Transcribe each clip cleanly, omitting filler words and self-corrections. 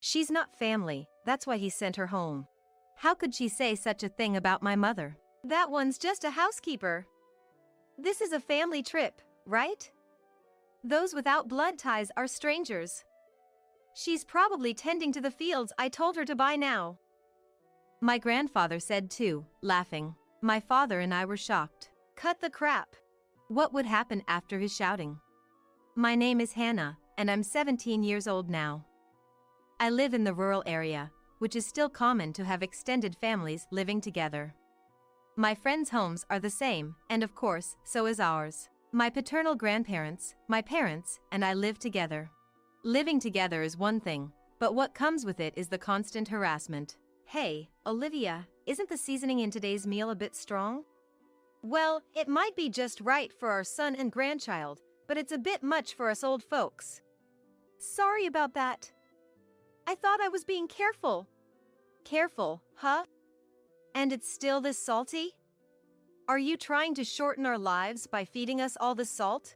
She's not family, that's why he sent her home. How could she say such a thing about my mother? That one's just a housekeeper. This is a family trip, right? Those without blood ties are strangers. She's probably tending to the fields I told her to buy now. My grandfather said too, laughing. My father and I were shocked. Cut the crap. What would happen after his shouting? My name is Hannah, and I'm 17 years old now. I live in the rural area, which is still common to have extended families living together. My friends' homes are the same, and of course, so is ours. My paternal grandparents, my parents, and I live together. Living together is one thing, but what comes with it is the constant harassment. Hey, Olivia, isn't the seasoning in today's meal a bit strong? Well, it might be just right for our son and grandchild, but it's a bit much for us old folks. Sorry about that. I thought I was being careful. Careful, huh? And it's still this salty? Are you trying to shorten our lives by feeding us all this salt?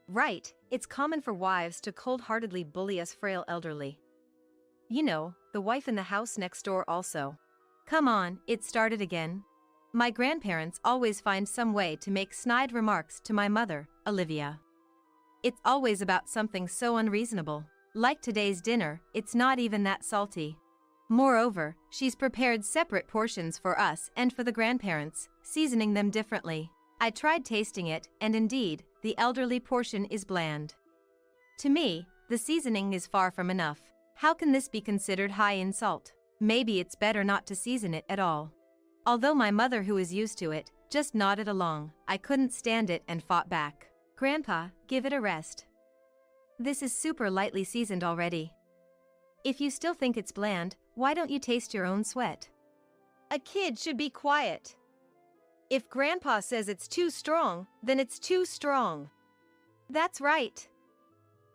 Right, it's common for wives to cold-heartedly bully us frail elderly. You know, the wife in the house next door also. Come on, it started again. My grandparents always find some way to make snide remarks to my mother, Olivia. It's always about something so unreasonable. Like today's dinner, it's not even that salty. Moreover, she's prepared separate portions for us and for the grandparents, seasoning them differently. I tried tasting it, and indeed, the elderly portion is bland. To me, the seasoning is far from enough. How can this be considered high in salt? Maybe it's better not to season it at all. Although my mother, who is used to it, just nodded along, I couldn't stand it and fought back. Grandpa, give it a rest. This is super lightly seasoned already. If you still think it's bland, why don't you taste your own sweat? A kid should be quiet. If Grandpa says it's too strong, then it's too strong. That's right.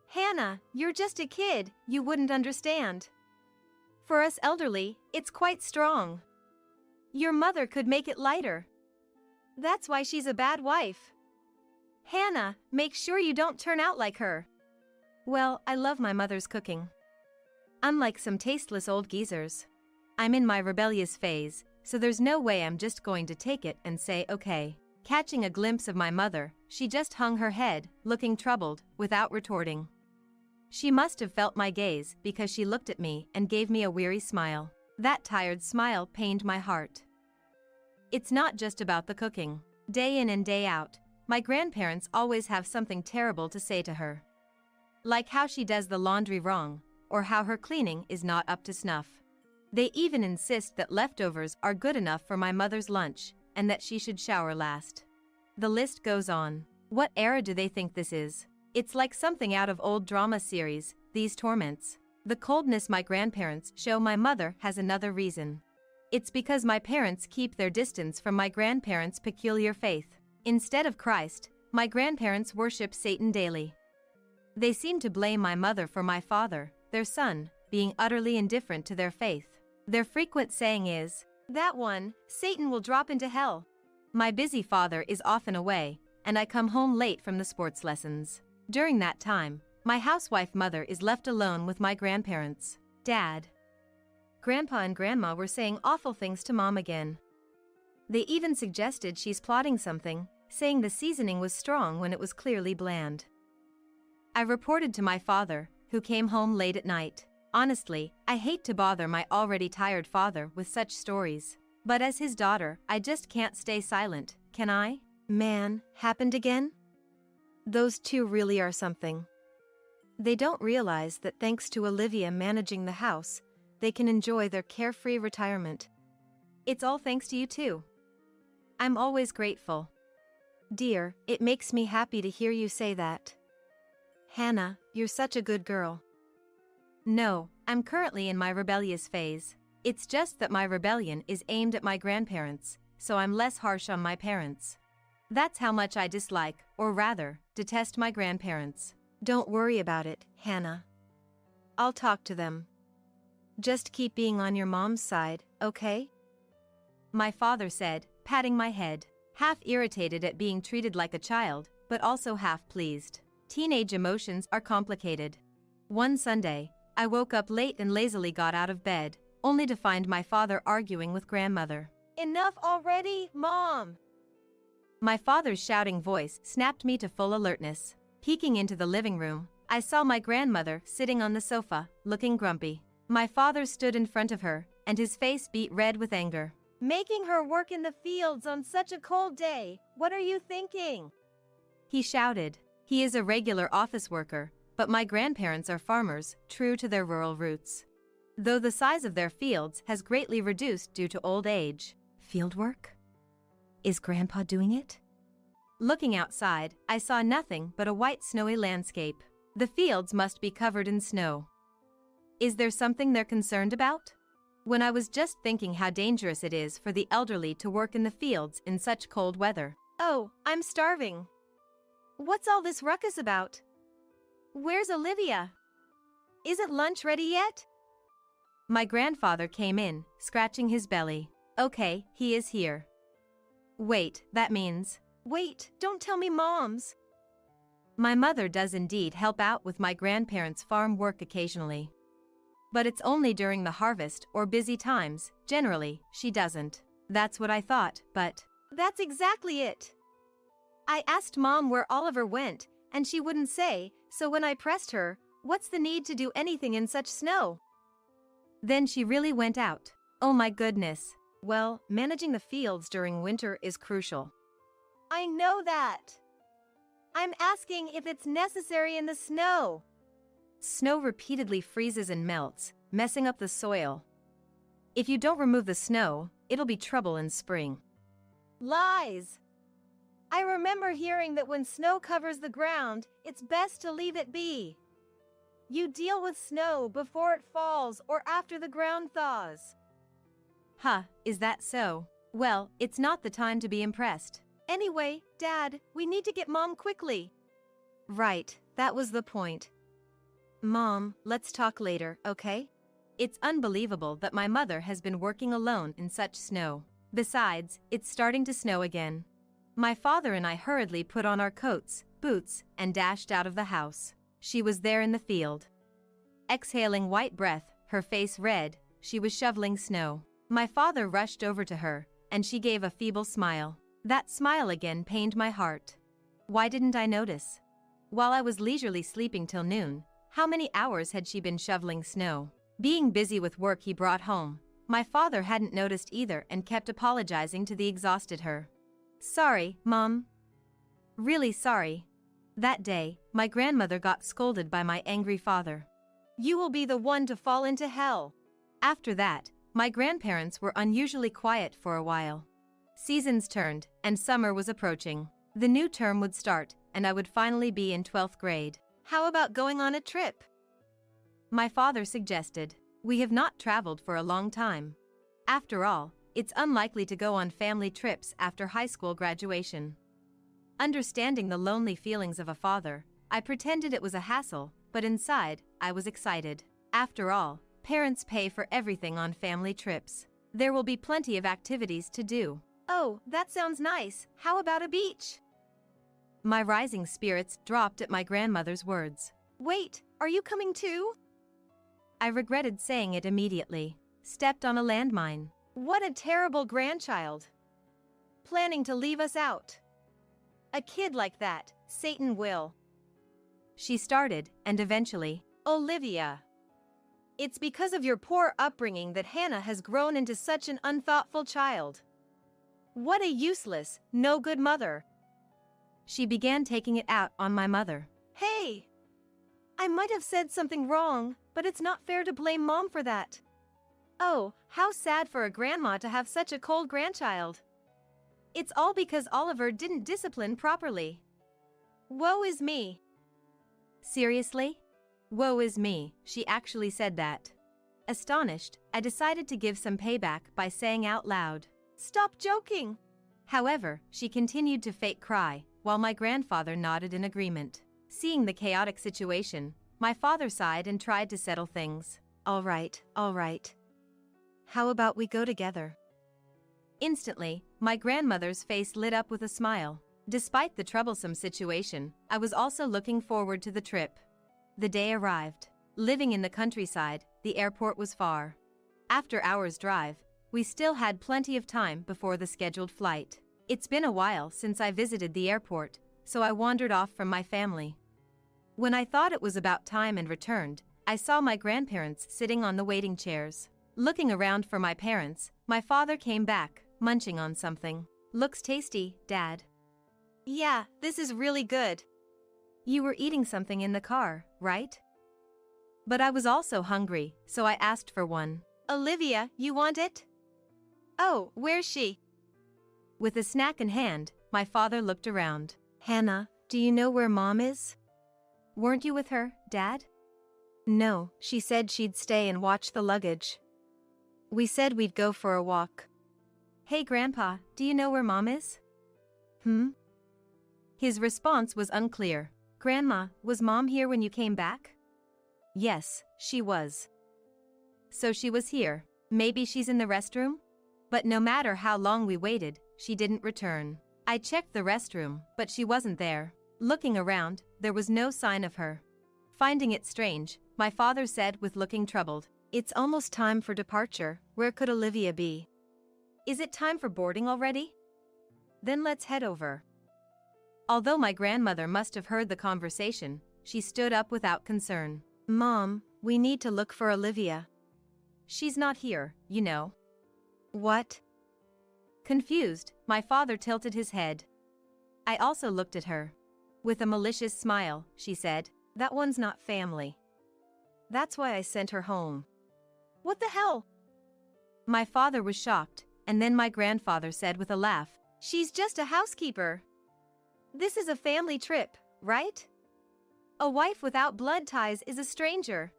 Hannah, you're just a kid, you wouldn't understand. For us elderly, it's quite strong. Your mother could make it lighter. That's why she's a bad wife. Hannah, make sure you don't turn out like her. Well, I love my mother's cooking. Unlike some tasteless old geezers. I'm in my rebellious phase, so there's no way I'm just going to take it and say okay. Catching a glimpse of my mother, she just hung her head, looking troubled, without retorting. She must have felt my gaze because she looked at me and gave me a weary smile. That tired smile pained my heart. It's not just about the cooking. Day in and day out, my grandparents always have something terrible to say to her. Like how she does the laundry wrong, or how her cleaning is not up to snuff. They even insist that leftovers are good enough for my mother's lunch, and that she should shower last. The list goes on. What era do they think this is? It's like something out of old drama series, these torments. The coldness my grandparents show my mother has another reason. It's because my parents keep their distance from my grandparents' peculiar faith. Instead of Christ, my grandparents worship Satan daily. They seem to blame my mother for my father, their son, being utterly indifferent to their faith. Their frequent saying is, "That one, Satan will drop into hell." My busy father is often away, and I come home late from the sports lessons. During that time, my housewife mother is left alone with my grandparents. Dad, Grandpa and Grandma were saying awful things to Mom again. They even suggested she's plotting something, saying the seasoning was strong when it was clearly bland. I reported to my father, who came home late at night. Honestly, I hate to bother my already tired father with such stories. But as his daughter, I just can't stay silent, can I? Man, happened again? Those two really are something. They don't realize that thanks to Olivia managing the house, they can enjoy their carefree retirement. It's all thanks to you too. I'm always grateful. Dear, it makes me happy to hear you say that. Hannah, you're such a good girl. No, I'm currently in my rebellious phase. It's just that my rebellion is aimed at my grandparents, so I'm less harsh on my parents. That's how much I dislike, or rather, detest my grandparents. Don't worry about it, Hannah. I'll talk to them. Just keep being on your mom's side, okay? My father said, patting my head, half irritated at being treated like a child, but also half pleased. Teenage emotions are complicated. One Sunday, I woke up late and lazily got out of bed, only to find my father arguing with grandmother. Enough already, Mom! My father's shouting voice snapped me to full alertness. Peeking into the living room, I saw my grandmother sitting on the sofa, looking grumpy. My father stood in front of her, and his face beat red with anger. Making her work in the fields on such a cold day, what are you thinking? He shouted. He is a regular office worker, but my grandparents are farmers, true to their rural roots. Though the size of their fields has greatly reduced due to old age. Field work? Is Grandpa doing it? Looking outside, I saw nothing but a white snowy landscape. The fields must be covered in snow. Is there something they're concerned about? When I was just thinking how dangerous it is for the elderly to work in the fields in such cold weather. Oh, I'm starving. What's all this ruckus about? Where's Olivia? Isn't lunch ready yet? My grandfather came in, scratching his belly. Okay, he is here. Wait, that means... Wait, don't tell me Mom's. My mother does indeed help out with my grandparents' farm work occasionally. But it's only during the harvest or busy times, generally, she doesn't. That's what I thought, but... That's exactly it. I asked Mom where Oliver went, and she wouldn't say, so when I pressed her, what's the need to do anything in such snow? Then she really went out. Oh my goodness. Well, managing the fields during winter is crucial. I know that. I'm asking if it's necessary in the snow. Snow repeatedly freezes and melts, messing up the soil. If you don't remove the snow, it'll be trouble in spring. Lies! I remember hearing that when snow covers the ground, it's best to leave it be. You deal with snow before it falls or after the ground thaws. Huh, is that so? Well, it's not the time to be impressed. Anyway, Dad, we need to get Mom quickly. Right, that was the point. Mom, let's talk later, okay? It's unbelievable that my mother has been working alone in such snow. Besides, it's starting to snow again. My father and I hurriedly put on our coats, boots, and dashed out of the house. She was there in the field. Exhaling white breath, her face red, she was shoveling snow. My father rushed over to her, and she gave a feeble smile. That smile again pained my heart. Why didn't I notice? While I was leisurely sleeping till noon, how many hours had she been shoveling snow? Being busy with work he brought home, my father hadn't noticed either and kept apologizing to the exhausted her. Sorry, Mom. Really sorry. That day, my grandmother got scolded by my angry father. You will be the one to fall into hell. After that, my grandparents were unusually quiet for a while. Seasons turned, and summer was approaching. The new term would start, and I would finally be in 12th grade. How about going on a trip? My father suggested. We have not traveled for a long time. After all, it's unlikely to go on family trips after high school graduation. Understanding the lonely feelings of a father, I pretended it was a hassle, but inside, I was excited. After all, parents pay for everything on family trips. There will be plenty of activities to do. Oh, that sounds nice. How about a beach? My rising spirits dropped at my grandmother's words. Wait, are you coming too? I regretted saying it immediately. Stepped on a landmine. What a terrible grandchild. Planning to leave us out. A kid like that, Satan will. She started, and eventually, Olivia. It's because of your poor upbringing that Hannah has grown into such an unthoughtful child. What a useless, no-good mother. She began taking it out on my mother. Hey! I might have said something wrong, but it's not fair to blame Mom for that. Oh, how sad for a grandma to have such a cold grandchild. It's all because Oliver didn't discipline properly. Woe is me. Seriously? Woe is me, she actually said that. Astonished, I decided to give some payback by saying out loud, Stop joking! However, she continued to fake cry, while my grandfather nodded in agreement. Seeing the chaotic situation, my father sighed and tried to settle things. All right. How about we go together? Instantly, my grandmother's face lit up with a smile. Despite the troublesome situation, I was also looking forward to the trip. The day arrived. Living in the countryside, the airport was far. After hours' drive, we still had plenty of time before the scheduled flight. It's been a while since I visited the airport, so I wandered off from my family. When I thought it was about time and returned, I saw my grandparents sitting on the waiting chairs. Looking around for my parents, my father came back, munching on something. Looks tasty, Dad. Yeah, this is really good. You were eating something in the car, right? But I was also hungry, so I asked for one. Olivia, you want it? Oh, where's she? With a snack in hand, my father looked around. Hannah, do you know where Mom is? Weren't you with her, Dad? No, she said she'd stay and watch the luggage. We said we'd go for a walk. Hey Grandpa, do you know where Mom is? His response was unclear. Grandma, was Mom here when you came back? Yes, she was. So she was here. Maybe she's in the restroom? But no matter how long we waited, she didn't return. I checked the restroom, but she wasn't there. Looking around, there was no sign of her. Finding it strange, my father said with looking troubled, "It's almost time for departure. Where could Olivia be? Is it time for boarding already? Then let's head over." Although my grandmother must have heard the conversation, she stood up without concern. Mom, we need to look for Olivia. She's not here, you know. What? Confused, my father tilted his head. I also looked at her. With a malicious smile, she said, "That one's not family. That's why I sent her home." What the hell? My father was shocked, and then my grandfather said with a laugh, "She's just a housekeeper. This is a family trip, right? A wife without blood ties is a stranger.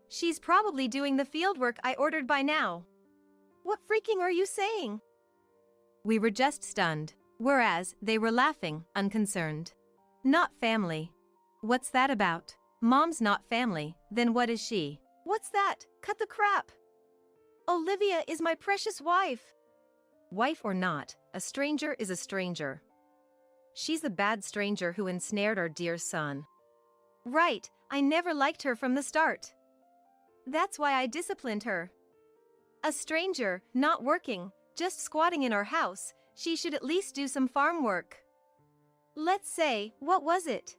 She's probably doing the fieldwork I ordered by now." What freaking are you saying? We were just stunned, whereas they were laughing, unconcerned. Not family. What's that about? Mom's not family, then what is she? What's that? Cut the crap. Olivia is my precious wife. Wife or not, a stranger is a stranger. She's the bad stranger who ensnared our dear son. Right, I never liked her from the start. That's why I disciplined her. A stranger, not working, just squatting in our house, she should at least do some farm work. Let's say, what was it?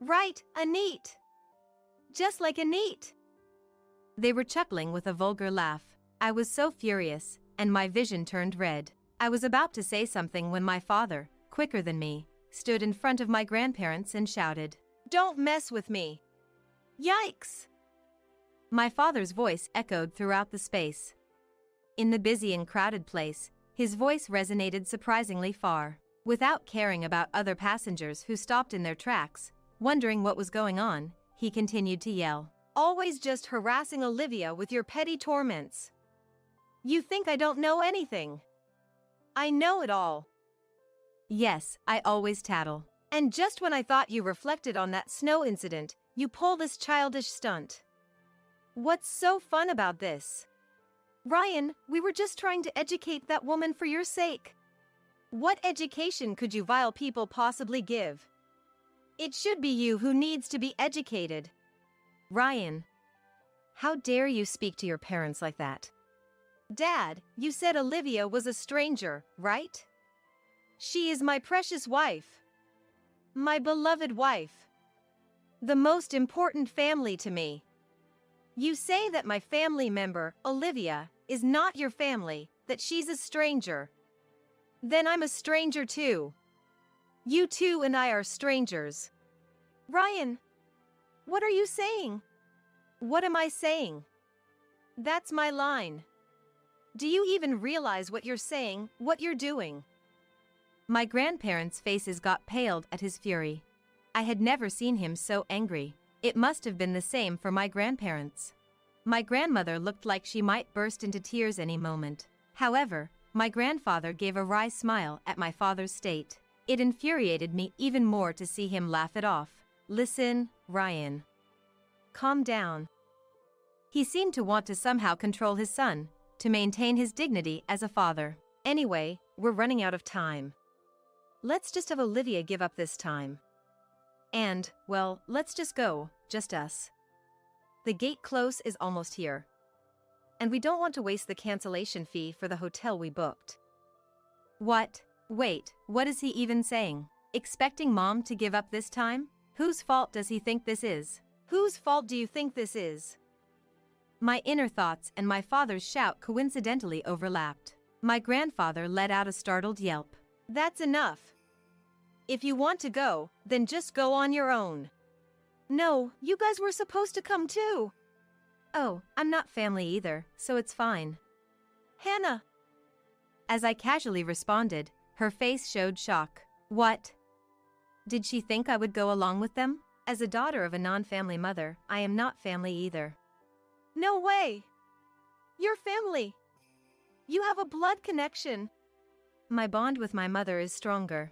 Right, a neat. Just like a neat. They were chuckling with a vulgar laugh. I was so furious, and my vision turned red. I was about to say something when my father, quicker than me, stood in front of my grandparents and shouted, "Don't mess with me." Yikes! My father's voice echoed throughout the space. In the busy and crowded place, his voice resonated surprisingly far. Without caring about other passengers who stopped in their tracks, wondering what was going on, he continued to yell, "Always just harassing Olivia with your petty torments. You think I don't know anything? I know it all. Yes, I always tattle. And just when I thought you reflected on that snow incident, you pull this childish stunt. What's so fun about this? Ryan, we were just trying to educate that woman for your sake. What education could you vile people possibly give? It should be you who needs to be educated." Ryan, how dare you speak to your parents like that? Dad, you said Olivia was a stranger, right? She is my precious wife. My beloved wife. The most important family to me. You say that my family member, Olivia, is not your family, that she's a stranger. Then I'm a stranger too. You two and I are strangers. Ryan, what are you saying? What am I saying? That's my line. Do you even realize what you're saying, what you're doing? My grandparents' faces got paled at his fury. I had never seen him so angry. It must have been the same for my grandparents. My grandmother looked like she might burst into tears any moment. However, my grandfather gave a wry smile at my father's state. It infuriated me even more to see him laugh it off. Listen, Ryan. Calm down. He seemed to want to somehow control his son, to maintain his dignity as a father. Anyway, we're running out of time. Let's just have Olivia give up this time. And, well, let's just go, just us. The gate close is almost here. And we don't want to waste the cancellation fee for the hotel we booked. What? Wait, what is he even saying? Expecting Mom to give up this time? Whose fault does he think this is? Whose fault do you think this is? My inner thoughts and my father's shout coincidentally overlapped. My grandfather let out a startled yelp. That's enough. If you want to go, then just go on your own. No, you guys were supposed to come too. Oh, I'm not family either, so it's fine. Hannah. As I casually responded, her face showed shock. What? Did she think I would go along with them? As a daughter of a non-family mother, I am not family either. No way! You're family! You have a blood connection. My bond with my mother is stronger.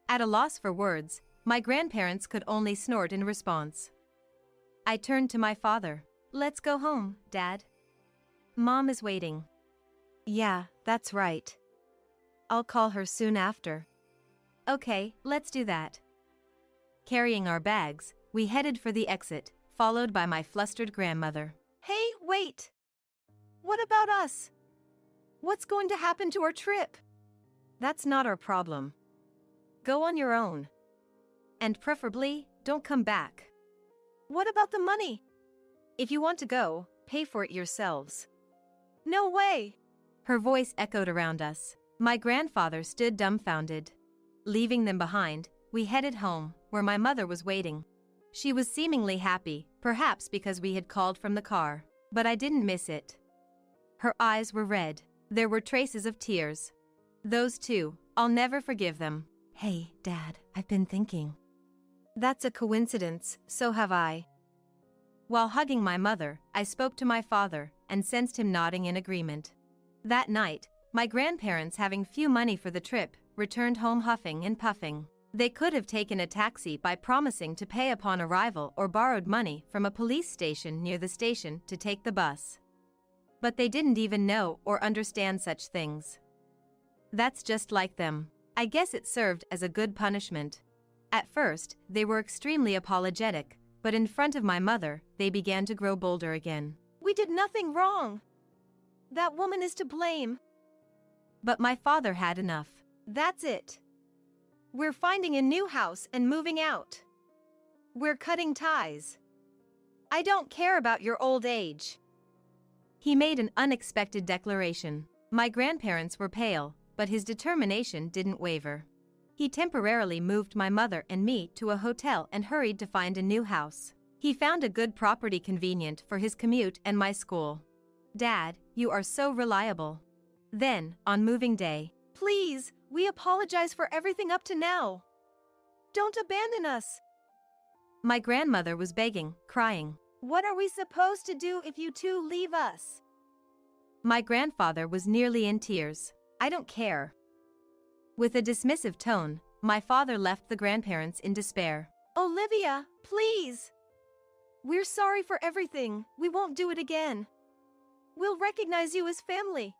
At a loss for words, my grandparents could only snort in response. I turned to my father. Let's go home, Dad. Mom is waiting. Yeah, that's right. I'll call her soon after. Okay, let's do that. Carrying our bags, we headed for the exit, followed by my flustered grandmother. Hey, wait! What about us? What's going to happen to our trip? That's not our problem. Go on your own. And preferably, don't come back. What about the money? If you want to go, pay for it yourselves. No way! Her voice echoed around us. My grandfather stood dumbfounded. Leaving them behind, we headed home, where my mother was waiting. She was seemingly happy, perhaps because we had called from the car, but I didn't miss it. Her eyes were red. There were traces of tears. Those two, I'll never forgive them. Hey, Dad, I've been thinking. That's a coincidence, so have I. While hugging my mother, I spoke to my father and sensed him nodding in agreement. That night, my grandparents, having few money for the trip, returned home huffing and puffing. They could have taken a taxi by promising to pay upon arrival or borrowed money from a police station near the station to take the bus. But they didn't even know or understand such things. That's just like them. I guess it served as a good punishment. At first, they were extremely apologetic, but in front of my mother, they began to grow bolder again. We did nothing wrong. That woman is to blame. But my father had enough. That's it. We're finding a new house and moving out. We're cutting ties. I don't care about your old age. He made an unexpected declaration. My grandparents were pale, but his determination didn't waver. He temporarily moved my mother and me to a hotel and hurried to find a new house. He found a good property convenient for his commute and my school. Dad, you are so reliable. Then, on moving day, please, we apologize for everything up to now. Don't abandon us. My grandmother was begging, crying. What are we supposed to do if you two leave us? My grandfather was nearly in tears. I don't care. With a dismissive tone, my father left the grandparents in despair. Olivia, please. We're sorry for everything. We won't do it again. We'll recognize you as family.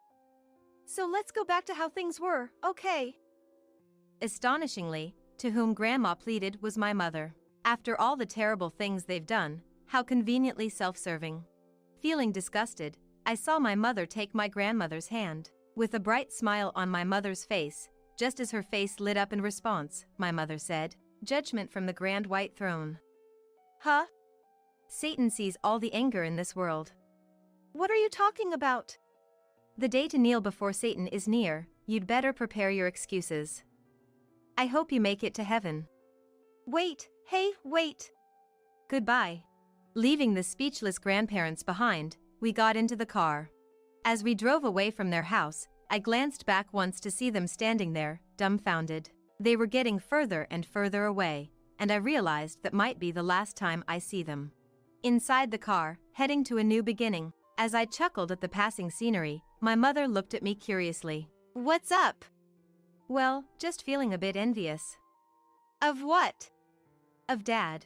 So let's go back to how things were, okay? Astonishingly, to whom Grandma pleaded was my mother. After all the terrible things they've done, how conveniently self-serving. Feeling disgusted, I saw my mother take my grandmother's hand. With a bright smile on my mother's face, just as her face lit up in response, my mother said, "Judgment from the grand white throne." Huh? Satan sees all the anger in this world. What are you talking about? The day to kneel before Satan is near. You'd better prepare your excuses. I hope you make it to heaven. Wait, hey, wait. Goodbye. Leaving the speechless grandparents behind, we got into the car. As we drove away from their house, I glanced back once to see them standing there, dumbfounded. They were getting further and further away, and I realized that might be the last time I see them. Inside the car, heading to a new beginning, as I chuckled at the passing scenery, my mother looked at me curiously. What's up? Well, just feeling a bit envious. Of what? Of Dad.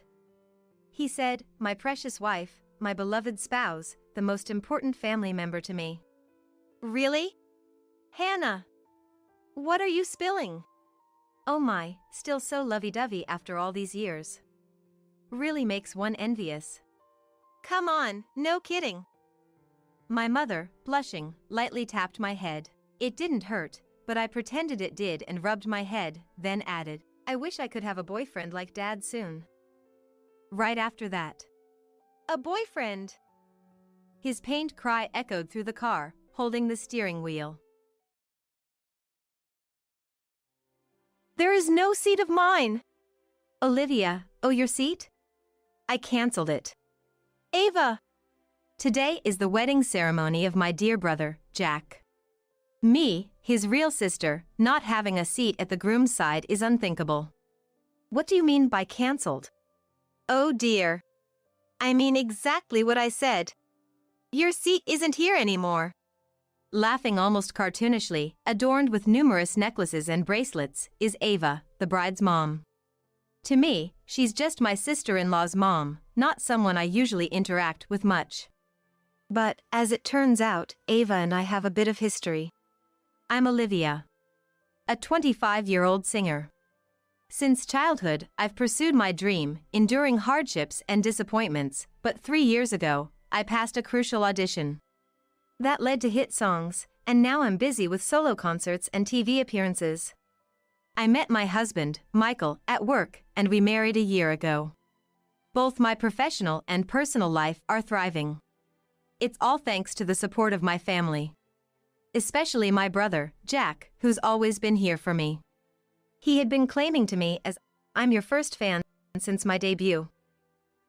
He said, my precious wife, my beloved spouse, the most important family member to me. Really? Hannah! What are you spilling? Oh my, still so lovey-dovey after all these years. Really makes one envious. Come on, no kidding. My mother, blushing, lightly tapped my head. It didn't hurt, but I pretended it did and rubbed my head, then added, I wish I could have a boyfriend like Dad soon. Right after that. A boyfriend! His pained cry echoed through the car, holding the steering wheel. There is no seat of mine! Olivia, oh, your seat? I cancelled it. Ava! Today is the wedding ceremony of my dear brother, Jack. Me, his real sister, not having a seat at the groom's side is unthinkable. What do you mean by cancelled? Oh dear. I mean exactly what I said. Your seat isn't here anymore. Laughing almost cartoonishly, adorned with numerous necklaces and bracelets, is Ava, the bride's mom. To me, she's just my sister-in-law's mom, not someone I usually interact with much. But, as it turns out, Ava and I have a bit of history. I'm Olivia, a 25-year-old singer. Since childhood, I've pursued my dream, enduring hardships and disappointments, but 3 years ago, I passed a crucial audition. That led to hit songs, and now I'm busy with solo concerts and TV appearances. I met my husband, Michael, at work, and we married a year ago. Both my professional and personal life are thriving. It's all thanks to the support of my family. Especially my brother, Jack, who's always been here for me. He had been claiming to me as, I'm your first fan since my debut.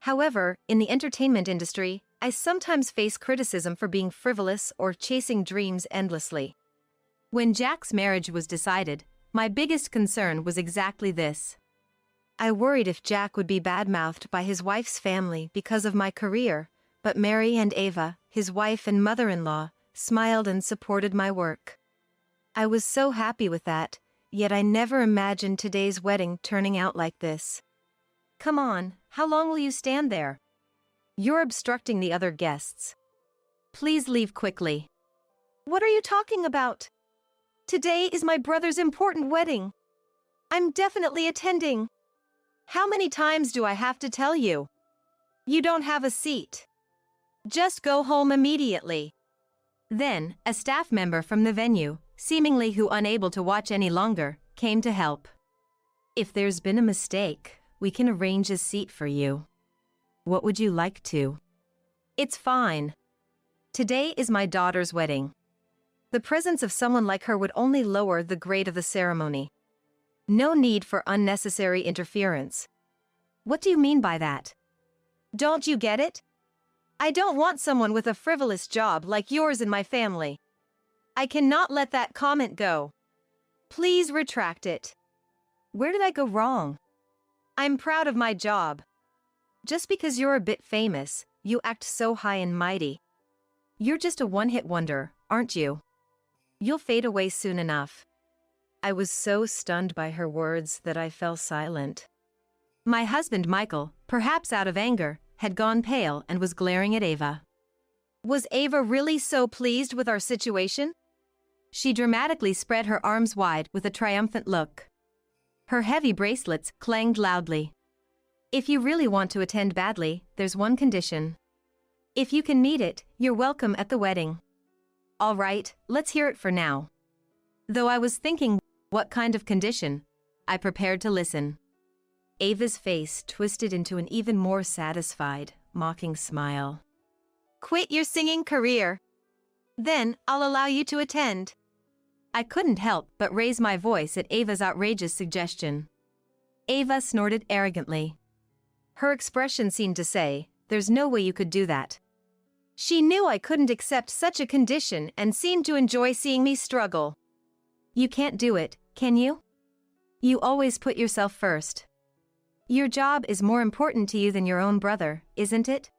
However, in the entertainment industry, I sometimes face criticism for being frivolous or chasing dreams endlessly. When Jack's marriage was decided, my biggest concern was exactly this. I worried if Jack would be badmouthed by his wife's family because of my career, but Mary and Ava, his wife and mother-in-law, smiled and supported my work. I was so happy with that, yet I never imagined today's wedding turning out like this. Come on, how long will you stand there? You're obstructing the other guests. Please leave quickly. What are you talking about? Today is my brother's important wedding. I'm definitely attending. How many times do I have to tell you? You don't have a seat. Just go home immediately. Then, a staff member from the venue, seemingly unable to watch any longer, came to help. If there's been a mistake, we can arrange a seat for you. What would you like to? It's fine. Today is my daughter's wedding. The presence of someone like her would only lower the grade of the ceremony. No need for unnecessary interference. What do you mean by that? Don't you get it? I don't want someone with a frivolous job like yours in my family. I cannot let that comment go. Please retract it. Where did I go wrong? I'm proud of my job. Just because you're a bit famous, you act so high and mighty. You're just a one-hit wonder, aren't you? You'll fade away soon enough. I was so stunned by her words that I fell silent. My husband Michael, perhaps out of anger, had gone pale and was glaring at Ava. Was Ava really so pleased with our situation? She dramatically spread her arms wide with a triumphant look. Her heavy bracelets clanged loudly. If you really want to attend badly, there's one condition. If you can meet it, you're welcome at the wedding. All right, let's hear it for now. Though I was thinking, what kind of condition? I prepared to listen. Ava's face twisted into an even more satisfied, mocking smile. Quit your singing career. Then, I'll allow you to attend. I couldn't help but raise my voice at Ava's outrageous suggestion. Ava snorted arrogantly. Her expression seemed to say, there's no way you could do that. She knew I couldn't accept such a condition and seemed to enjoy seeing me struggle. You can't do it, can you? You always put yourself first. Your job is more important to you than your own brother, isn't it?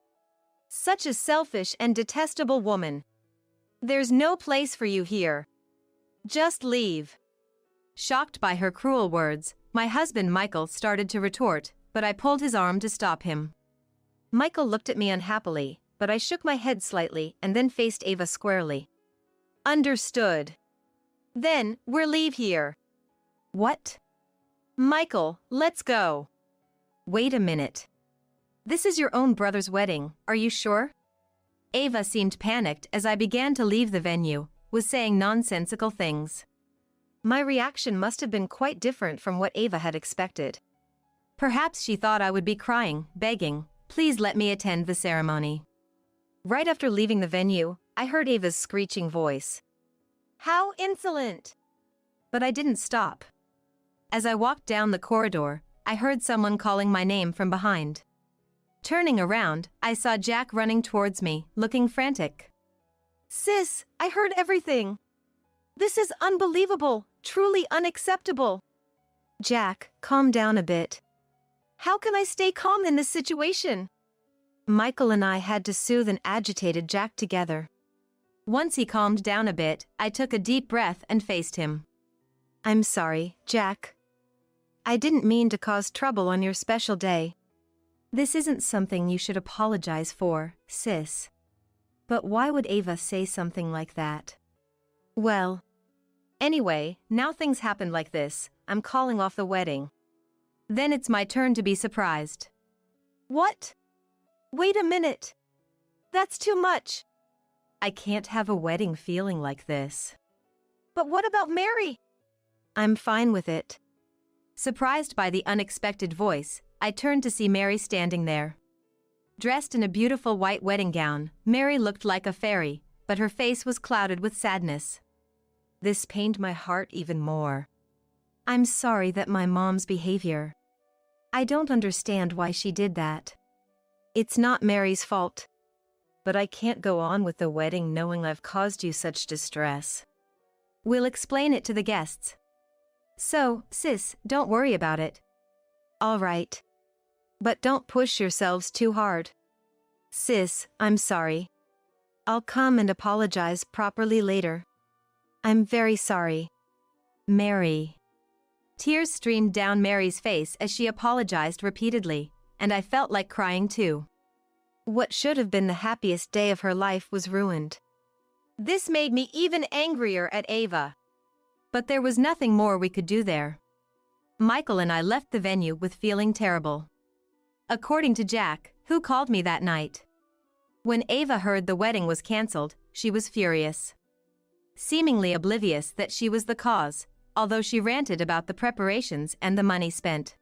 Such a selfish and detestable woman. There's no place for you here. Just leave. Shocked by her cruel words, my husband Michael started to retort, but I pulled his arm to stop him. Michael looked at me unhappily, but I shook my head slightly and then faced Ava squarely. Understood. Then, we'll leave here. What? Michael, let's go. Wait a minute. This is your own brother's wedding, are you sure? Ava seemed panicked as I began to leave the venue, was saying nonsensical things. My reaction must have been quite different from what Ava had expected. Perhaps she thought I would be crying, begging, "Please let me attend the ceremony." Right after leaving the venue, I heard Ava's screeching voice. "How insolent!" But I didn't stop. As I walked down the corridor, I heard someone calling my name from behind. Turning around, I saw Jack running towards me, looking frantic. "Sis, I heard everything. This is unbelievable, truly unacceptable." "Jack, calm down a bit." "How can I stay calm in this situation?" Michael and I had to soothe an agitated Jack together. Once he calmed down a bit, I took a deep breath and faced him. "I'm sorry, Jack. I didn't mean to cause trouble on your special day. This isn't something you should apologize for, sis." But why would Ava say something like that? Well, anyway, now things happened like this. I'm calling off the wedding. Then it's my turn to be surprised. "What? Wait a minute. That's too much." I can't have a wedding feeling like this. "But what about Mary?" "I'm fine with it." Surprised by the unexpected voice, I turned to see Mary standing there. Dressed in a beautiful white wedding gown, Mary looked like a fairy, but her face was clouded with sadness. This pained my heart even more. I'm sorry that my mom's behavior. I don't understand why she did that. It's not Mary's fault. But I can't go on with the wedding knowing I've caused you such distress. We'll explain it to the guests. So, sis, don't worry about it. All right. But don't push yourselves too hard. Sis, I'm sorry. I'll come and apologize properly later. I'm very sorry. Mary. Tears streamed down Mary's face as she apologized repeatedly, and I felt like crying too. What should have been the happiest day of her life was ruined. This made me even angrier at Ava. But there was nothing more we could do there. Michael and I left the venue with feeling terrible. According to Jack, who called me that night. When Ava heard the wedding was cancelled, she was furious. Seemingly oblivious that she was the cause, although she ranted about the preparations and the money spent.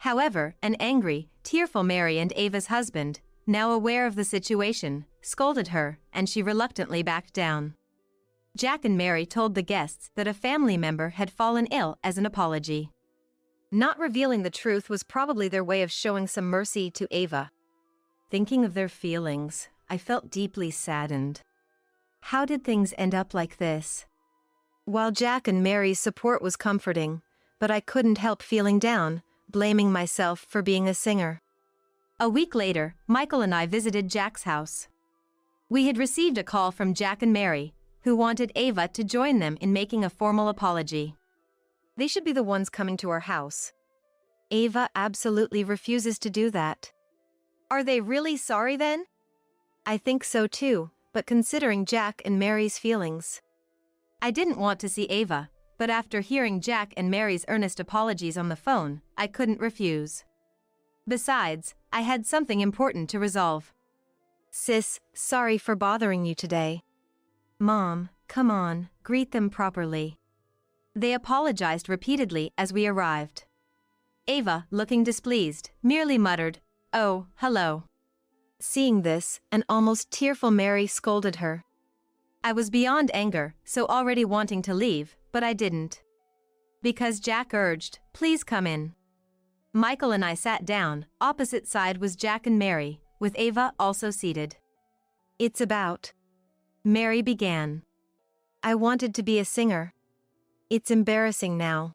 However, an angry, tearful Mary and Ava's husband, now aware of the situation, scolded her, and she reluctantly backed down. Jack and Mary told the guests that a family member had fallen ill as an apology. Not revealing the truth was probably their way of showing some mercy to Ava. Thinking of their feelings, I felt deeply saddened. How did things end up like this? While Jack and Mary's support was comforting, but I couldn't help feeling down, blaming myself for being a singer. A week later, Michael and I visited Jack's house. We had received a call from Jack and Mary, who wanted Ava to join them in making a formal apology. They should be the ones coming to our house. Ava absolutely refuses to do that. Are they really sorry then? I think so too, but considering Jack and Mary's feelings. I didn't want to see Ava, but after hearing Jack and Mary's earnest apologies on the phone, I couldn't refuse. Besides, I had something important to resolve. Sis, sorry for bothering you today. Mom, come on, greet them properly. They apologized repeatedly as we arrived. Ava, looking displeased, merely muttered, "Oh, hello." Seeing this, an almost tearful Mary scolded her. I was beyond anger, so already wanting to leave, but I didn't. Because Jack urged, "Please come in." Michael and I sat down, opposite side was Jack and Mary, with Ava also seated. It's about. Mary began. I wanted to be a singer. It's embarrassing now.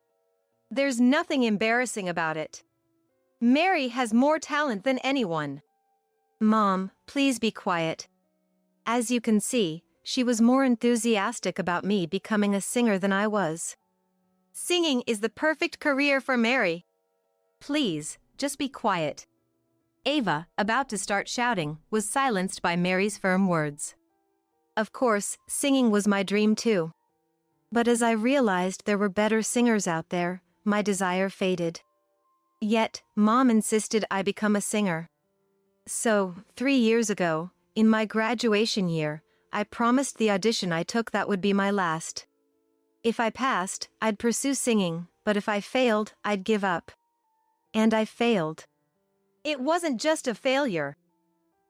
There's nothing embarrassing about it. Mary has more talent than anyone. Mom, please be quiet. As you can see, she was more enthusiastic about me becoming a singer than I was. Singing is the perfect career for Mary. Please, just be quiet. Ava, about to start shouting, was silenced by Mary's firm words. Of course, singing was my dream too. But as I realized there were better singers out there, my desire faded. Yet, Mom insisted I become a singer. So, 3 years ago, in my graduation year, I promised the audition I took that would be my last. If I passed, I'd pursue singing, but if I failed, I'd give up. And I failed. It wasn't just a failure.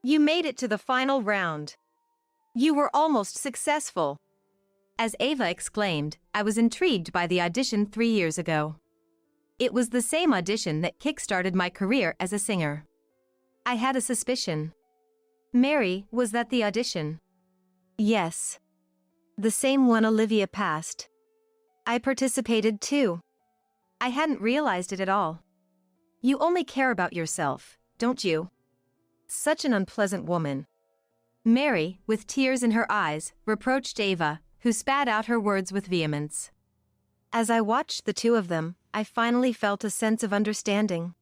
You made it to the final round. You were almost successful. As Ava exclaimed, I was intrigued by the audition 3 years ago. It was the same audition that kick-started my career as a singer. I had a suspicion. Mary, was that the audition? Yes. The same one Olivia passed. I participated too. I hadn't realized it at all. You only care about yourself, don't you? Such an unpleasant woman. Mary, with tears in her eyes, reproached Ava, who spat out her words with vehemence. As I watched the two of them, I finally felt a sense of understanding.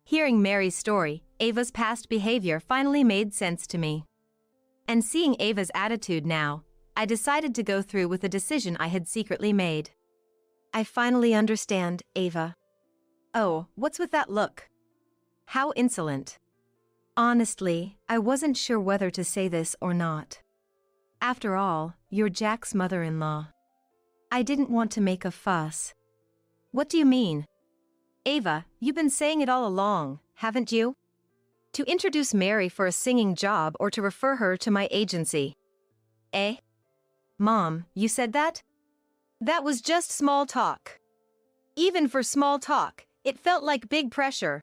Hearing Mary's story, Ava's past behavior finally made sense to me. And seeing Ava's attitude now, I decided to go through with the decision I had secretly made. I finally understand, Ava. Oh, what's with that look? How insolent. Honestly, I wasn't sure whether to say this or not. After all, you're Jack's mother-in-law. I didn't want to make a fuss. What do you mean? Ava, you've been saying it all along, haven't you? To introduce Mary for a singing job or to refer her to my agency. Eh? Mom, you said that? That was just small talk. Even for small talk, it felt like big pressure.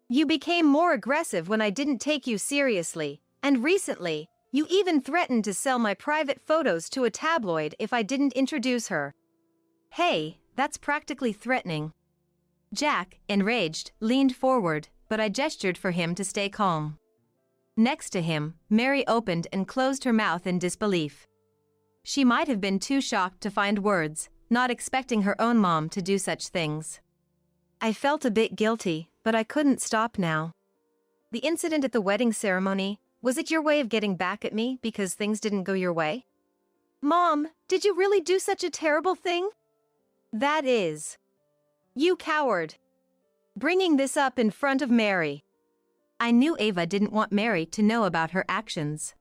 You became more aggressive when I didn't take you seriously, and recently, you even threatened to sell my private photos to a tabloid if I didn't introduce her. Hey, that's practically threatening. Jack, enraged, leaned forward, but I gestured for him to stay calm. Next to him, Mary opened and closed her mouth in disbelief. She might have been too shocked to find words, not expecting her own mom to do such things. I felt a bit guilty, but I couldn't stop now. The incident at the wedding ceremony, was it your way of getting back at me because things didn't go your way? Mom, did you really do such a terrible thing? That is. You coward. Bringing this up in front of Mary. I knew Ava didn't want Mary to know about her actions.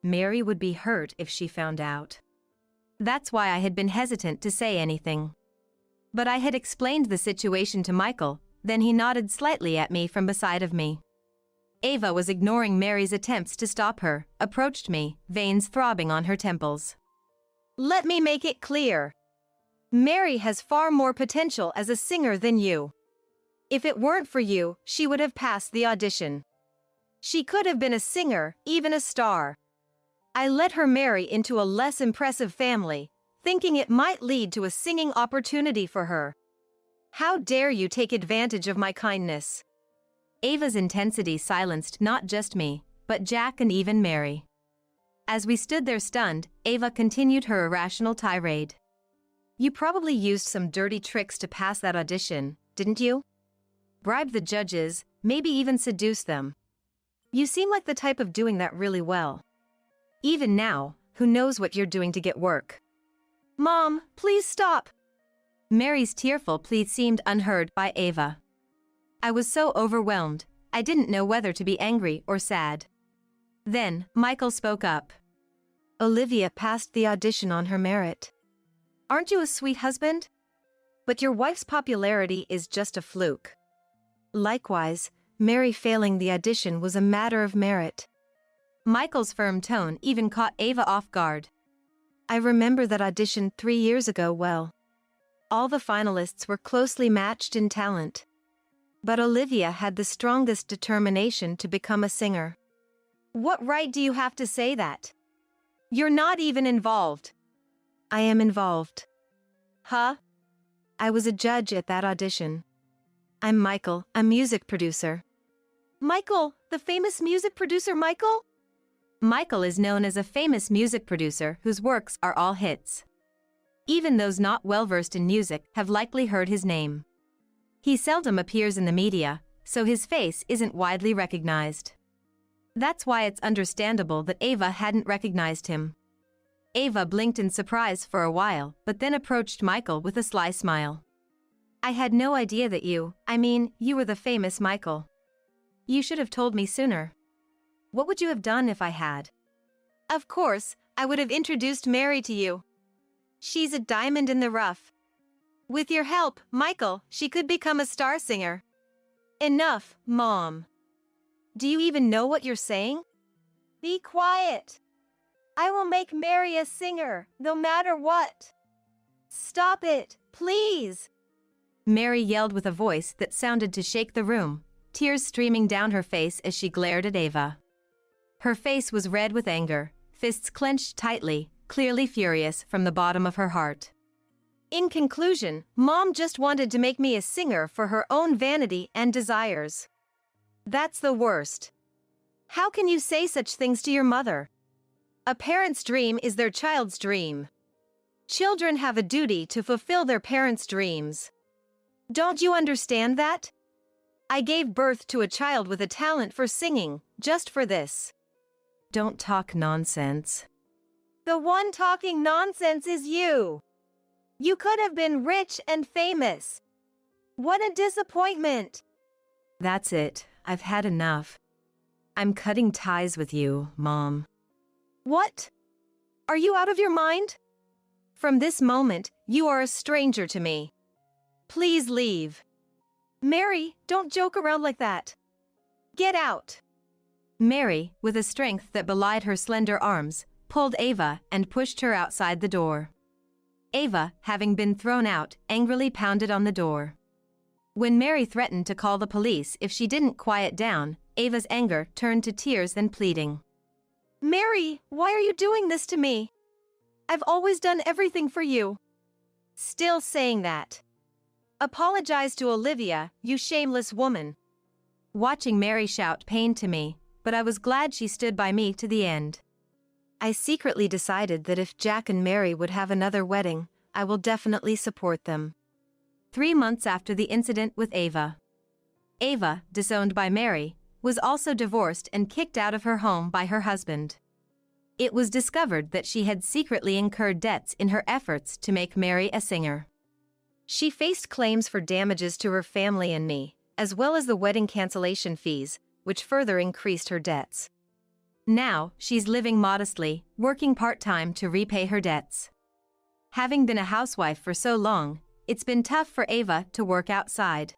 Mary would be hurt if she found out. That's why I had been hesitant to say anything. But I had explained the situation to Michael, then he nodded slightly at me from beside of me. Ava was ignoring Mary's attempts to stop her, approached me, veins throbbing on her temples. Let me make it clear. Mary has far more potential as a singer than you. If it weren't for you, she would have passed the audition. She could have been a singer, even a star. I let her marry into a less impressive family, thinking it might lead to a singing opportunity for her. How dare you take advantage of my kindness? Ava's intensity silenced not just me, but Jack and even Mary. As we stood there stunned, Ava continued her irrational tirade. You probably used some dirty tricks to pass that audition, didn't you? Bribe the judges, maybe even seduce them. You seem like the type of doing that really well. Even now, who knows what you're doing to get work? Mom, please stop! Mary's tearful plea seemed unheard by Ava. I was so overwhelmed, I didn't know whether to be angry or sad. Then, Michael spoke up. Olivia passed the audition on her merit. Aren't you a sweet husband? But your wife's popularity is just a fluke. Likewise, Mary failing the audition was a matter of merit. Michael's firm tone even caught Ava off guard. I remember that audition 3 years ago well. All the finalists were closely matched in talent. But Olivia had the strongest determination to become a singer. What right do you have to say that? You're not even involved. I am involved. Huh? I was a judge at that audition. I'm Michael, a music producer. Michael, the famous music producer Michael? Michael is known as a famous music producer whose works are all hits. Even those not well-versed in music have likely heard his name. He seldom appears in the media, so his face isn't widely recognized. That's why it's understandable that Ava hadn't recognized him. Ava blinked in surprise for a while, but then approached Michael with a sly smile. I had no idea that you were the famous Michael. You should have told me sooner. What would you have done if I had? Of course, I would have introduced Mary to you. She's a diamond in the rough. With your help, Michael, she could become a star singer. Enough, Mom. Do you even know what you're saying? Be quiet. I will make Mary a singer, no matter what. Stop it, please. Mary yelled with a voice that sounded to shake the room, tears streaming down her face as she glared at Ava. Her face was red with anger, fists clenched tightly, clearly furious from the bottom of her heart. In conclusion, Mom just wanted to make me a singer for her own vanity and desires. That's the worst. How can you say such things to your mother? A parent's dream is their child's dream. Children have a duty to fulfill their parents' dreams. Don't you understand that? I gave birth to a child with a talent for singing, just for this. Don't talk nonsense. The one talking nonsense is you. You could have been rich and famous. What a disappointment. That's it. I've had enough. I'm cutting ties with you, Mom. What? Are you out of your mind? From this moment, you are a stranger to me. Please leave. Mary, don't joke around like that. Get out. Mary, with a strength that belied her slender arms, pulled Ava and pushed her outside the door. Ava, having been thrown out, angrily pounded on the door. When Mary threatened to call the police if she didn't quiet down, Ava's anger turned to tears and pleading. Mary, why are you doing this to me? I've always done everything for you. Still saying that. Apologize to Olivia, you shameless woman. Watching Mary shout pained to me, but I was glad she stood by me to the end. I secretly decided that if Jack and Mary would have another wedding, I will definitely support them. 3 months after the incident with Ava. Ava, disowned by Mary, was also divorced and kicked out of her home by her husband. It was discovered that she had secretly incurred debts in her efforts to make Mary a singer. She faced claims for damages to her family and me, as well as the wedding cancellation fees, which further increased her debts. Now, she's living modestly, working part-time to repay her debts. Having been a housewife for so long, it's been tough for Ava to work outside.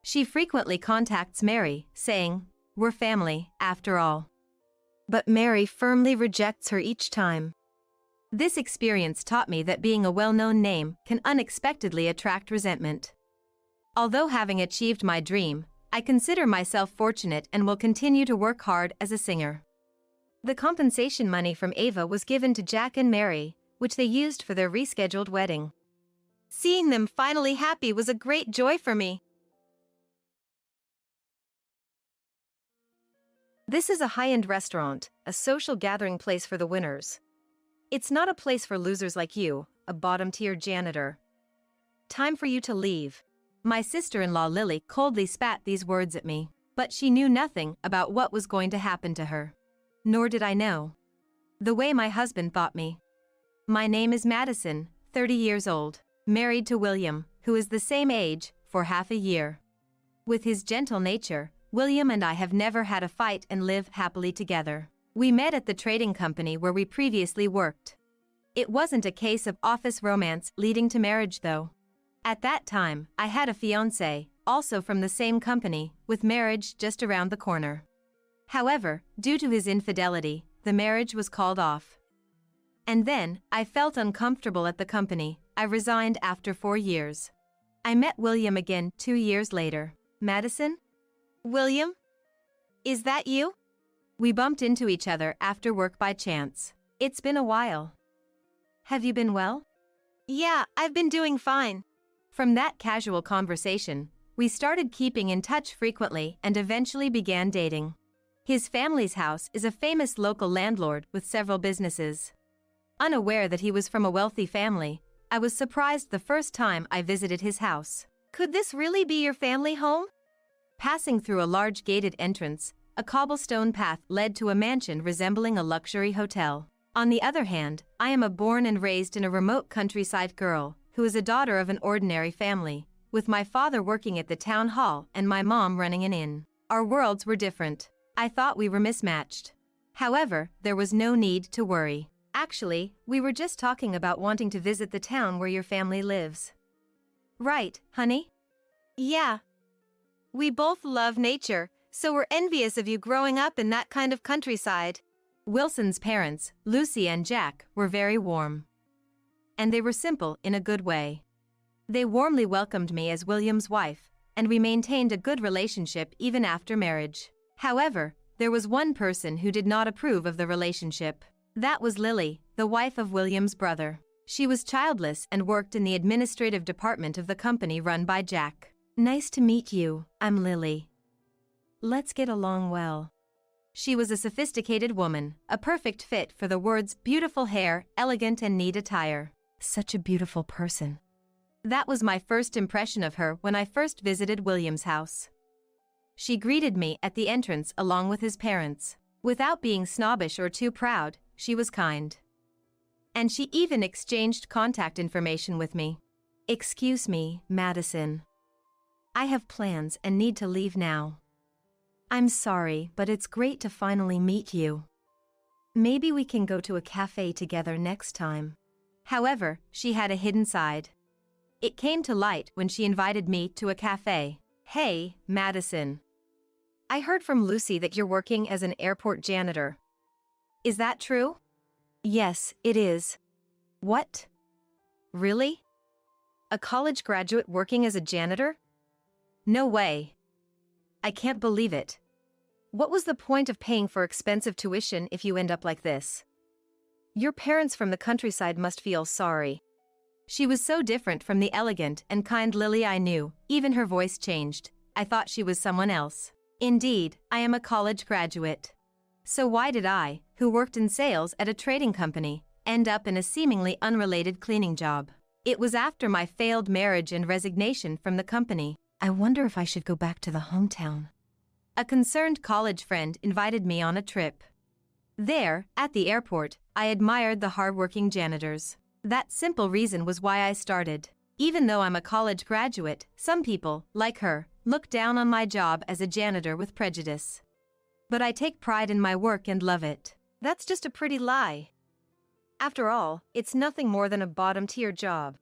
She frequently contacts Mary, saying, "We're family, after all." But Mary firmly rejects her each time. This experience taught me that being a well-known name can unexpectedly attract resentment. Although having achieved my dream, I consider myself fortunate and will continue to work hard as a singer. The compensation money from Ava was given to Jack and Mary, which they used for their rescheduled wedding. Seeing them finally happy was a great joy for me. This is a high-end restaurant, a social gathering place for the winners. It's not a place for losers like you, a bottom-tier janitor. Time for you to leave. My sister-in-law Lily coldly spat these words at me, but she knew nothing about what was going to happen to her. Nor did I know. The way my husband thought me. My name is Madison, 30 years old, married to William, who is the same age, for half a year. With his gentle nature, William and I have never had a fight and live happily together. We met at the trading company where we previously worked. It wasn't a case of office romance leading to marriage though. At that time, I had a fiancé, also from the same company, with marriage just around the corner. However, due to his infidelity, the marriage was called off. And then, I felt uncomfortable at the company. I resigned after 4 years. I met William again 2 years later. Madison? William? Is that you? We bumped into each other after work by chance. It's been a while. Have you been well? Yeah, I've been doing fine. From that casual conversation, we started keeping in touch frequently and eventually began dating. His family's house is a famous local landlord with several businesses. Unaware that he was from a wealthy family, I was surprised the first time I visited his house. Could this really be your family home? Passing through a large gated entrance, a cobblestone path led to a mansion resembling a luxury hotel. On the other hand, I am a born and raised in a remote countryside girl, who is a daughter of an ordinary family, with my father working at the town hall and my mom running an inn. Our worlds were different. I thought we were mismatched. However, there was no need to worry. Actually, we were just talking about wanting to visit the town where your family lives. Right, honey? Yeah. We both love nature, so we're envious of you growing up in that kind of countryside. Wilson's parents, Lucy and Jack, were very warm. And they were simple in a good way. They warmly welcomed me as William's wife, and we maintained a good relationship even after marriage. However, there was one person who did not approve of the relationship. That was Lily, the wife of William's brother. She was childless and worked in the administrative department of the company run by Jack. Nice to meet you, I'm Lily. Let's get along well. She was a sophisticated woman, a perfect fit for the words beautiful hair, elegant and neat attire. Such a beautiful person. That was my first impression of her when I first visited William's house. She greeted me at the entrance along with his parents. Without being snobbish or too proud, she was kind. And she even exchanged contact information with me. Excuse me, Madison. I have plans and need to leave now. I'm sorry, but it's great to finally meet you. Maybe we can go to a cafe together next time. However, she had a hidden side. It came to light when she invited me to a cafe. Hey, Madison. I heard from Lucy that you're working as an airport janitor. Is that true? Yes, it is. What? Really? A college graduate working as a janitor? No way. I can't believe it. What was the point of paying for expensive tuition if you end up like this? Your parents from the countryside must feel sorry. She was so different from the elegant and kind Lily I knew, even her voice changed. I thought she was someone else. Indeed, I am a college graduate. So why did I, who worked in sales at a trading company, end up in a seemingly unrelated cleaning job? It was after my failed marriage and resignation from the company. I wonder if I should go back to the hometown. A concerned college friend invited me on a trip. There, at the airport, I admired the hardworking janitors. That simple reason was why I started. Even though I'm a college graduate, some people, like her, look down on my job as a janitor with prejudice. But I take pride in my work and love it. That's just a pretty lie. After all, it's nothing more than a bottom-tier job.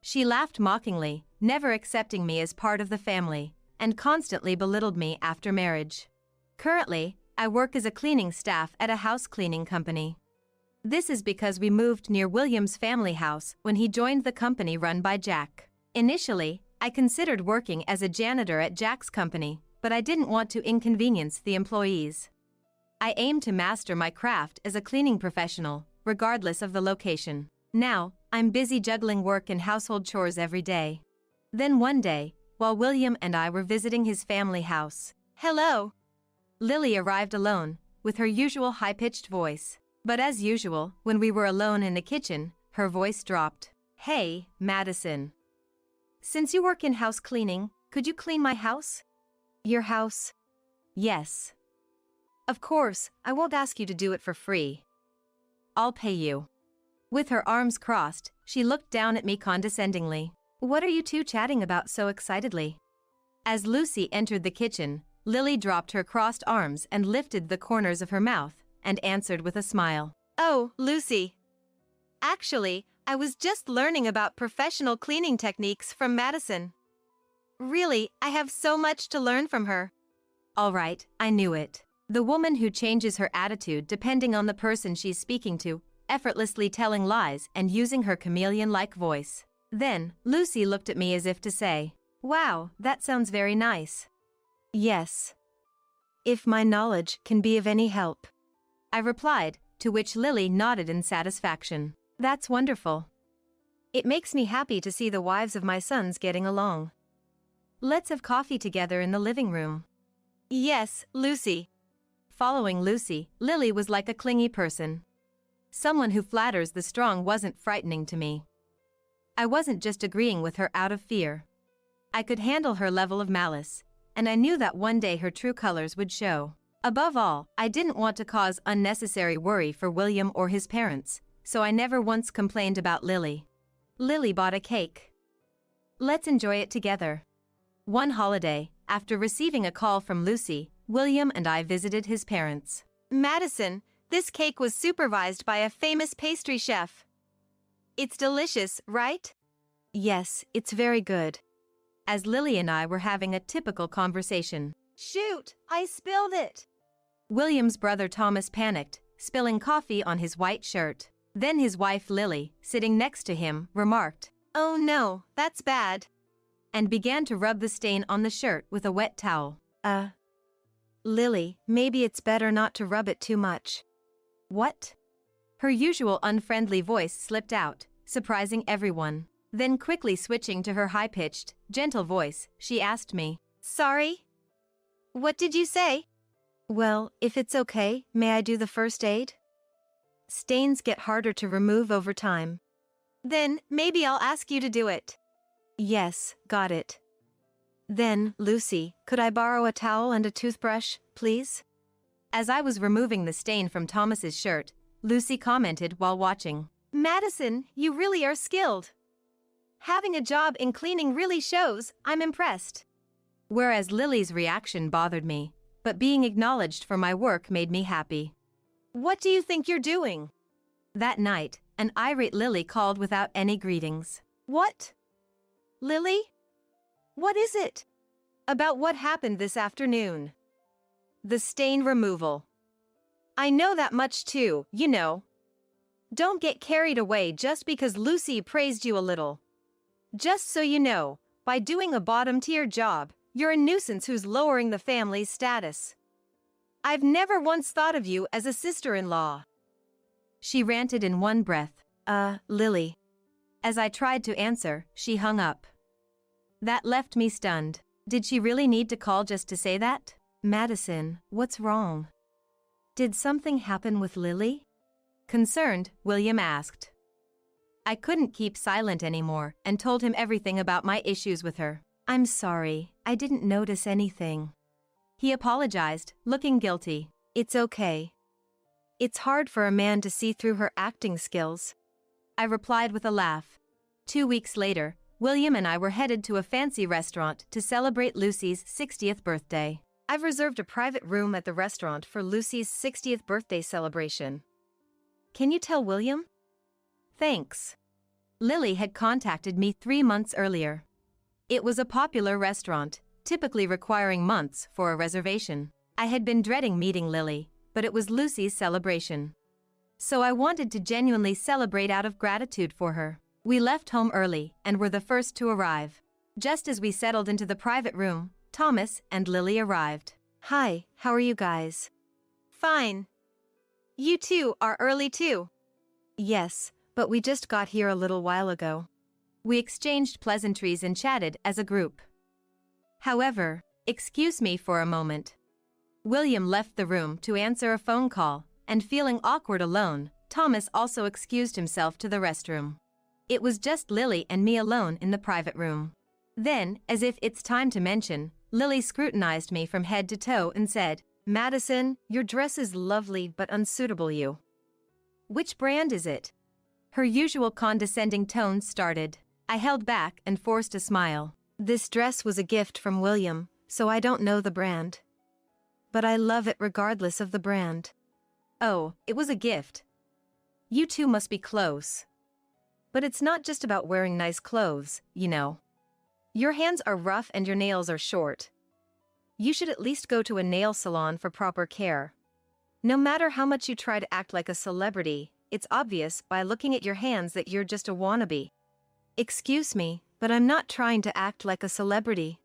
She laughed mockingly, never accepting me as part of the family, and constantly belittled me after marriage. Currently, I work as a cleaning staff at a house cleaning company. This is because we moved near William's family house when he joined the company run by Jack. Initially, I considered working as a janitor at Jack's company, but I didn't want to inconvenience the employees. I aim to master my craft as a cleaning professional, regardless of the location. Now, I'm busy juggling work and household chores every day. Then one day, while William and I were visiting his family house. Hello! Lily arrived alone, with her usual high-pitched voice. But as usual, when we were alone in the kitchen, her voice dropped. Hey, Madison. Since you work in house cleaning, could you clean my house? Your house? Yes. Of course, I won't ask you to do it for free. I'll pay you. With her arms crossed, she looked down at me condescendingly. What are you two chatting about so excitedly? As Lucy entered the kitchen, Lily dropped her crossed arms and lifted the corners of her mouth, and answered with a smile. Oh, Lucy. Actually, I was just learning about professional cleaning techniques from Madison. Really, I have so much to learn from her. All right, I knew it. The woman who changes her attitude depending on the person she's speaking to, effortlessly telling lies and using her chameleon-like voice. Then, Lucy looked at me as if to say, wow, that sounds very nice. Yes. If my knowledge can be of any help. I replied, to which Lily nodded in satisfaction. That's wonderful. It makes me happy to see the wives of my sons getting along. Let's have coffee together in the living room. Yes, Lucy. Following Lucy, Lily was like a clingy person. Someone who flatters the strong wasn't frightening to me. I wasn't just agreeing with her out of fear. I could handle her level of malice, and I knew that one day her true colors would show. Above all, I didn't want to cause unnecessary worry for William or his parents, so I never once complained about Lily. Lily bought a cake. Let's enjoy it together. One holiday, After receiving a call from Lucy, William and I visited his parents. Madison, this cake was supervised by a famous pastry chef. It's delicious, right? Yes, it's very good. As Lily and I were having a typical conversation. Shoot, I spilled it! William's brother Thomas panicked, spilling coffee on his white shirt. Then his wife Lily, sitting next to him, remarked, "Oh no, that's bad," and began to rub the stain on the shirt with a wet towel. Lily, maybe it's better not to rub it too much." What? Her usual unfriendly voice slipped out, surprising everyone. Then quickly switching to her high-pitched, gentle voice, she asked me, "Sorry? What did you say?" "Well, if it's okay, may I do the first aid? Stains get harder to remove over time." "Then, maybe I'll ask you to do it." "Yes, got it." "Then, Lucy, could I borrow a towel and a toothbrush, please?" As I was removing the stain from Thomas's shirt, Lucy commented while watching, "Madison, you really are skilled. Having a job in cleaning really shows. I'm impressed." Whereas Lily's reaction bothered me, but being acknowledged for my work made me happy. "What do you think you're doing?" That night, an irate Lily called without any greetings. "What? Lily? What is it?" "About what happened this afternoon. The stain removal. I know that much too, you know. Don't get carried away just because Lucy praised you a little. Just so you know, by doing a bottom-tier job, you're a nuisance who's lowering the family's status. I've never once thought of you as a sister-in-law." She ranted in one breath, Lily." As I tried to answer, she hung up. That left me stunned. Did she really need to call just to say that? "Madison, what's wrong? Did something happen with Lily?" Concerned, William asked. I couldn't keep silent anymore and told him everything about my issues with her. "I'm sorry, I didn't notice anything." He apologized, looking guilty. "It's okay. It's hard for a man to see through her acting skills." I replied with a laugh. 2 weeks later, William and I were headed to a fancy restaurant to celebrate Lucy's 60th birthday. I've reserved a private room at the restaurant for Lucy's 60th birthday celebration. Can you tell William? Thanks. Lily had contacted me 3 months earlier. It was a popular restaurant, typically requiring months for a reservation. I had been dreading meeting Lily, but it was Lucy's celebration. So I wanted to genuinely celebrate out of gratitude for her. We left home early and were the first to arrive. Just as we settled into the private room, Thomas and Lily arrived. "Hi, how are you guys?" "Fine. You two are early too." "Yes, but we just got here a little while ago." We exchanged pleasantries and chatted as a group. However, excuse me for a moment. William left the room to answer a phone call, and feeling awkward alone, Thomas also excused himself to the restroom. It was just Lily and me alone in the private room. Then, as if it's time to mention, Lily scrutinized me from head to toe and said, "Madison, your dress is lovely but unsuitable you. Which brand is it?" Her usual condescending tone started. I held back and forced a smile. "This dress was a gift from William, so I don't know the brand. But I love it regardless of the brand." "Oh, it was a gift. You two must be close." "But it's not just about wearing nice clothes, you know. Your hands are rough and your nails are short. You should at least go to a nail salon for proper care. No matter how much you try to act like a celebrity, it's obvious by looking at your hands that you're just a wannabe." "Excuse me, but I'm not trying to act like a celebrity.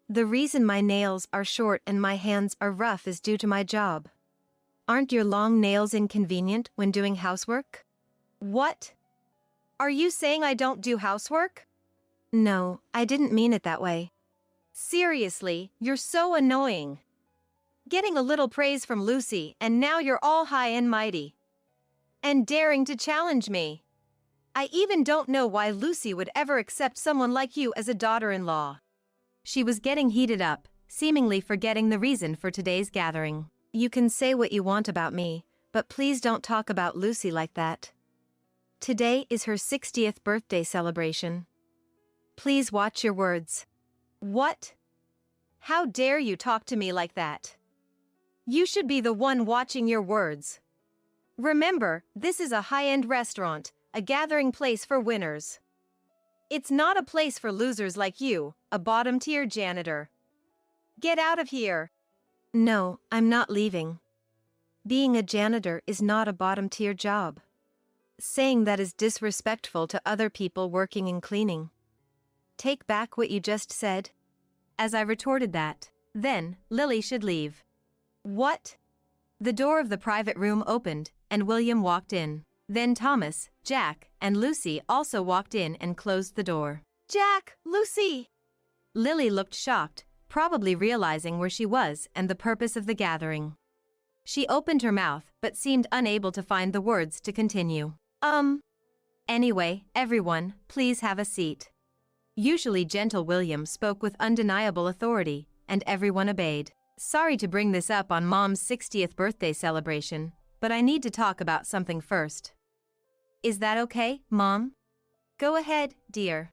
The reason my nails are short and my hands are rough is due to my job. Aren't your long nails inconvenient when doing housework?" "What? Are you saying I don't do housework?" "No, I didn't mean it that way." "Seriously, you're so annoying. Getting a little praise from Lucy and now you're all high and mighty. And daring to challenge me. I even don't know why Lucy would ever accept someone like you as a daughter-in-law." She was getting heated up, seemingly forgetting the reason for today's gathering. "You can say what you want about me, but please don't talk about Lucy like that. Today is her 60th birthday celebration. Please watch your words." "What? How dare you talk to me like that? You should be the one watching your words. Remember, this is a high-end restaurant, a gathering place for winners. It's not a place for losers like you, a bottom-tier janitor. Get out of here. No, I'm not leaving. Being a janitor is not a bottom-tier job. Saying that is disrespectful to other people working in cleaning. Take back what you just said. As I retorted that, then, Lily should leave. What? The door of the private room opened, and William walked in. Then Thomas, Jack, and Lucy also walked in and closed the door. Jack, Lucy! Lily looked shocked, probably realizing where she was and the purpose of the gathering. She opened her mouth but seemed unable to find the words to continue. Anyway, everyone, please have a seat. Usually gentle William spoke with undeniable authority, and everyone obeyed. Sorry to bring this up on Mom's 60th birthday celebration, but I need to talk about something first. Is that okay, Mom? Go ahead, dear.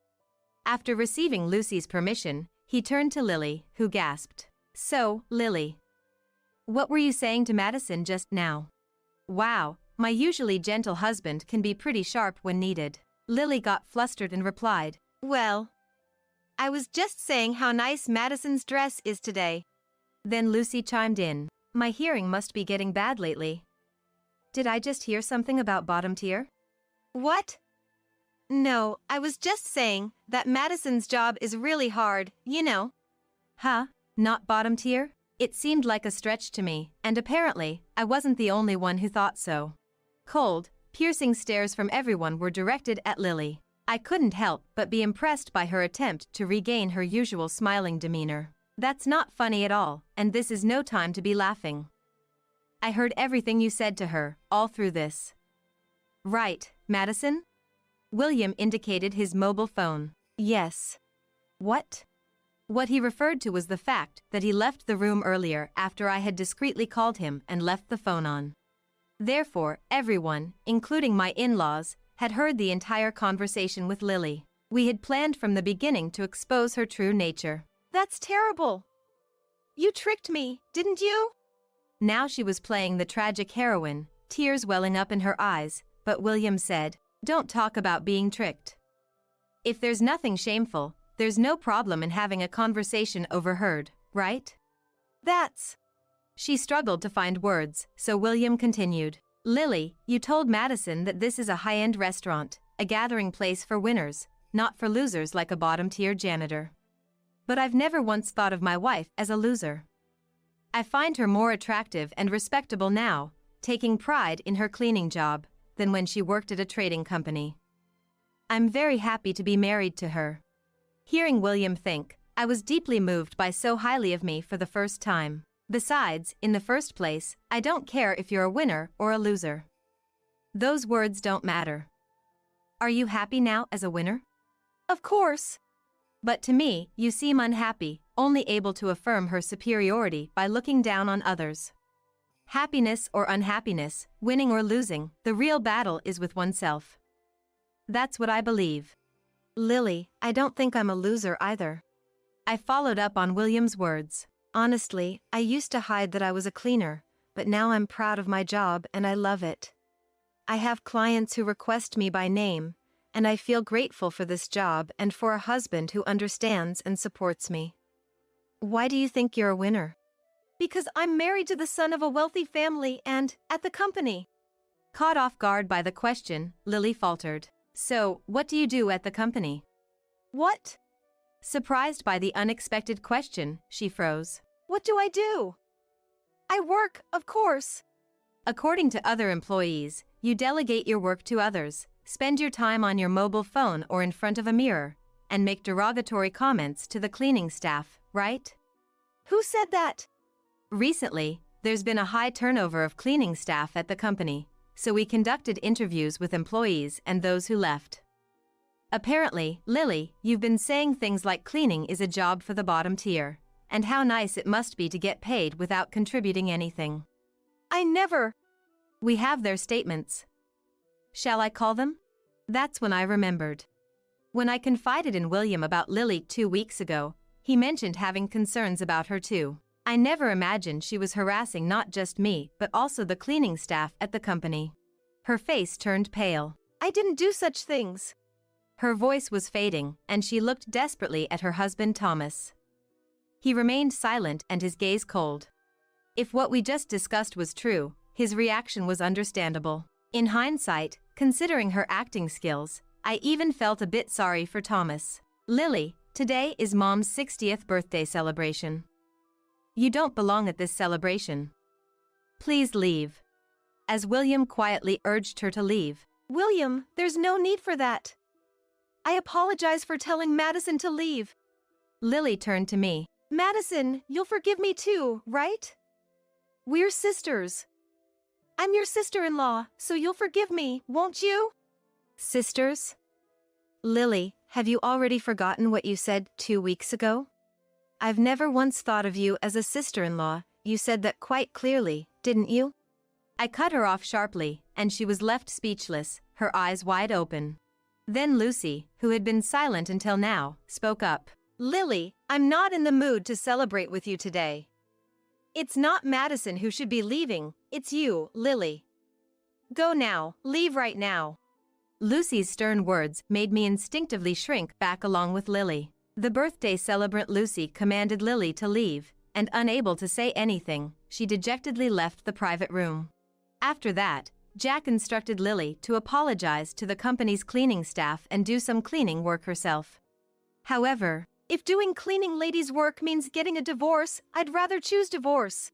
After receiving Lucy's permission, he turned to Lily, who gasped. So, Lily. What were you saying to Madison just now? Wow, my usually gentle husband can be pretty sharp when needed. Lily got flustered and replied, Well, I was just saying how nice Madison's dress is today. Then Lucy chimed in. My hearing must be getting bad lately. Did I just hear something about bottom tier? What? No, I was just saying that Madison's job is really hard, you know. Huh? Not bottom tier? It seemed like a stretch to me, and apparently, I wasn't the only one who thought so. Cold, piercing stares from everyone were directed at Lily. I couldn't help but be impressed by her attempt to regain her usual smiling demeanor. That's not funny at all, and this is no time to be laughing. I heard everything you said to her, all through this. Right, Madison? William indicated his mobile phone. Yes. What? What he referred to was the fact that he left the room earlier after I had discreetly called him and left the phone on. Therefore, everyone, including my in-laws, had heard the entire conversation with Lily. We had planned from the beginning to expose her true nature. That's terrible. You tricked me, didn't you? Now she was playing the tragic heroine, tears welling up in her eyes, but William said, Don't talk about being tricked. If there's nothing shameful, there's no problem in having a conversation overheard, right? That's... She struggled to find words, so William continued. Lily, you told Madison that this is a high-end restaurant, a gathering place for winners, not for losers like a bottom-tier janitor. But I've never once thought of my wife as a loser. I find her more attractive and respectable now, taking pride in her cleaning job, than when she worked at a trading company. I'm very happy to be married to her. Hearing William think, I was deeply moved by so highly of me for the first time. Besides, in the first place, I don't care if you're a winner or a loser. Those words don't matter. Are you happy now as a winner? Of course. But to me, you seem unhappy, only able to affirm her superiority by looking down on others. Happiness or unhappiness, winning or losing, the real battle is with oneself. That's what I believe. Lily, I don't think I'm a loser either. I followed up on William's words. Honestly, I used to hide that I was a cleaner, but now I'm proud of my job and I love it. I have clients who request me by name, and I feel grateful for this job and for a husband who understands and supports me. Why do you think you're a winner? Because I'm married to the son of a wealthy family and, at the company. Caught off guard by the question, Lily faltered. So, what do you do at the company? What? Surprised by the unexpected question, she froze. What do I do? I work, of course. According to other employees, you delegate your work to others, spend your time on your mobile phone or in front of a mirror, and make derogatory comments to the cleaning staff, right? Who said that? Recently, there's been a high turnover of cleaning staff at the company, so we conducted interviews with employees and those who left. Apparently, Lily, you've been saying things like cleaning is a job for the bottom tier, and how nice it must be to get paid without contributing anything. I never... We have their statements. Shall I call them? That's when I remembered. When I confided in William about Lily 2 weeks ago, He mentioned having concerns about her too. I never imagined she was harassing not just me but also the cleaning staff at the company. Her face turned pale. I didn't do such things. Her voice was fading, and she looked desperately at her husband Thomas. He remained silent and his gaze cold. If what we just discussed was true, his reaction was understandable. In hindsight, considering her acting skills, I even felt a bit sorry for Thomas. Lily, today is Mom's 60th birthday celebration. You don't belong at this celebration. Please leave. As William quietly urged her to leave. William, there's no need for that. I apologize for telling Madison to leave. Lily turned to me. Madison, you'll forgive me too, right? We're sisters. I'm your sister-in-law, so you'll forgive me, won't you? Sisters? Lily, have you already forgotten what you said 2 weeks ago? I've never once thought of you as a sister-in-law. You said that quite clearly, didn't you? I cut her off sharply, and she was left speechless, her eyes wide open. Then Lucy, who had been silent until now, spoke up. Lily, I'm not in the mood to celebrate with you today. It's not Madison who should be leaving, it's you, Lily. Go now, leave right now. Lucy's stern words made me instinctively shrink back along with Lily. The birthday celebrant Lucy commanded Lily to leave, and unable to say anything, she dejectedly left the private room. After that, Jack instructed Lily to apologize to the company's cleaning staff and do some cleaning work herself. However, if doing cleaning ladies' work means getting a divorce, I'd rather choose divorce.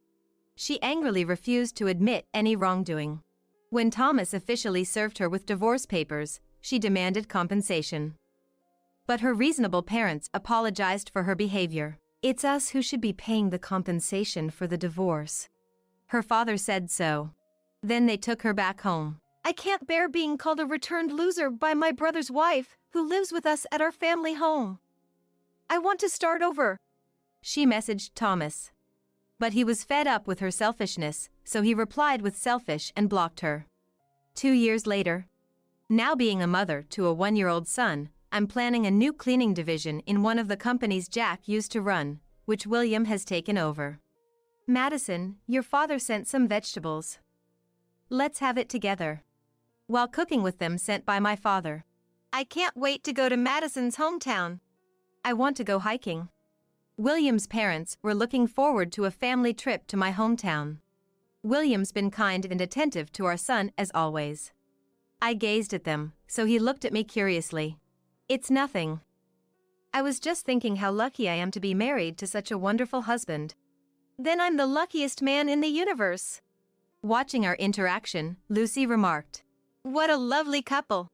She angrily refused to admit any wrongdoing. When Thomas officially served her with divorce papers, she demanded compensation. But her reasonable parents apologized for her behavior. It's us who should be paying the compensation for the divorce. Her father said so. Then they took her back home. I can't bear being called a returned loser by my brother's wife, who lives with us at our family home. I want to start over, she messaged Thomas. But he was fed up with her selfishness, so he replied with selfish and blocked her. 2 years later, now being a mother to a 1-year-old son, I'm planning a new cleaning division in one of the companies Jack used to run, which William has taken over. Madison, your father sent some vegetables. Let's have it together. While cooking with them sent by my father. I can't wait to go to Madison's hometown. I want to go hiking. William's parents were looking forward to a family trip to my hometown. William's been kind and attentive to our son as always. I gazed at them, so he looked at me curiously. It's nothing. I was just thinking how lucky I am to be married to such a wonderful husband. Then I'm the luckiest man in the universe. Watching our interaction, Lucy remarked, What a lovely couple.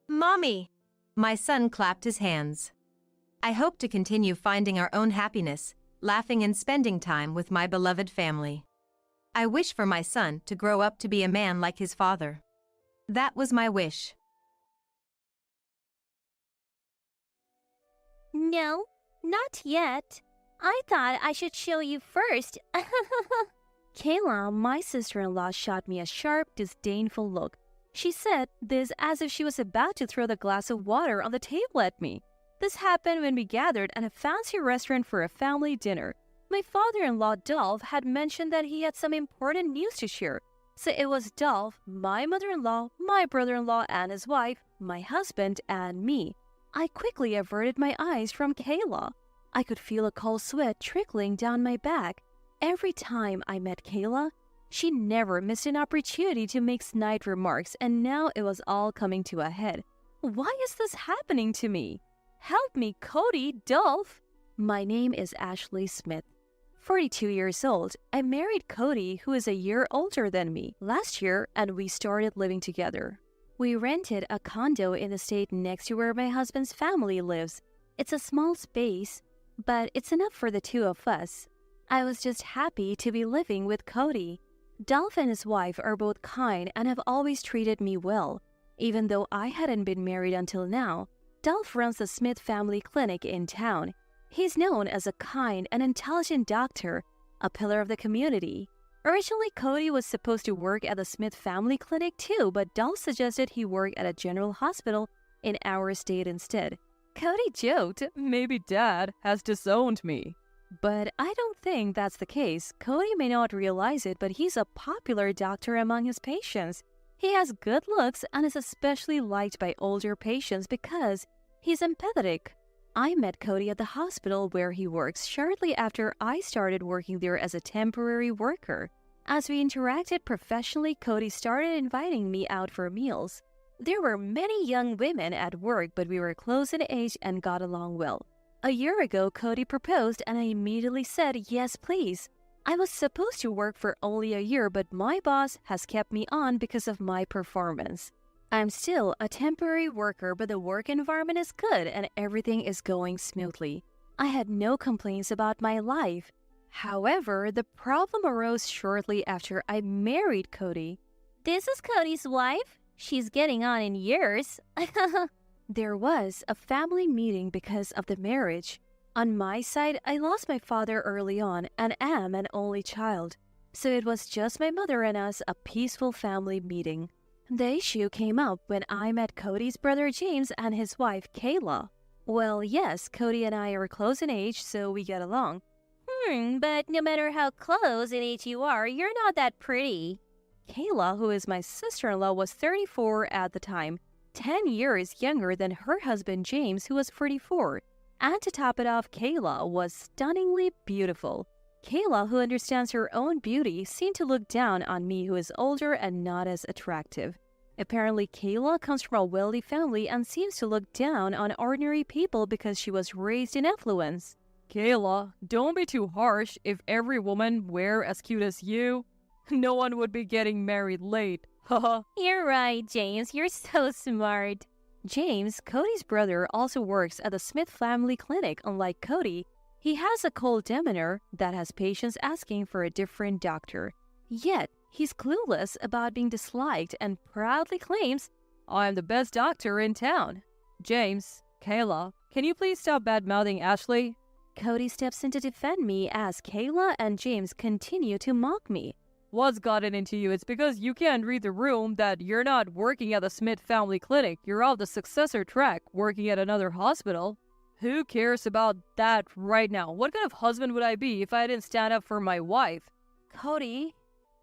Mommy. My son clapped his hands. I hope to continue finding our own happiness, laughing and spending time with my beloved family. I wish for my son to grow up to be a man like his father. That was my wish. No, not yet. I thought I should show you first. Kayla, my sister-in-law, shot me a sharp, disdainful look. She said this as if she was about to throw the glass of water on the table at me. This happened when we gathered at a fancy restaurant for a family dinner. My father-in-law, Dolph, had mentioned that he had some important news to share. So it was Dolph, my mother-in-law, my brother-in-law and his wife, my husband, and me. I quickly averted my eyes from Kayla. I could feel a cold sweat trickling down my back. Every time I met Kayla, she never missed an opportunity to make snide remarks, and now it was all coming to a head. Why is this happening to me? Help me, Cody, Dolph! My name is Ashley Smith. 42 years old, I married Cody, who is a year older than me, last year, and we started living together. We rented a condo in the state next to where my husband's family lives. It's a small space, but it's enough for the two of us. I was just happy to be living with Cody. Dolph and his wife are both kind and have always treated me well. Even though I hadn't been married until now, Dolph runs the Smith Family Clinic in town. He's known as a kind and intelligent doctor, a pillar of the community. Originally, Cody was supposed to work at the Smith Family Clinic too, but Dolph suggested he work at a general hospital in our state instead. Cody joked, "Maybe Dad has disowned me." But I don't think that's the case. Cody may not realize it, but he's a popular doctor among his patients. He has good looks and is especially liked by older patients because he's empathetic. I met Cody at the hospital where he works shortly after I started working there as a temporary worker. As we interacted professionally, Cody started inviting me out for meals. There were many young women at work, but we were close in age and got along well. A year ago, Cody proposed and I immediately said, "Yes, please." I was supposed to work for only a year, but my boss has kept me on because of my performance. I'm still a temporary worker, but the work environment is good and everything is going smoothly. I had no complaints about my life. However, the problem arose shortly after I married Cody. "This is Cody's wife. She's getting on in years." There was a family meeting because of the marriage. On my side, I lost my father early on and am an only child. So it was just my mother and us, a peaceful family meeting. The issue came up when I met Cody's brother James and his wife Kayla. Well, yes, Cody and I are close in age, so we get along. But no matter how close in age you are, you're not that pretty." Kayla, who is my sister-in-law, was 34 at the time, 10 years younger than her husband James, who was 44. And to top it off, Kayla was stunningly beautiful. Kayla, who understands her own beauty, seemed to look down on me, who is older and not as attractive. Apparently, Kayla comes from a wealthy family and seems to look down on ordinary people because she was raised in affluence. "Kayla, don't be too harsh. If every woman were as cute as you, no one would be getting married late. Haha." "You're right, James. You're so smart." James, Cody's brother, also works at the Smith Family Clinic. Unlike Cody, he has a cold demeanor that has patients asking for a different doctor. Yet, he's clueless about being disliked and proudly claims, "I'm the best doctor in town." "James, Kayla, can you please stop bad-mouthing Ashley?" Cody steps in to defend me as Kayla and James continue to mock me. "What's gotten into you? It's because you can't read the room that you're not working at the Smith Family Clinic. You're off the successor track, working at another hospital." "Who cares about that right now? What kind of husband would I be if I didn't stand up for my wife?" Cody,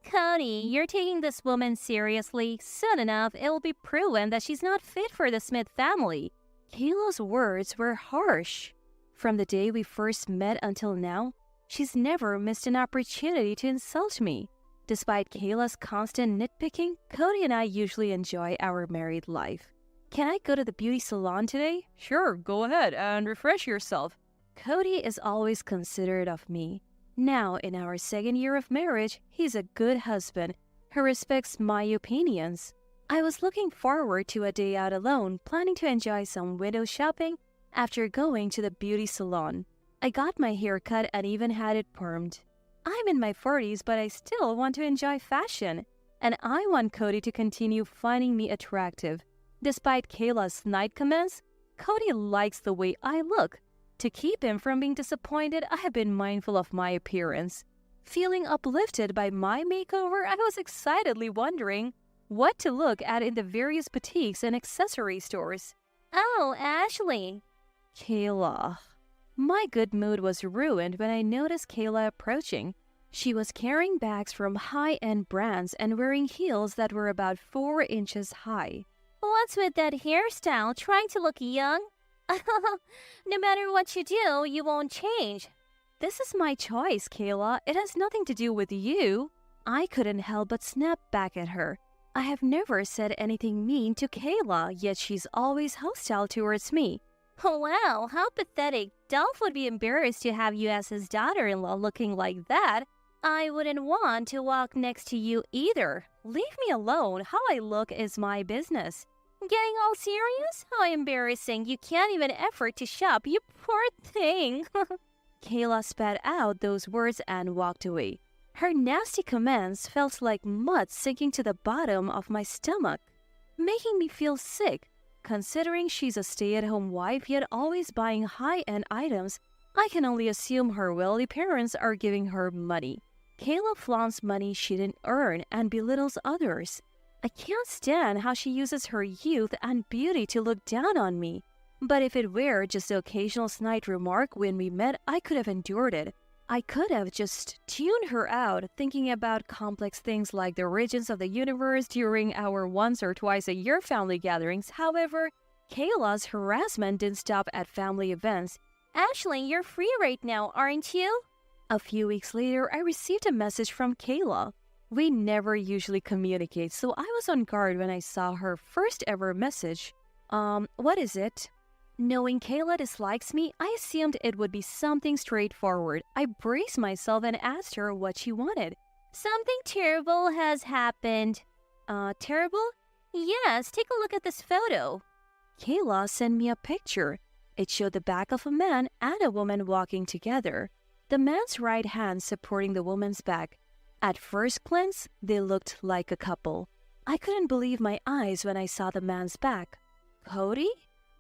you're taking this woman seriously. Soon enough, it will be proven that she's not fit for the Smith family." Kayla's words were harsh. From the day we first met until now, she's never missed an opportunity to insult me. Despite Kayla's constant nitpicking, Cody and I usually enjoy our married life. "Can I go to the beauty salon today?" "Sure, go ahead and refresh yourself." Cody is always considerate of me. Now, in our second year of marriage, he's a good husband who respects my opinions. I was looking forward to a day out alone, planning to enjoy some window shopping after going to the beauty salon. I got my hair cut and even had it permed. I'm in my 40s, but I still want to enjoy fashion, and I want Cody to continue finding me attractive. Despite Kayla's snide comments, Cody likes the way I look. To keep him from being disappointed, I have been mindful of my appearance. Feeling uplifted by my makeover, I was excitedly wondering what to look at in the various boutiques and accessory stores. "Oh, Ashley." Kayla. My good mood was ruined when I noticed Kayla approaching. She was carrying bags from high-end brands and wearing heels that were about 4 inches high. "What's with that hairstyle? Trying to look young?" "No matter what you do, you won't change." "This is my choice, Kayla. It has nothing to do with you." I couldn't help but snap back at her. I have never said anything mean to Kayla, yet she's always hostile towards me. "Wow, how pathetic. Dolph would be embarrassed to have you as his daughter-in-law looking like that. I wouldn't want to walk next to you either. Leave me alone. How I look is my business." "Getting all serious? How embarrassing. You can't even effort to shop, you poor thing." Kayla spat out those words and walked away. Her nasty comments felt like mud sinking to the bottom of my stomach, making me feel sick. Considering she's a stay-at-home wife yet always buying high-end items, I can only assume her wealthy parents are giving her money. Kayla flaunts money she didn't earn and belittles others. I can't stand how she uses her youth and beauty to look down on me. But if it were just the occasional snide remark when we met, I could have endured it. I could have just tuned her out, thinking about complex things like the origins of the universe during our once or twice a year family gatherings. However, Kayla's harassment didn't stop at family events. Ashley, you're free right now, aren't you? A few weeks later, I received a message from Kayla. We never usually communicate, so I was on guard when I saw her first ever message. What is it? Knowing Kayla dislikes me, I assumed it would be something straightforward. I braced myself and asked her what she wanted. Something terrible has happened. Terrible? Yes, take a look at this photo. Kayla sent me a picture. It showed the back of a man and a woman walking together. The man's right hand supporting the woman's back. At first glance, they looked like a couple. I couldn't believe my eyes when I saw the man's back. Cody?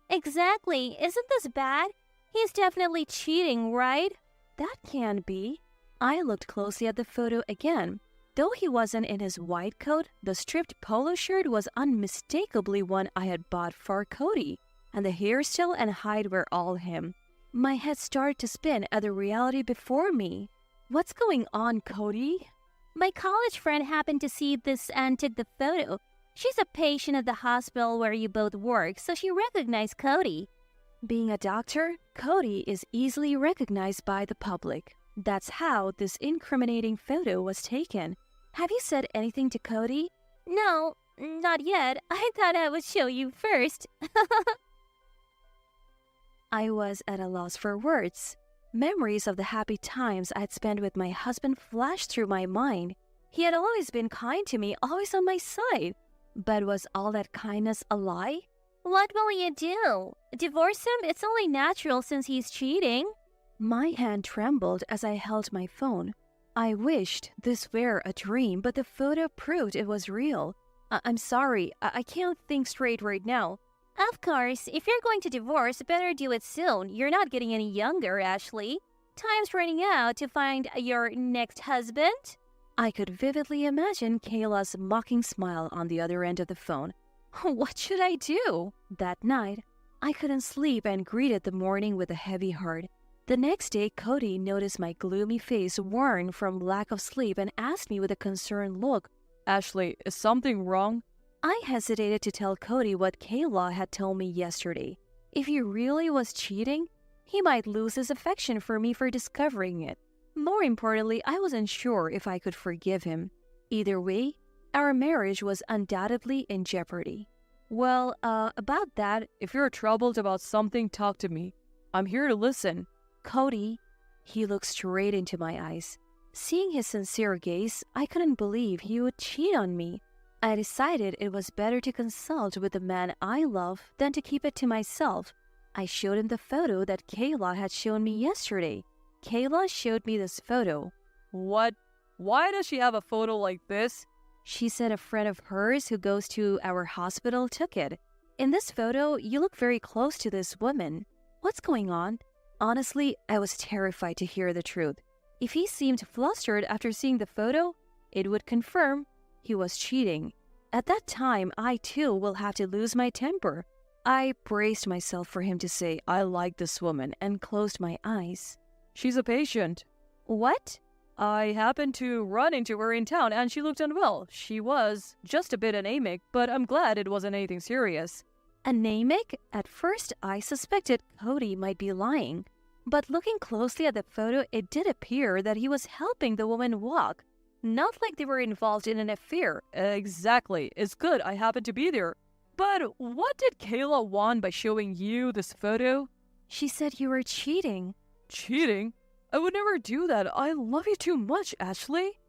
Exactly. Isn't this bad? He's definitely cheating, right? That can't be. I looked closely at the photo again. Though he wasn't in his white coat, the striped polo shirt was unmistakably one I had bought for Cody, and the hairstyle and height were all him. My head started to spin at the reality before me. What's going on, Cody? My college friend happened to see this and took the photo. She's a patient at the hospital where you both work, so she recognized Cody. Being a doctor, Cody is easily recognized by the public. That's how this incriminating photo was taken. Have you said anything to Cody? No, not yet. I thought I would show you first. I was at a loss for words. Memories of the happy times I'd spent with my husband flashed through my mind. He had always been kind to me, always on my side. But was all that kindness a lie? What will you do? Divorce him? It's only natural since he's cheating. My hand trembled as I held my phone. I wished this were a dream, but the photo proved it was real. I'm sorry, I can't think straight right now. Of course, if you're going to divorce, better do it soon. You're not getting any younger, Ashley. Time's running out to find your next husband. I could vividly imagine Kayla's mocking smile on the other end of the phone. What should I do? That night, I couldn't sleep and greeted the morning with a heavy heart. The next day, Cody noticed my gloomy face worn from lack of sleep and asked me with a concerned look, "Ashley, is something wrong?" I hesitated to tell Cody what Kayla had told me yesterday. If he really was cheating, he might lose his affection for me for discovering it. More importantly, I wasn't sure if I could forgive him. Either way, our marriage was undoubtedly in jeopardy. Well, about that, if you're troubled about something, talk to me. I'm here to listen. Cody, he looked straight into my eyes. Seeing his sincere gaze, I couldn't believe he would cheat on me. I decided it was better to consult with the man I love than to keep it to myself. I showed him the photo that Kayla had shown me yesterday. Kayla showed me this photo. What? Why does she have a photo like this? She said a friend of hers who goes to our hospital took it. In this photo, you look very close to this woman. What's going on? Honestly, I was terrified to hear the truth. If he seemed flustered after seeing the photo, it would confirm he was cheating. At that time, I too will have to lose my temper. I braced myself for him to say, "I like this woman," and closed my eyes. "She's a patient." "What?" "I happened to run into her in town and she looked unwell. She was just a bit anemic, but I'm glad it wasn't anything serious." Anemic? At first, I suspected Cody might be lying. But looking closely at the photo, it did appear that he was helping the woman walk. Not like they were involved in an affair. Exactly. It's good I happened to be there. But what did Kayla want by showing you this photo? She said you were cheating. Cheating? I would never do that. I love you too much, Ashley.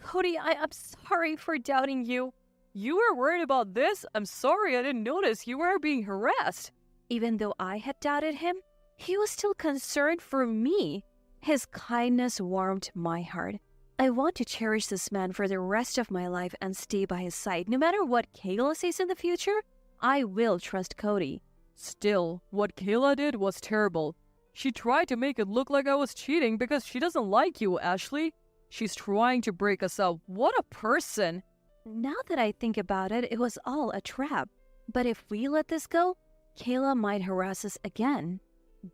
Cody, I'm sorry for doubting you. You were worried about this? I'm sorry I didn't notice you were being harassed. Even though I had doubted him, he was still concerned for me. His kindness warmed my heart. I want to cherish this man for the rest of my life and stay by his side. No matter what Kayla says in the future, I will trust Cody. Still, what Kayla did was terrible. She tried to make it look like I was cheating because she doesn't like you, Ashley. She's trying to break us up. What a person! Now that I think about it, it was all a trap. But if we let this go, Kayla might harass us again.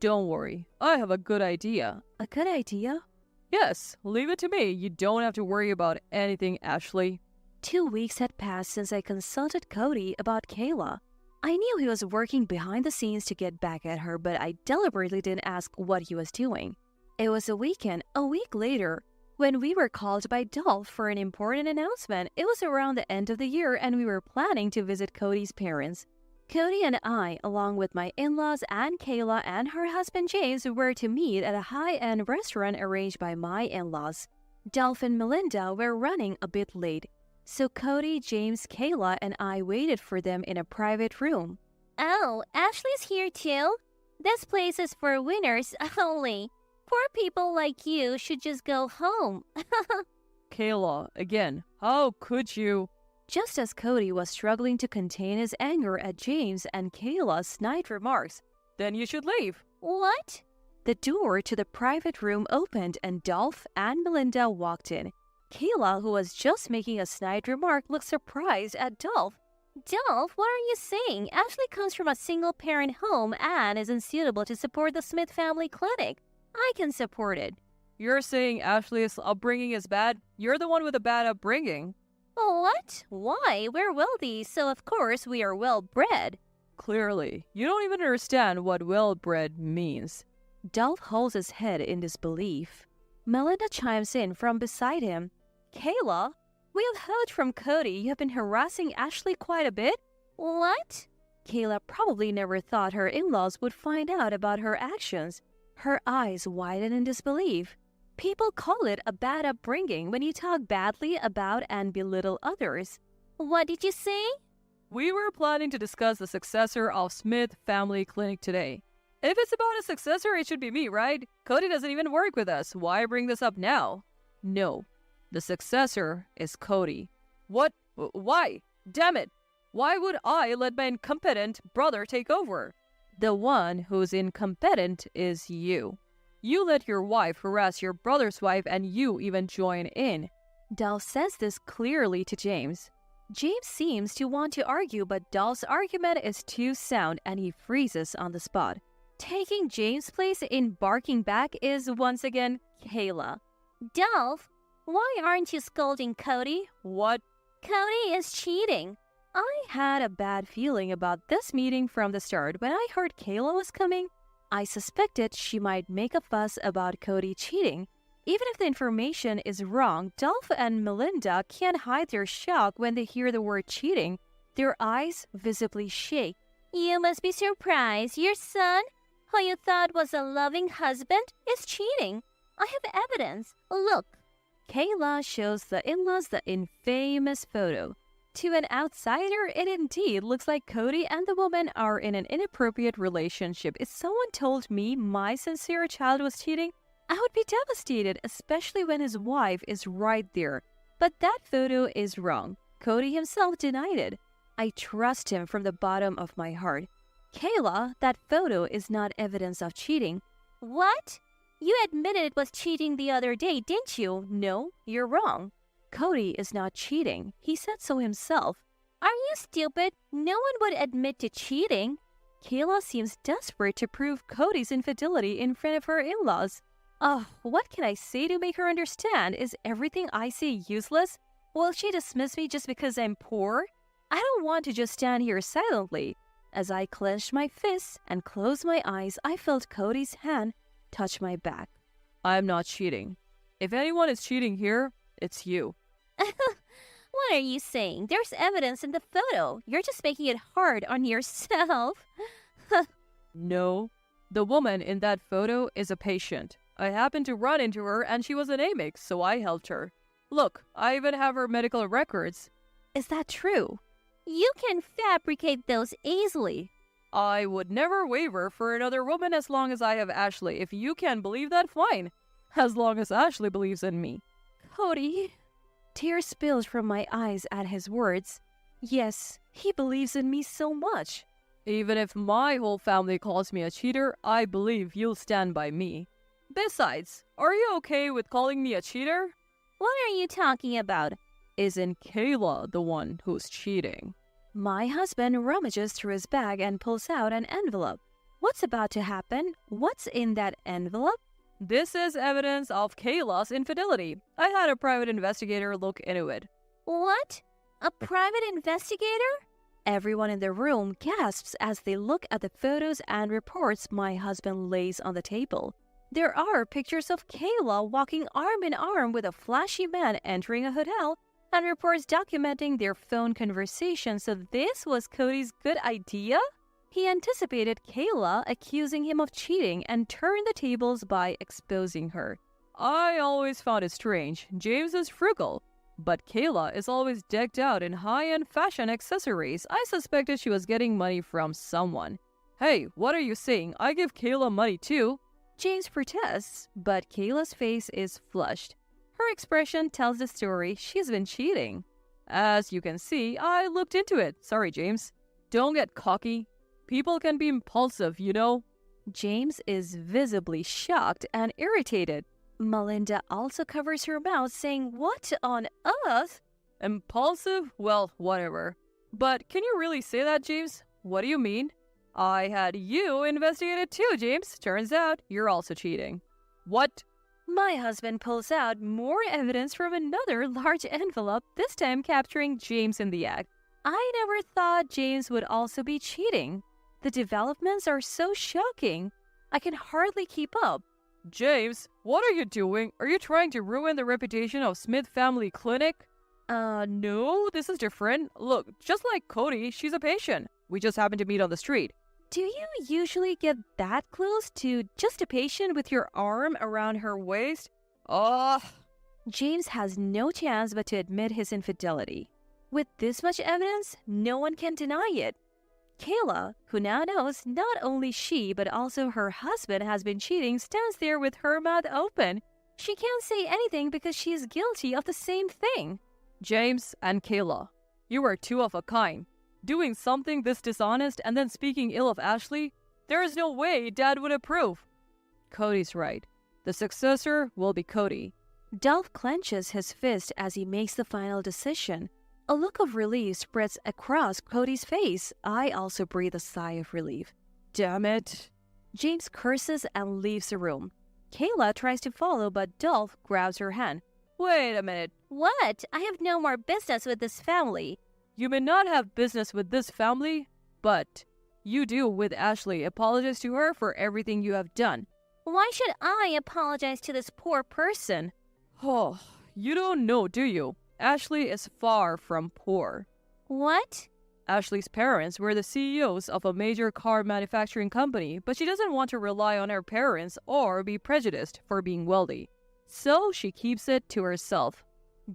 Don't worry, I have a good idea. A good idea? Yes, leave it to me. You don't have to worry about anything, Ashley. 2 weeks had passed since I consulted Cody about Kayla. I knew he was working behind the scenes to get back at her, but I deliberately didn't ask what he was doing. It was a weekend, a week later, when we were called by Dolph for an important announcement. It was around the end of the year and we were planning to visit Cody's parents. Cody and I, along with my in-laws and Kayla and her husband James, were to meet at a high-end restaurant arranged by my in-laws. Dolph and Melinda were running a bit late, so Cody, James, Kayla, and I waited for them in a private room. Oh, Ashley's here too? This place is for winners only. Poor people like you should just go home. Kayla, again, how could you? Just as Cody was struggling to contain his anger at James and Kayla's snide remarks, Then you should leave. What? the door to the private room opened and Dolph and Melinda walked in. Kayla, who was just making a snide remark, looked surprised at Dolph. Dolph, what are you saying? Ashley comes from a single-parent home and isn't suitable to support the Smith family clinic. I can support it. You're saying Ashley's upbringing is bad? You're the one with a bad upbringing. What? Why? We're wealthy, so of course we are well-bred. Clearly, you don't even understand what well-bred means. Dolph holds his head in disbelief. Melinda chimes in from beside him. Kayla, We have heard from Cody you have been harassing Ashley quite a bit. what? Kayla probably never thought her in-laws would find out about her actions. Her eyes widen in disbelief. People call it a bad upbringing when you talk badly about and belittle others. What did you say? We were planning to discuss the successor of Smith Family Clinic today. If it's about a successor, it should be me, right? Cody doesn't even work with us. Why bring this up now? No, the successor is Cody. What? Why? Damn it! Why would I let my incompetent brother take over? The one who's incompetent is you. You let your wife harass your brother's wife and you even join in. Dolph says this clearly to James. James seems to want to argue, but Dolph's argument is too sound and he freezes on the spot. Taking James' place in barking back is once again Kayla. Dolph, why aren't you scolding Cody? What? Cody is cheating. I had a bad feeling about this meeting from the start. When I heard Kayla was coming, I suspected she might make a fuss about Cody cheating. Even if the information is wrong, Dolph and Melinda can't hide their shock when they hear the word cheating. Their eyes visibly shake. You must be surprised. Your son, who you thought was a loving husband, is cheating. I have evidence. Look. Kayla shows the in-laws the infamous photo. To an outsider, it indeed looks like Cody and the woman are in an inappropriate relationship. If someone told me my sincere child was cheating, I would be devastated, especially when his wife is right there. But that photo is wrong. Cody himself denied it. I trust him from the bottom of my heart. Kayla, that photo is not evidence of cheating. What? You admitted it was cheating the other day, didn't you? No, you're wrong. Cody is not cheating. He said so himself. Are you stupid? No one would admit to cheating. Kayla seems desperate to prove Cody's infidelity in front of her in-laws. What can I say to make her understand? Is everything I say useless? Will she dismiss me just because I'm poor? I don't want to just stand here silently. As I clenched my fists and closed my eyes, I felt Cody's hand touch my back. I'm not cheating. If anyone is cheating here, it's you. What are you saying? There's evidence in the photo. You're just making it hard on yourself. No. The woman in that photo is a patient. I happened to run into her and she was anemic, so I helped her. Look, I even have her medical records. Is that true? You can fabricate those easily. I would never waver for another woman as long as I have Ashley. If you can't believe that, fine. As long as Ashley believes in me. Cody. Tears spilled from my eyes at his words. Yes, he believes in me so much. Even if my whole family calls me a cheater, I believe you'll stand by me. Besides, are you okay with calling me a cheater? What are you talking about? Isn't Kayla the one who's cheating? My husband rummages through his bag and pulls out an envelope. What's about to happen? What's in that envelope? This is evidence of Kayla's infidelity. I had a private investigator look into it. What? A private investigator? Everyone in the room gasps as they look at the photos and reports my husband lays on the table. There are pictures of Kayla walking arm in arm with a flashy man entering a hotel and reports documenting their phone conversation. So this was Cody's good idea? He anticipated Kayla accusing him of cheating and turned the tables by exposing her. I always found it strange. James is frugal, but Kayla is always decked out in high-end fashion accessories. I suspected she was getting money from someone. Hey, what are you saying? I give Kayla money too. James protests, but Kayla's face is flushed. Her expression tells the story she's been cheating. As you can see, I looked into it. Sorry, James. Don't get cocky. People can be impulsive, you know. James is visibly shocked and irritated. Melinda also covers her mouth, saying, "What on earth?" Impulsive? Well, whatever. But can you really say that, James? What do you mean? I had you investigated too, James. Turns out you're also cheating. What? My husband pulls out more evidence from another large envelope, this time capturing James in the act. I never thought James would also be cheating. The developments are so shocking. I can hardly keep up. James, what are you doing? Are you trying to ruin the reputation of Smith Family Clinic? No, this is different. Look, just like Cody, she's a patient. We just happened to meet on the street. Do you usually get that close to just a patient with your arm around her waist? James has no chance but to admit his infidelity. With this much evidence, no one can deny it. Kayla, who now knows not only she but also her husband has been cheating, stands there with her mouth open. She can't say anything because she is guilty of the same thing. James and Kayla, you are two of a kind. Doing something this dishonest and then speaking ill of Ashley, there is no way Dad would approve. Cody's right. The successor will be Cody. Dolph clenches his fist as he makes the final decision. A look of relief spreads across Cody's face. I also breathe a sigh of relief. Damn it. James curses and leaves the room. Kayla tries to follow, but Dolph grabs her hand. Wait a minute. What? I have no more business with this family. You may not have business with this family, but you do with Ashley. Apologize to her for everything you have done. Why should I apologize to this poor person? Oh, you don't know, do you? Ashley is far from poor. What? Ashley's parents were the CEOs of a major car manufacturing company, but she doesn't want to rely on her parents or be prejudiced for being wealthy. So she keeps it to herself.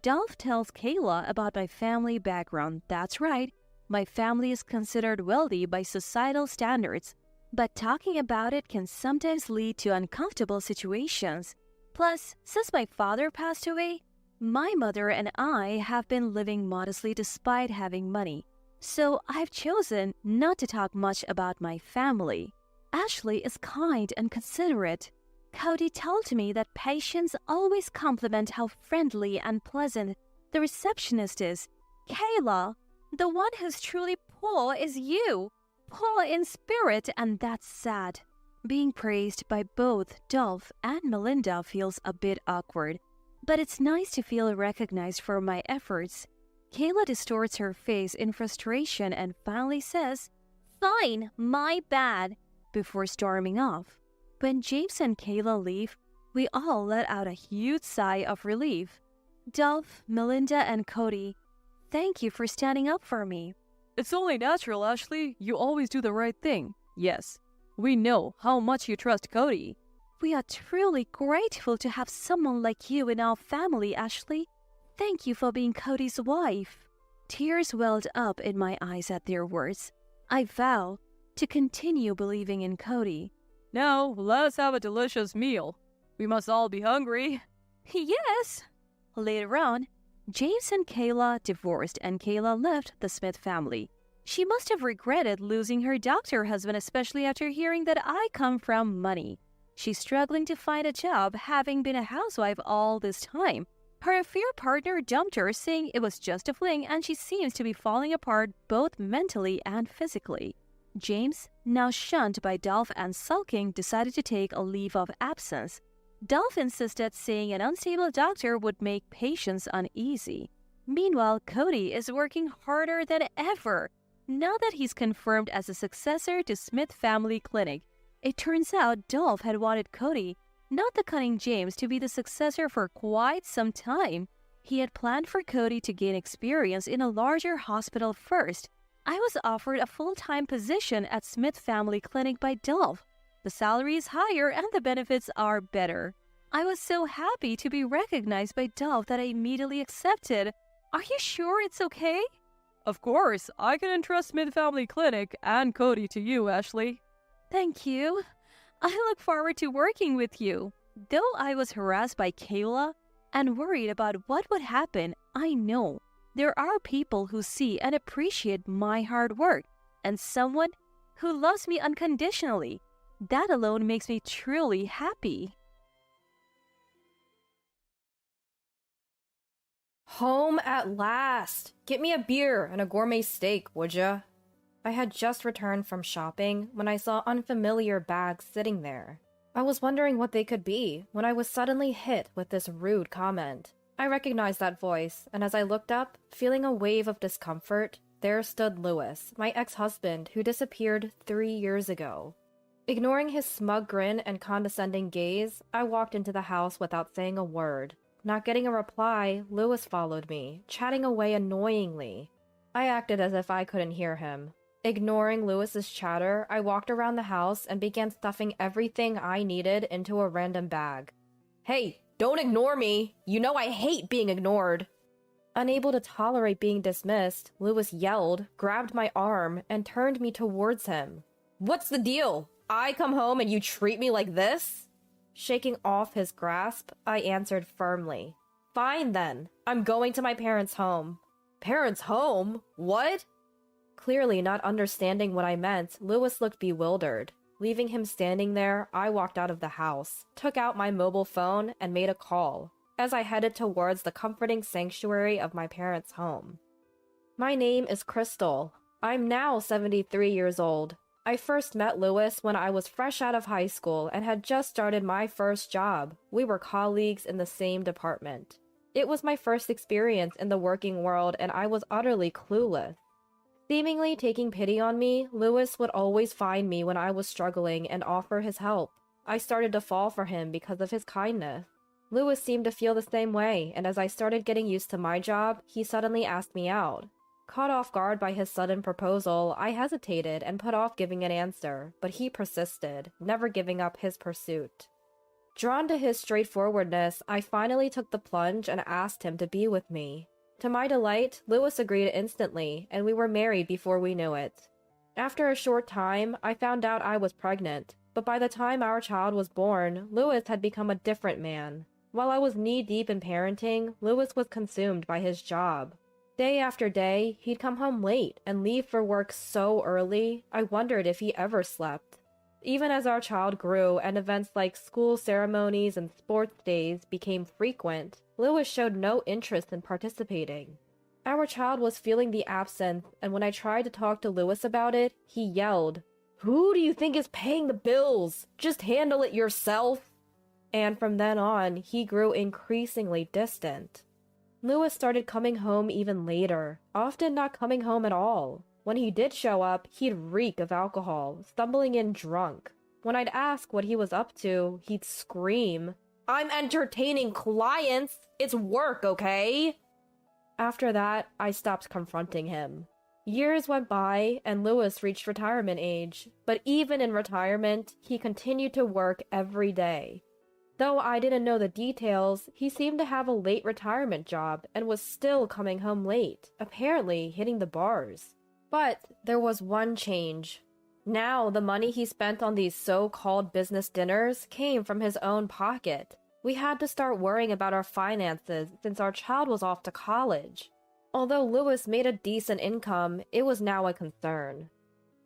Dolph tells Kayla about my family background. That's right. My family is considered wealthy by societal standards, but talking about it can sometimes lead to uncomfortable situations. Plus, since my father passed away, my mother and I have been living modestly despite having money. So I've chosen not to talk much about my family. Ashley is kind and considerate. Cody told me that patients always compliment how friendly and pleasant the receptionist is. Kayla, the one who's truly poor is you. Poor in spirit, and that's sad. Being praised by both Dolph and Melinda feels a bit awkward, but it's nice to feel recognized for my efforts. Kayla distorts her face in frustration and finally says, "Fine, my bad," before storming off. When James and Kayla leave, we all let out a huge sigh of relief. Dolph, Melinda, and Cody, thank you for standing up for me. It's only natural, Ashley. You always do the right thing. Yes, we know how much you trust Cody. We are truly grateful to have someone like you in our family, Ashley. Thank you for being Cody's wife. Tears welled up in my eyes at their words. I vow to continue believing in Cody. Now, let's have a delicious meal. We must all be hungry. Yes. Later on, James and Kayla divorced and Kayla left the Smith family. She must have regretted losing her doctor husband, especially after hearing that I come from money. She's struggling to find a job, having been a housewife all this time. Her affair partner dumped her, saying it was just a fling, and she seems to be falling apart both mentally and physically. James, now shunned by Dolph and sulking, decided to take a leave of absence. Dolph insisted, saying an unstable doctor would make patients uneasy. Meanwhile, Cody is working harder than ever. Now that he's confirmed as a successor to Smith Family Clinic, it turns out Dolph had wanted Cody, not the cunning James, to be the successor for quite some time. He had planned for Cody to gain experience in a larger hospital first. I was offered a full-time position at Smith Family Clinic by Dolph. The salary is higher and the benefits are better. I was so happy to be recognized by Dolph that I immediately accepted. Are you sure it's okay? Of course, I can entrust Smith Family Clinic and Cody to you, Ashley. Thank you. I look forward to working with you. Though I was harassed by Kayla and worried about what would happen, I know there are people who see and appreciate my hard work, and someone who loves me unconditionally. That alone makes me truly happy. Home at last! Get me a beer and a gourmet steak, would ya? I had just returned from shopping when I saw unfamiliar bags sitting there. I was wondering what they could be when I was suddenly hit with this rude comment. I recognized that voice, and as I looked up, feeling a wave of discomfort, there stood Lewis, my ex-husband who disappeared 3 years ago. Ignoring his smug grin and condescending gaze, I walked into the house without saying a word. Not getting a reply, Lewis followed me, chatting away annoyingly. I acted as if I couldn't hear him. Ignoring Lewis's chatter, I walked around the house and began stuffing everything I needed into a random bag. Hey, don't ignore me! You know I hate being ignored! Unable to tolerate being dismissed, Lewis yelled, grabbed my arm, and turned me towards him. What's the deal? I come home and you treat me like this? Shaking off his grasp, I answered firmly. Fine then. I'm going to my parents' home. Parents' home? What? Clearly not understanding what I meant, Lewis looked bewildered. Leaving him standing there, I walked out of the house, took out my mobile phone, and made a call, as I headed towards the comforting sanctuary of my parents' home. My name is Crystal. I'm now 73 years old. I first met Lewis when I was fresh out of high school and had just started my first job. We were colleagues in the same department. It was my first experience in the working world and I was utterly clueless. Seemingly taking pity on me, Lewis would always find me when I was struggling and offer his help. I started to fall for him because of his kindness. Lewis seemed to feel the same way, and as I started getting used to my job, he suddenly asked me out. Caught off guard by his sudden proposal, I hesitated and put off giving an answer, but he persisted, never giving up his pursuit. Drawn to his straightforwardness, I finally took the plunge and asked him to be with me. To my delight, Lewis agreed instantly, and we were married before we knew it. After a short time, I found out I was pregnant, but by the time our child was born, Lewis had become a different man. While I was knee-deep in parenting, Lewis was consumed by his job. Day after day, he'd come home late and leave for work so early, I wondered if he ever slept. Even as our child grew and events like school ceremonies and sports days became frequent, Lewis showed no interest in participating. Our child was feeling the absence, and when I tried to talk to Lewis about it, he yelled, "Who do you think is paying the bills? Just handle it yourself!" And from then on, he grew increasingly distant. Lewis started coming home even later, often not coming home at all. When he did show up, he'd reek of alcohol, stumbling in drunk. When I'd ask what he was up to, he'd scream, "I'm entertaining clients! It's work, okay?" After that, I stopped confronting him. Years went by, and Lewis reached retirement age, but even in retirement, he continued to work every day. Though I didn't know the details, he seemed to have a late retirement job and was still coming home late, apparently hitting the bars. But there was one change. Now the money he spent on these so-called business dinners came from his own pocket. We had to start worrying about our finances since our child was off to college. Although Lewis made a decent income, it was now a concern.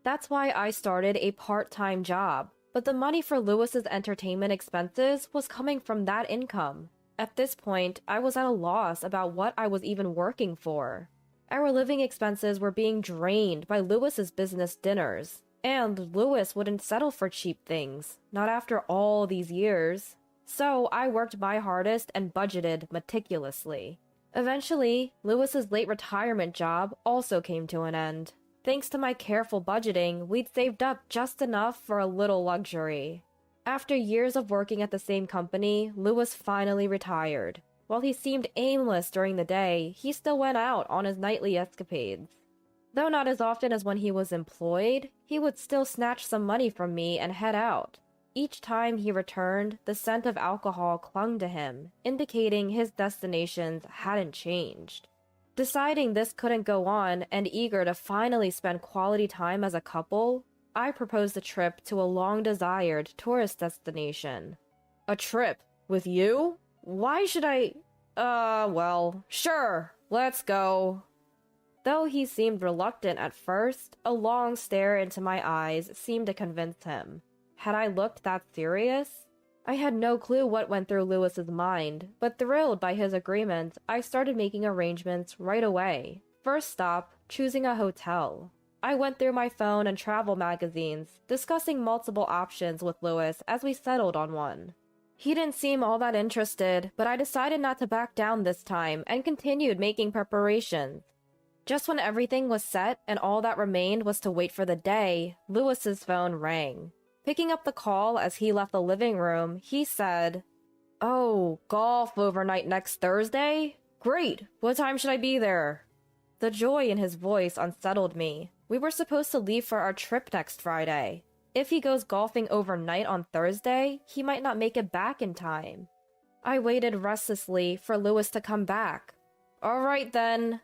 That's why I started a part-time job. But the money for Lewis's entertainment expenses was coming from that income. At this point, I was at a loss about what I was even working for. Our living expenses were being drained by Lewis's business dinners, and Lewis wouldn't settle for cheap things, not after all these years. So I worked my hardest and budgeted meticulously. Eventually, Lewis's late retirement job also came to an end. Thanks to my careful budgeting, we'd saved up just enough for a little luxury. After years of working at the same company, Lewis finally retired. While he seemed aimless during the day, he still went out on his nightly escapades. Though not as often as when he was employed, he would still snatch some money from me and head out. Each time he returned, the scent of alcohol clung to him, indicating his destinations hadn't changed. Deciding this couldn't go on and eager to finally spend quality time as a couple, I proposed a trip to a long-desired tourist destination. A trip? With you? Why should I... well, sure, let's go. Though he seemed reluctant at first, a long stare into my eyes seemed to convince him. Had I looked that serious? I had no clue what went through Lewis's mind, but thrilled by his agreement, I started making arrangements right away. First stop, choosing a hotel. I went through my phone and travel magazines, discussing multiple options with Lewis as we settled on one. He didn't seem all that interested, but I decided not to back down this time and continued making preparations. Just when everything was set and all that remained was to wait for the day, Lewis's phone rang. Picking up the call as he left the living room, he said, "Oh, golf overnight next Thursday? Great! What time should I be there?" The joy in his voice unsettled me. We were supposed to leave for our trip next Friday. If he goes golfing overnight on Thursday, he might not make it back in time. I waited restlessly for Lewis to come back. "All right then."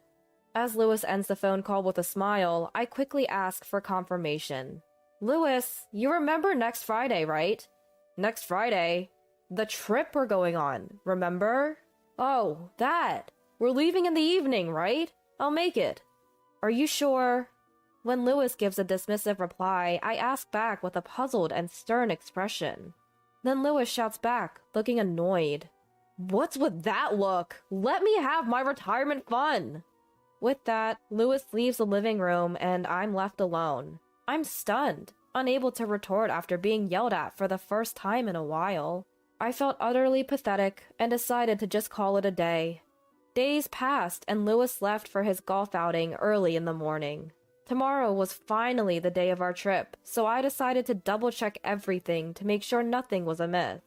As Lewis ends the phone call with a smile, I quickly ask for confirmation. "Lewis, you remember next Friday, right?" "Next Friday? The trip we're going on, remember?" "Oh, that. We're leaving in the evening, right? I'll make it." "Are you sure?" When Lewis gives a dismissive reply, I ask back with a puzzled and stern expression. Then Lewis shouts back, looking annoyed. "What's with that look? Let me have my retirement fun!" With that, Lewis leaves the living room and I'm left alone. I'm stunned, unable to retort after being yelled at for the first time in a while. I felt utterly pathetic and decided to just call it a day. Days passed and Lewis left for his golf outing early in the morning. Tomorrow was finally the day of our trip, so I decided to double-check everything to make sure nothing was amiss.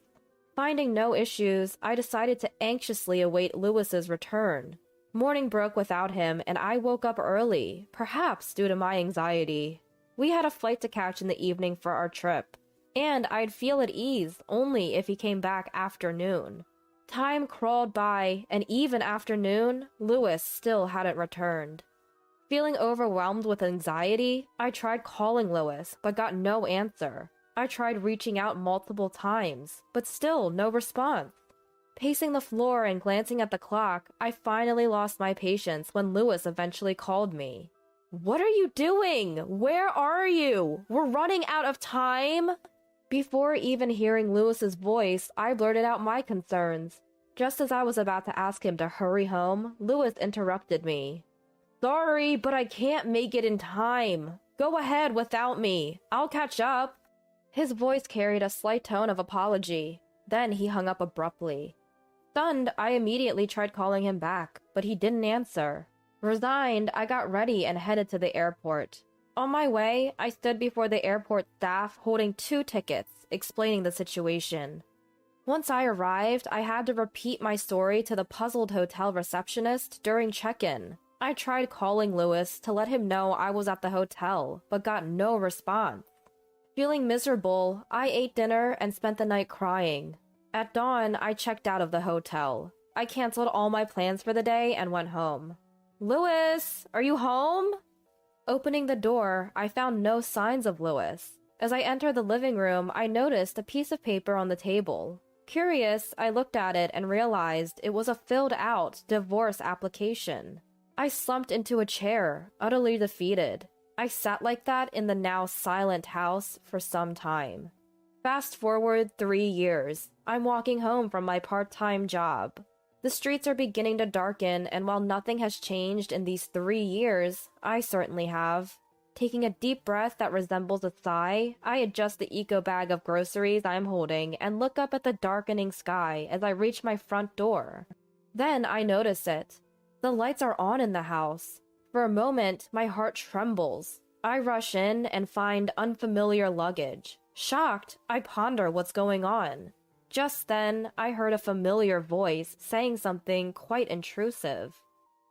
Finding no issues, I decided to anxiously await Lewis's return. Morning broke without him and I woke up early, perhaps due to my anxiety. We had a flight to catch in the evening for our trip, and I'd feel at ease only if he came back after noon. Time crawled by, and even after noon, Lewis still hadn't returned. Feeling overwhelmed with anxiety, I tried calling Lewis, but got no answer. I tried reaching out multiple times, but still no response. Pacing the floor and glancing at the clock, I finally lost my patience when Lewis eventually called me. "What are you doing? Where are you? We're running out of time!" Before even hearing Lewis's voice, I blurted out my concerns. Just as I was about to ask him to hurry home, Lewis interrupted me. "Sorry, but I can't make it in time. Go ahead without me. I'll catch up." His voice carried a slight tone of apology. Then he hung up abruptly. Stunned, I immediately tried calling him back, but he didn't answer. Resigned, I got ready and headed to the airport. On my way, I stood before the airport staff holding 2 tickets, explaining the situation. Once I arrived, I had to repeat my story to the puzzled hotel receptionist during check-in. I tried calling Lewis to let him know I was at the hotel, but got no response. Feeling miserable, I ate dinner and spent the night crying. At dawn, I checked out of the hotel. I canceled all my plans for the day and went home. "Lewis, are you home?" Opening the door, I found no signs of Lewis. As I entered the living room, I noticed a piece of paper on the table. Curious, I looked at it and realized it was a filled-out divorce application. I slumped into a chair, utterly defeated. I sat like that in the now silent house for some time. Fast forward 3 years. I'm walking home from my part-time job. The streets are beginning to darken, and while nothing has changed in these 3 years, I certainly have. Taking a deep breath that resembles a sigh, I adjust the eco bag of groceries I'm holding and look up at the darkening sky as I reach my front door. Then I notice it. The lights are on in the house. For a moment, my heart trembles. I rush in and find unfamiliar luggage. Shocked, I ponder what's going on. Just then, I heard a familiar voice saying something quite intrusive.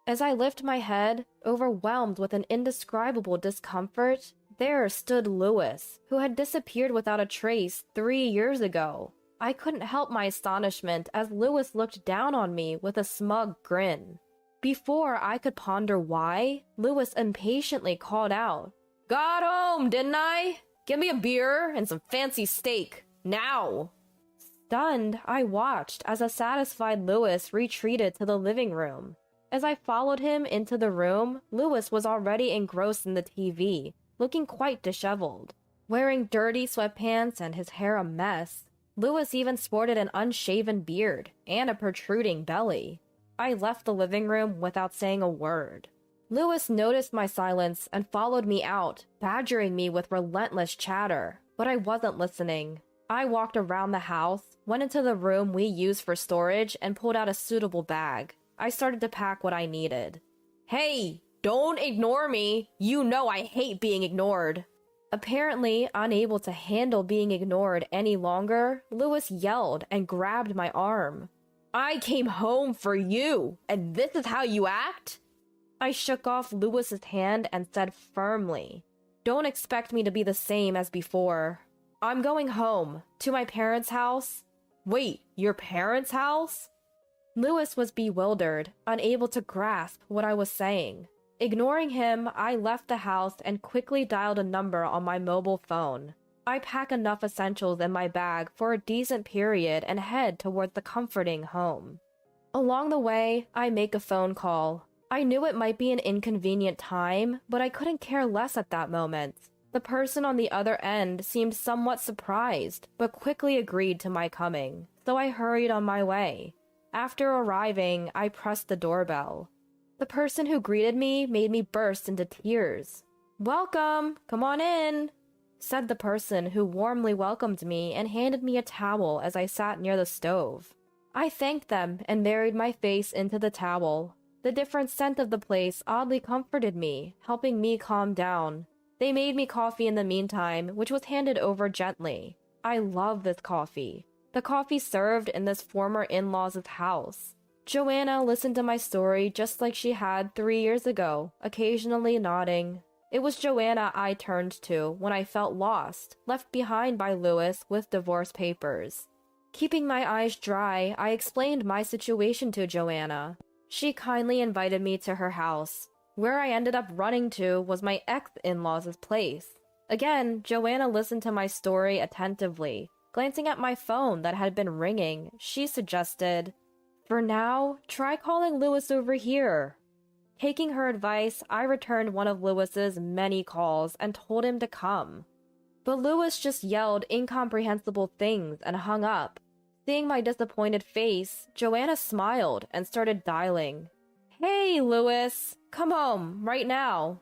As I lift my head, overwhelmed with an indescribable discomfort, there stood Lewis, who had disappeared without a trace 3 years ago. I couldn't help my astonishment as Lewis looked down on me with a smug grin. Before I could ponder why, Lewis impatiently called out, "Got home, didn't I? Give me a beer and some fancy steak, now!" Stunned, I watched as a satisfied Lewis retreated to the living room. As I followed him into the room, Lewis was already engrossed in the TV, looking quite disheveled. Wearing dirty sweatpants and his hair a mess, Lewis even sported an unshaven beard and a protruding belly. I left the living room without saying a word. Lewis noticed my silence and followed me out, badgering me with relentless chatter, but I wasn't listening. I walked around the house, went into the room we use for storage, and pulled out a suitable bag. I started to pack what I needed. "Hey, don't ignore me! You know I hate being ignored!" Apparently unable to handle being ignored any longer, Lewis yelled and grabbed my arm. "I came home for you, and this is how you act?" I shook off Lewis's hand and said firmly, "Don't expect me to be the same as before. I'm going home, to my parents' house." "Wait, your parents' house?" Lewis was bewildered, unable to grasp what I was saying. Ignoring him, I left the house and quickly dialed a number on my mobile phone. I pack enough essentials in my bag for a decent period and head towards the comforting home. Along the way, I make a phone call. I knew it might be an inconvenient time, but I couldn't care less at that moment. The person on the other end seemed somewhat surprised, but quickly agreed to my coming, so I hurried on my way. After arriving, I pressed the doorbell. The person who greeted me made me burst into tears. "Welcome! Come on in!" said the person who warmly welcomed me and handed me a towel as I sat near the stove. I thanked them and buried my face into the towel. The different scent of the place oddly comforted me, helping me calm down. They made me coffee in the meantime, which was handed over gently. I love this coffee. The coffee served in this former in-laws' house. Joanna listened to my story just like she had 3 years ago, occasionally nodding. It was Joanna I turned to when I felt lost, left behind by Lewis with divorce papers. Keeping my eyes dry, I explained my situation to Joanna. She kindly invited me to her house. Where I ended up running to was my ex-in-laws' place. Again, Joanna listened to my story attentively. Glancing at my phone that had been ringing, she suggested, "For now, try calling Lewis over here." Taking her advice, I returned one of Lewis's many calls and told him to come. But Lewis just yelled incomprehensible things and hung up. Seeing my disappointed face, Joanna smiled and started dialing. "Hey, Lewis, come home, right now."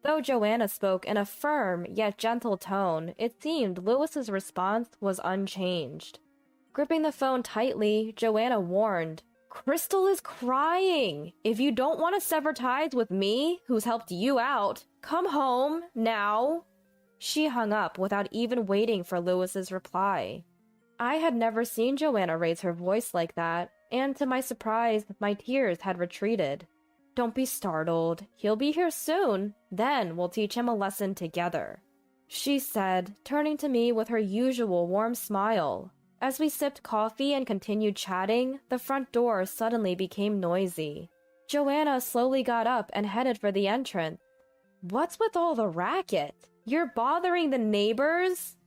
Though Joanna spoke in a firm yet gentle tone, it seemed Lewis's response was unchanged. Gripping the phone tightly, Joanna warned, "Crystal is crying. If you don't want to sever ties with me, who's helped you out, come home, now." She hung up without even waiting for Lewis's reply. I had never seen Joanna raise her voice like that, and to my surprise, my tears had retreated. "Don't be startled. He'll be here soon. Then we'll teach him a lesson together," she said, turning to me with her usual warm smile. As we sipped coffee and continued chatting, the front door suddenly became noisy. Joanna slowly got up and headed for the entrance. "What's with all the racket? You're bothering the neighbors?"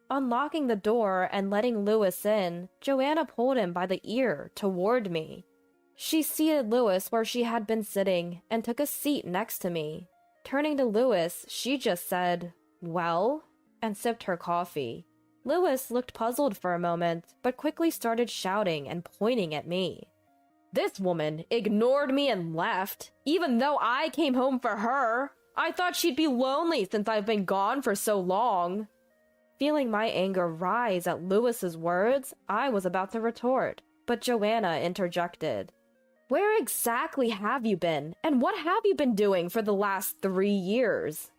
Unlocking the door and letting Lewis in, Joanna pulled him by the ear toward me. She seated Lewis where she had been sitting and took a seat next to me. Turning to Lewis, she just said, "Well?" and sipped her coffee. Lewis looked puzzled for a moment, but quickly started shouting and pointing at me. This woman ignored me and left, even though I came home for her. I thought she'd be lonely since I've been gone for so long. Feeling my anger rise at Lewis's words, I was about to retort, but Joanna interjected. Where exactly have you been, and what have you been doing for the last 3 years?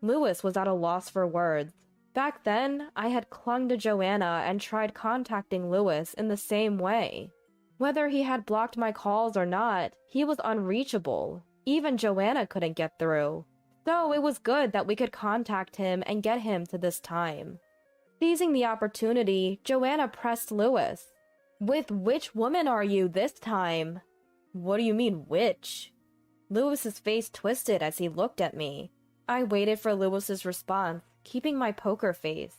Lewis was at a loss for words. Back then, I had clung to Joanna and tried contacting Lewis in the same way. Whether he had blocked my calls or not, he was unreachable. Even Joanna couldn't get through. So it was good that we could contact him and get him to this time. Seizing the opportunity, Joanna pressed Lewis. With which woman are you this time? What do you mean, which? Lewis's face twisted as he looked at me. I waited for Lewis's response, keeping my poker face.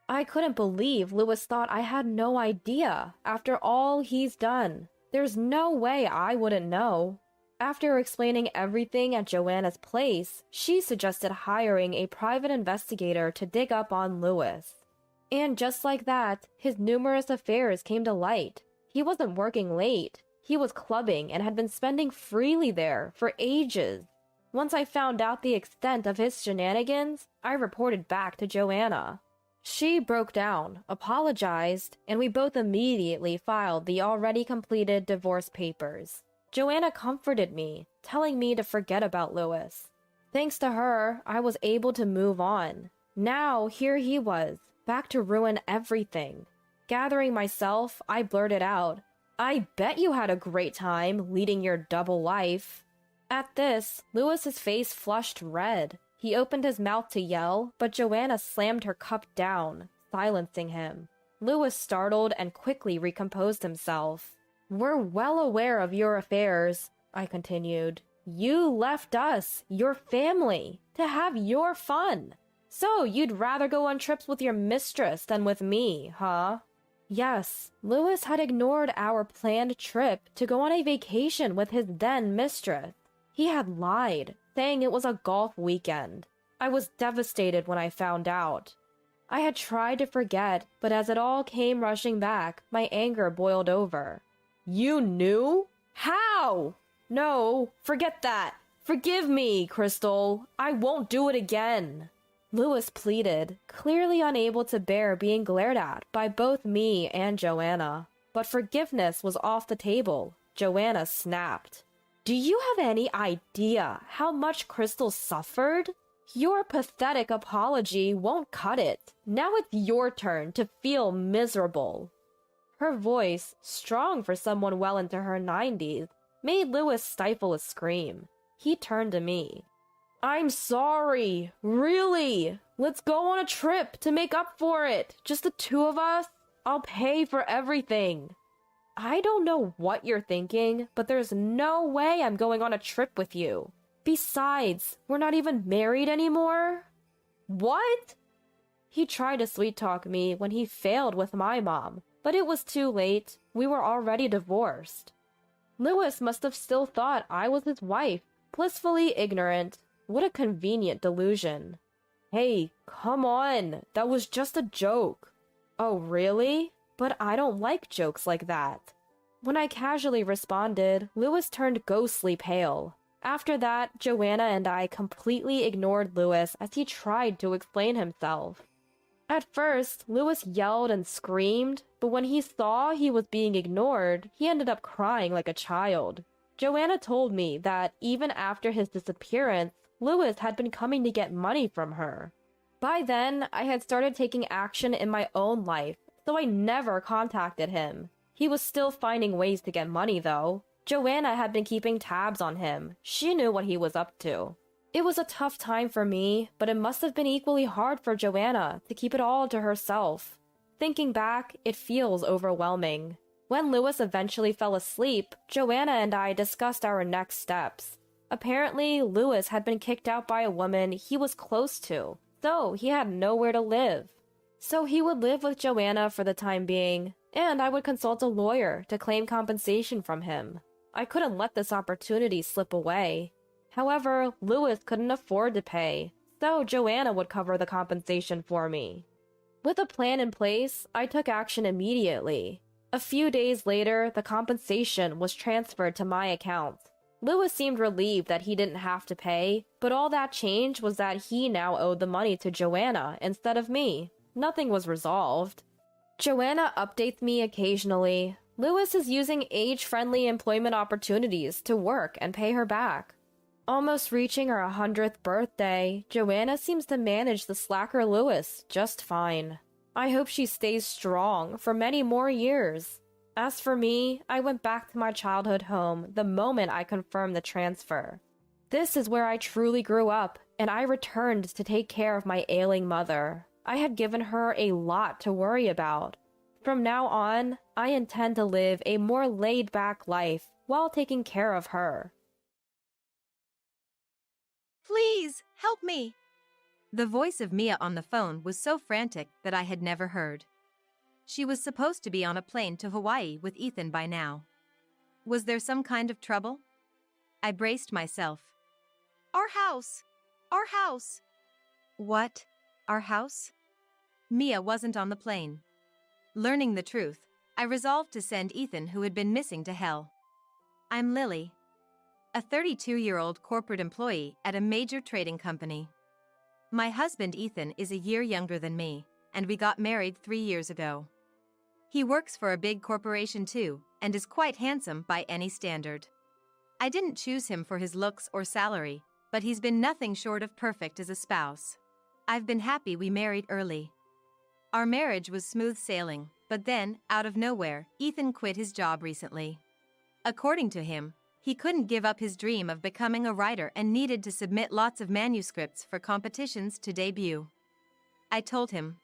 I couldn't believe Lewis thought I had no idea after all he's done. There's no way I wouldn't know. After explaining everything at Joanna's place, she suggested hiring a private investigator to dig up on Lewis. And just like that, his numerous affairs came to light. He wasn't working late. He was clubbing and had been spending freely there for ages. Once I found out the extent of his shenanigans, I reported back to Joanna. She broke down, apologized, and we both immediately filed the already completed divorce papers. Joanna comforted me, telling me to forget about Lewis. Thanks to her, I was able to move on. Now, here he was, back to ruin everything. Gathering myself, I blurted out, I bet you had a great time leading your double life. At this, Lewis's face flushed red. He opened his mouth to yell, but Joanna slammed her cup down, silencing him. Lewis startled and quickly recomposed himself. We're well aware of your affairs, I continued. You left us, your family, to have your fun. So you'd rather go on trips with your mistress than with me, huh? Yes, Lewis had ignored our planned trip to go on a vacation with his then mistress. He had lied, saying it was a golf weekend. I was devastated when I found out. I had tried to forget, but as it all came rushing back, my anger boiled over. You knew? How? No, forget that. Forgive me, Crystal. I won't do it again. Lewis pleaded, clearly unable to bear being glared at by both me and Joanna. But forgiveness was off the table. Joanna snapped. Do you have any idea how much Crystal suffered? Your pathetic apology won't cut it. Now it's your turn to feel miserable. Her voice, strong for someone well into her 90s, made Lewis stifle a scream. He turned to me. I'm sorry. Really. Let's go on a trip to make up for it. Just the two of us. I'll pay for everything. I don't know what you're thinking, but there's no way I'm going on a trip with you. Besides, we're not even married anymore. What? He tried to sweet-talk me when he failed with my mom, but it was too late. We were already divorced. Lewis must have still thought I was his wife, blissfully ignorant. What a convenient delusion. Hey, come on. That was just a joke. Oh, really? But I don't like jokes like that. When I casually responded, Lewis turned ghostly pale. After that, Joanna and I completely ignored Lewis as he tried to explain himself. At first, Lewis yelled and screamed, but when he saw he was being ignored, he ended up crying like a child. Joanna told me that even after his disappearance, Lewis had been coming to get money from her. By then, I had started taking action in my own life, so I never contacted him. He was still finding ways to get money, though. Joanna had been keeping tabs on him. She knew what he was up to. It was a tough time for me, but it must have been equally hard for Joanna to keep it all to herself. Thinking back, it feels overwhelming. When Lewis eventually fell asleep, Joanna and I discussed our next steps. Apparently, Lewis had been kicked out by a woman he was close to, so he had nowhere to live. So he would live with Joanna for the time being, and I would consult a lawyer to claim compensation from him. I couldn't let this opportunity slip away. However, Lewis couldn't afford to pay, so Joanna would cover the compensation for me. With a plan in place, I took action immediately. A few days later, the compensation was transferred to my account. Lewis seemed relieved that he didn't have to pay, but all that changed was that he now owed the money to Joanna instead of me. Nothing was resolved. Joanna updates me occasionally. Lewis is using age-friendly employment opportunities to work and pay her back. Almost reaching her 100th birthday, Joanna seems to manage the slacker Lewis just fine. I hope she stays strong for many more years. As for me, I went back to my childhood home the moment I confirmed the transfer. This is where I truly grew up, and I returned to take care of my ailing mother. I had given her a lot to worry about. From now on, I intend to live a more laid-back life while taking care of her. Please, help me! The voice of Mia on the phone was so frantic that I had never heard. She was supposed to be on a plane to Hawaii with Ethan by now. Was there some kind of trouble? I braced myself. Our house! Our house! What? Our house? Mia wasn't on the plane. Learning the truth, I resolved to send Ethan, who had been missing, to hell. I'm Lily, a 32-year-old corporate employee at a major trading company. My husband Ethan is a year younger than me, and we got married 3 years ago. He works for a big corporation too, and is quite handsome by any standard. I didn't choose him for his looks or salary, but he's been nothing short of perfect as a spouse. I've been happy we married early. Our marriage was smooth sailing, but then, out of nowhere, Ethan quit his job recently. According to him, he couldn't give up his dream of becoming a writer and needed to submit lots of manuscripts for competitions to debut. I told him,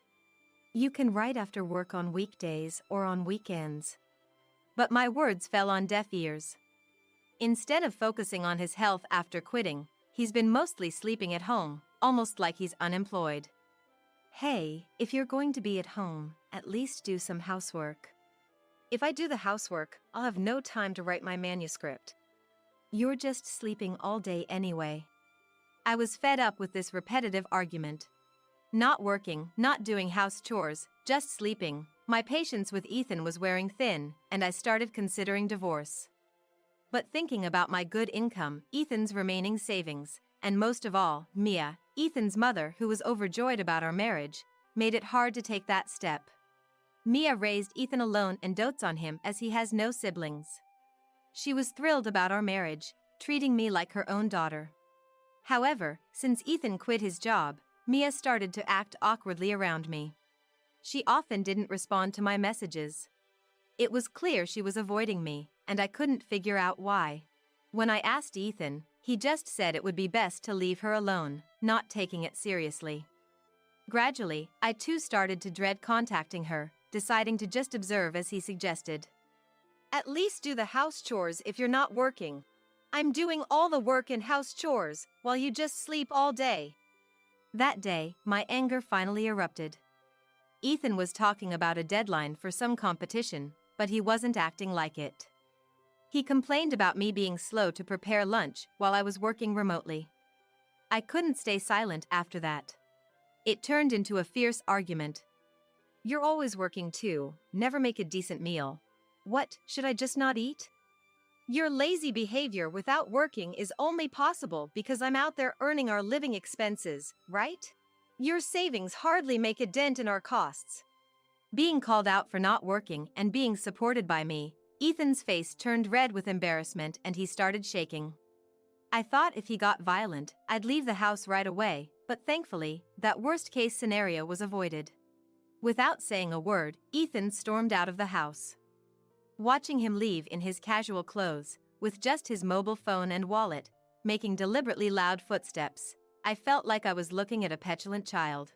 "You can write after work on weekdays or on weekends." But my words fell on deaf ears. Instead of focusing on his health after quitting, he's been mostly sleeping at home, almost like he's unemployed. Hey, if you're going to be at home, at least do some housework. If I do the housework, I'll have no time to write my manuscript. You're just sleeping all day anyway. I was fed up with this repetitive argument. Not working, not doing house chores, just sleeping. My patience with Ethan was wearing thin, and I started considering divorce. But thinking about my good income, Ethan's remaining savings, and most of all, Mia, Ethan's mother, who was overjoyed about our marriage, made it hard to take that step. Mia raised Ethan alone and dotes on him as he has no siblings. She was thrilled about our marriage, treating me like her own daughter. However, since Ethan quit his job, Mia started to act awkwardly around me. She often didn't respond to my messages. It was clear she was avoiding me, and I couldn't figure out why. When I asked Ethan, he just said it would be best to leave her alone, not taking it seriously. Gradually, I too started to dread contacting her, deciding to just observe as he suggested. At least do the house chores if you're not working. I'm doing all the work and house chores, while you just sleep all day. That day, my anger finally erupted. Ethan was talking about a deadline for some competition, but he wasn't acting like it. He complained about me being slow to prepare lunch while I was working remotely. I couldn't stay silent after that. It turned into a fierce argument. You're always working too, never make a decent meal. What, should I just not eat? Your lazy behavior without working is only possible because I'm out there earning our living expenses, right? Your savings hardly make a dent in our costs. Being called out for not working and being supported by me, Ethan's face turned red with embarrassment and he started shaking. I thought if he got violent, I'd leave the house right away, but thankfully, that worst-case scenario was avoided. Without saying a word, Ethan stormed out of the house. Watching him leave in his casual clothes, with just his mobile phone and wallet, making deliberately loud footsteps, I felt like I was looking at a petulant child.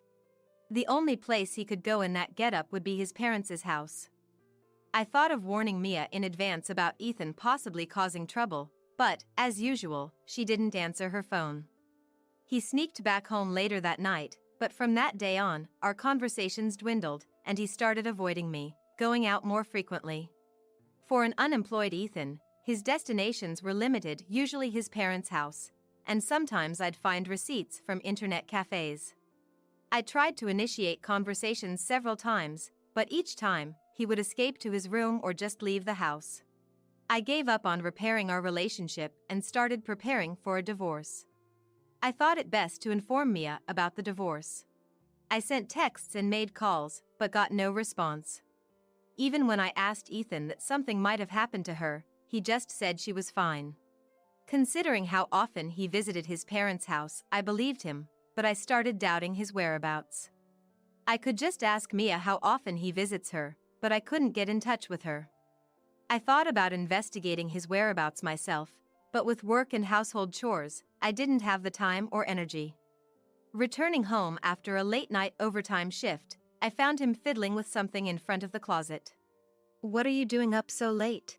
The only place he could go in that getup would be his parents' house. I thought of warning Mia in advance about Ethan possibly causing trouble, but, as usual, she didn't answer her phone. He sneaked back home later that night, but from that day on, our conversations dwindled, and he started avoiding me, going out more frequently. For an unemployed Ethan, his destinations were limited, usually his parents' house, and sometimes I'd find receipts from internet cafes. I tried to initiate conversations several times, but each time, he would escape to his room or just leave the house. I gave up on repairing our relationship and started preparing for a divorce. I thought it best to inform Mia about the divorce. I sent texts and made calls, but got no response. Even when I asked Ethan that something might have happened to her, he just said she was fine. Considering how often he visited his parents' house, I believed him, but I started doubting his whereabouts. I could just ask Mia how often he visits her, but I couldn't get in touch with her. I thought about investigating his whereabouts myself, but with work and household chores, I didn't have the time or energy. Returning home after a late-night overtime shift, I found him fiddling with something in front of the closet. "What are you doing up so late?"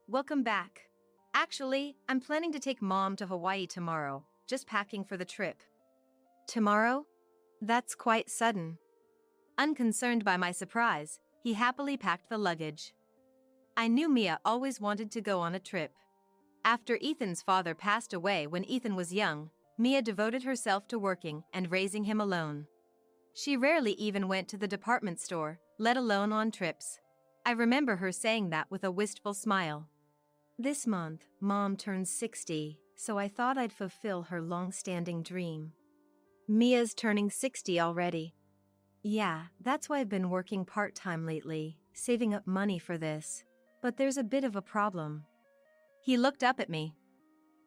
Welcome back. Actually, I'm planning to take Mom to Hawaii tomorrow, just packing for the trip." "Tomorrow? That's quite sudden." Unconcerned by my surprise, he happily packed the luggage. I knew Mia always wanted to go on a trip. After Ethan's father passed away when Ethan was young, Mia devoted herself to working and raising him alone. She rarely even went to the department store, let alone on trips. I remember her saying that with a wistful smile. "This month, Mom turns 60, so I thought I'd fulfill her long-standing dream." "Mia's turning 60 already." "Yeah, that's why I've been working part-time lately, saving up money for this. But there's a bit of a problem." He looked up at me.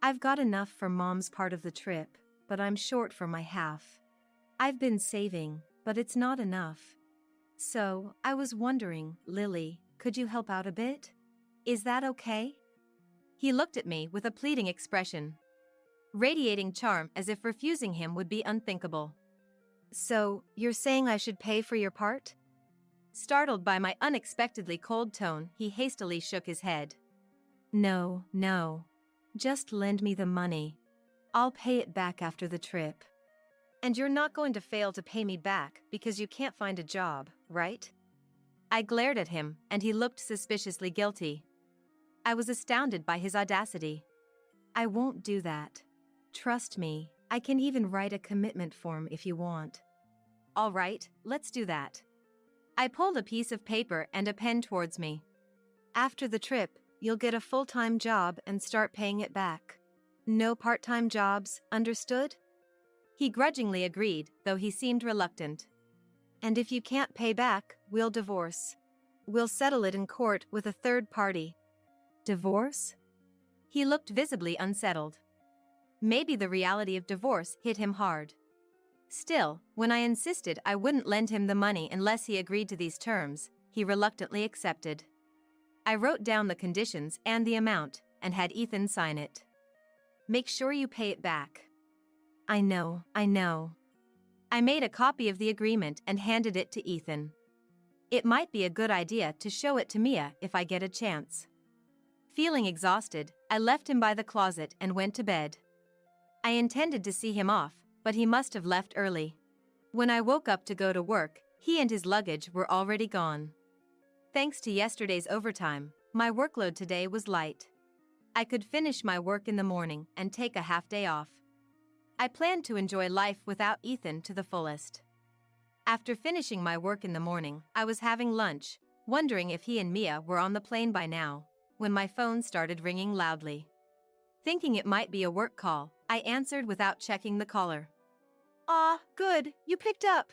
"I've got enough for Mom's part of the trip, but I'm short for my half. I've been saving, but it's not enough. So, I was wondering, Lily, could you help out a bit? Is that okay?" He looked at me with a pleading expression, radiating charm as if refusing him would be unthinkable. "So, you're saying I should pay for your part?" Startled by my unexpectedly cold tone, he hastily shook his head. No. Just lend me the money. I'll pay it back after the trip." "And you're not going to fail to pay me back because you can't find a job, right?" I glared at him, and he looked suspiciously guilty. I was astounded by his audacity. "I won't do that. Trust me, I can even write a commitment form if you want." "All right, let's do that." I pulled a piece of paper and a pen towards me. "After the trip, you'll get a full-time job and start paying it back. No part-time jobs, understood?" He grudgingly agreed, though he seemed reluctant. "And if you can't pay back, we'll divorce. We'll settle it in court with a third party." "Divorce?" He looked visibly unsettled. Maybe the reality of divorce hit him hard. Still, when I insisted I wouldn't lend him the money unless he agreed to these terms, he reluctantly accepted. I wrote down the conditions and the amount, and had Ethan sign it. "Make sure you pay it back." I know. I made a copy of the agreement and handed it to Ethan. It might be a good idea to show it to Mia if I get a chance. Feeling exhausted, I left him by the closet and went to bed. I intended to see him off, but he must have left early. When I woke up to go to work, he and his luggage were already gone. Thanks to yesterday's overtime, my workload today was light. I could finish my work in the morning and take a half day off. I planned to enjoy life without Ethan to the fullest. After finishing my work in the morning, I was having lunch, wondering if he and Mia were on the plane by now, when my phone started ringing loudly. Thinking it might be a work call, I answered without checking the caller. Good, you picked up."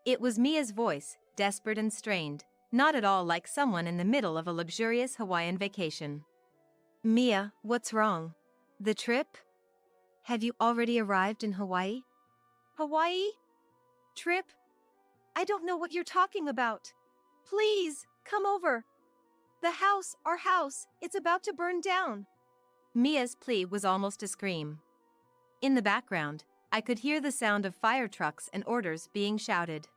It was Mia's voice, desperate and strained, not at all like someone in the middle of a luxurious Hawaiian vacation. "Mia, what's wrong? The trip? Have you already arrived in Hawaii?" "Hawaii? Trip? I don't know what you're talking about. Please, come over. Our house, it's about to burn down." Mia's plea was almost a scream. In the background, I could hear the sound of fire trucks and orders being shouted.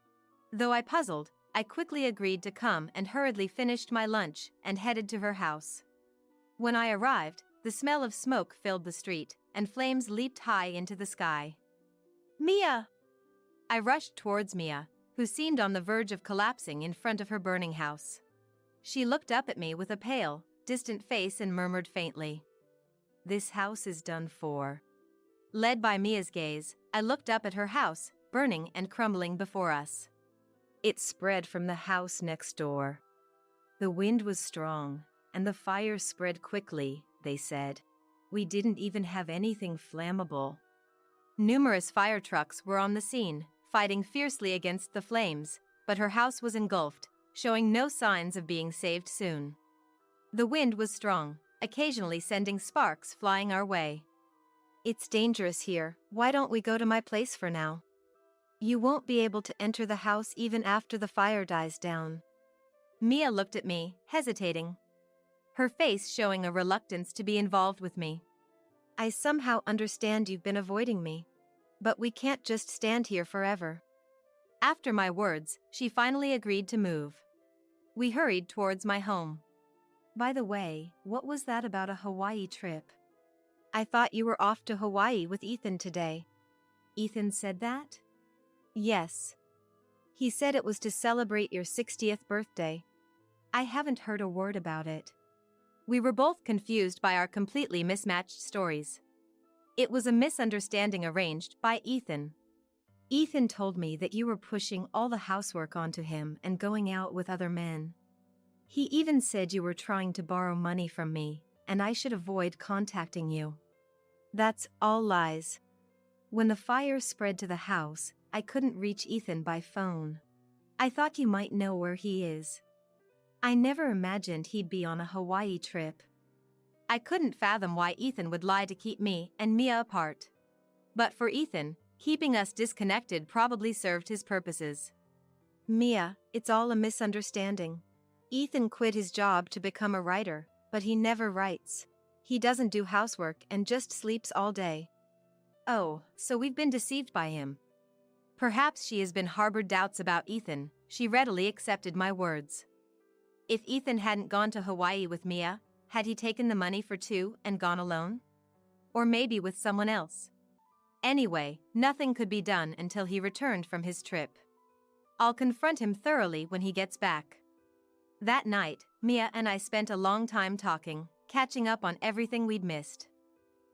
Though I puzzled, I quickly agreed to come and hurriedly finished my lunch and headed to her house. When I arrived, the smell of smoke filled the street, and flames leaped high into the sky. "Mia!" I rushed towards Mia, who seemed on the verge of collapsing in front of her burning house. She looked up at me with a pale, distant face and murmured faintly, "This house is done for." Led by Mia's gaze, I looked up at her house, burning and crumbling before us. It spread from the house next door. The wind was strong, and the fire spread quickly, they said. We didn't even have anything flammable. Numerous fire trucks were on the scene, fighting fiercely against the flames, but her house was engulfed, showing no signs of being saved soon. The wind was strong, occasionally sending sparks flying our way. It's dangerous here. Why don't we go to my place for now? You won't be able to enter the house even after the fire dies down. Mia looked at me, hesitating, her face showing a reluctance to be involved with me. I somehow understand you've been avoiding me, but we can't just stand here forever. After my words, she finally agreed to move. We hurried towards my home. By the way, what was that about a Hawaii trip? I thought you were off to Hawaii with Ethan today. Ethan said that? Yes. He said it was to celebrate your 60th birthday. I haven't heard a word about it. We were both confused by our completely mismatched stories. It was a misunderstanding arranged by Ethan. Ethan told me that you were pushing all the housework onto him and going out with other men. He even said you were trying to borrow money from me, and I should avoid contacting you. That's all lies. When the fire spread to the house, I couldn't reach Ethan by phone. I thought you might know where he is. I never imagined he'd be on a Hawaii trip. I couldn't fathom why Ethan would lie to keep me and Mia apart. But for Ethan, keeping us disconnected probably served his purposes. Mia, it's all a misunderstanding. Ethan quit his job to become a writer, but he never writes. He doesn't do housework and just sleeps all day. Oh, so we've been deceived by him. Perhaps she has been harbored doubts about Ethan. She readily accepted my words. If Ethan hadn't gone to Hawaii with Mia, had he taken the money for two and gone alone? Or maybe with someone else? Anyway, nothing could be done until he returned from his trip. I'll confront him thoroughly when he gets back. That night, Mia and I spent a long time talking, catching up on everything we'd missed.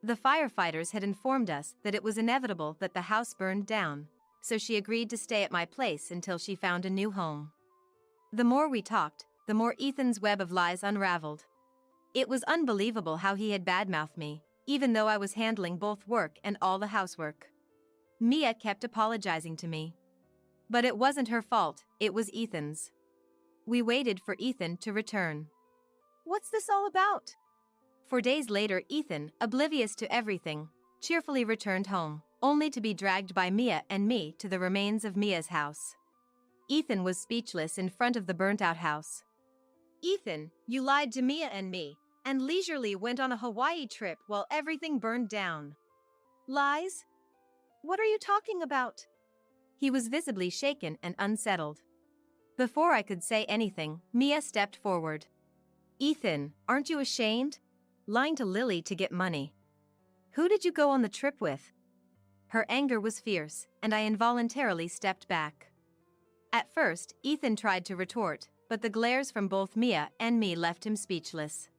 The firefighters had informed us that it was inevitable that the house burned down, so she agreed to stay at my place until she found a new home. The more we talked, the more Ethan's web of lies unraveled. It was unbelievable how he had badmouthed me, even though I was handling both work and all the housework. Mia kept apologizing to me. But it wasn't her fault, it was Ethan's. We waited for Ethan to return. What's this all about? For days later, Ethan, oblivious to everything, cheerfully returned home, only to be dragged by Mia and me to the remains of Mia's house. Ethan was speechless in front of the burnt-out house. Ethan, you lied to Mia and me, and leisurely went on a Hawaii trip while everything burned down. Lies? What are you talking about? He was visibly shaken and unsettled. Before I could say anything, Mia stepped forward. Ethan, aren't you ashamed? Lying to Lily to get money. Who did you go on the trip with? Her anger was fierce, and I involuntarily stepped back. At first, Ethan tried to retort, but the glares from both Mia and me left him speechless.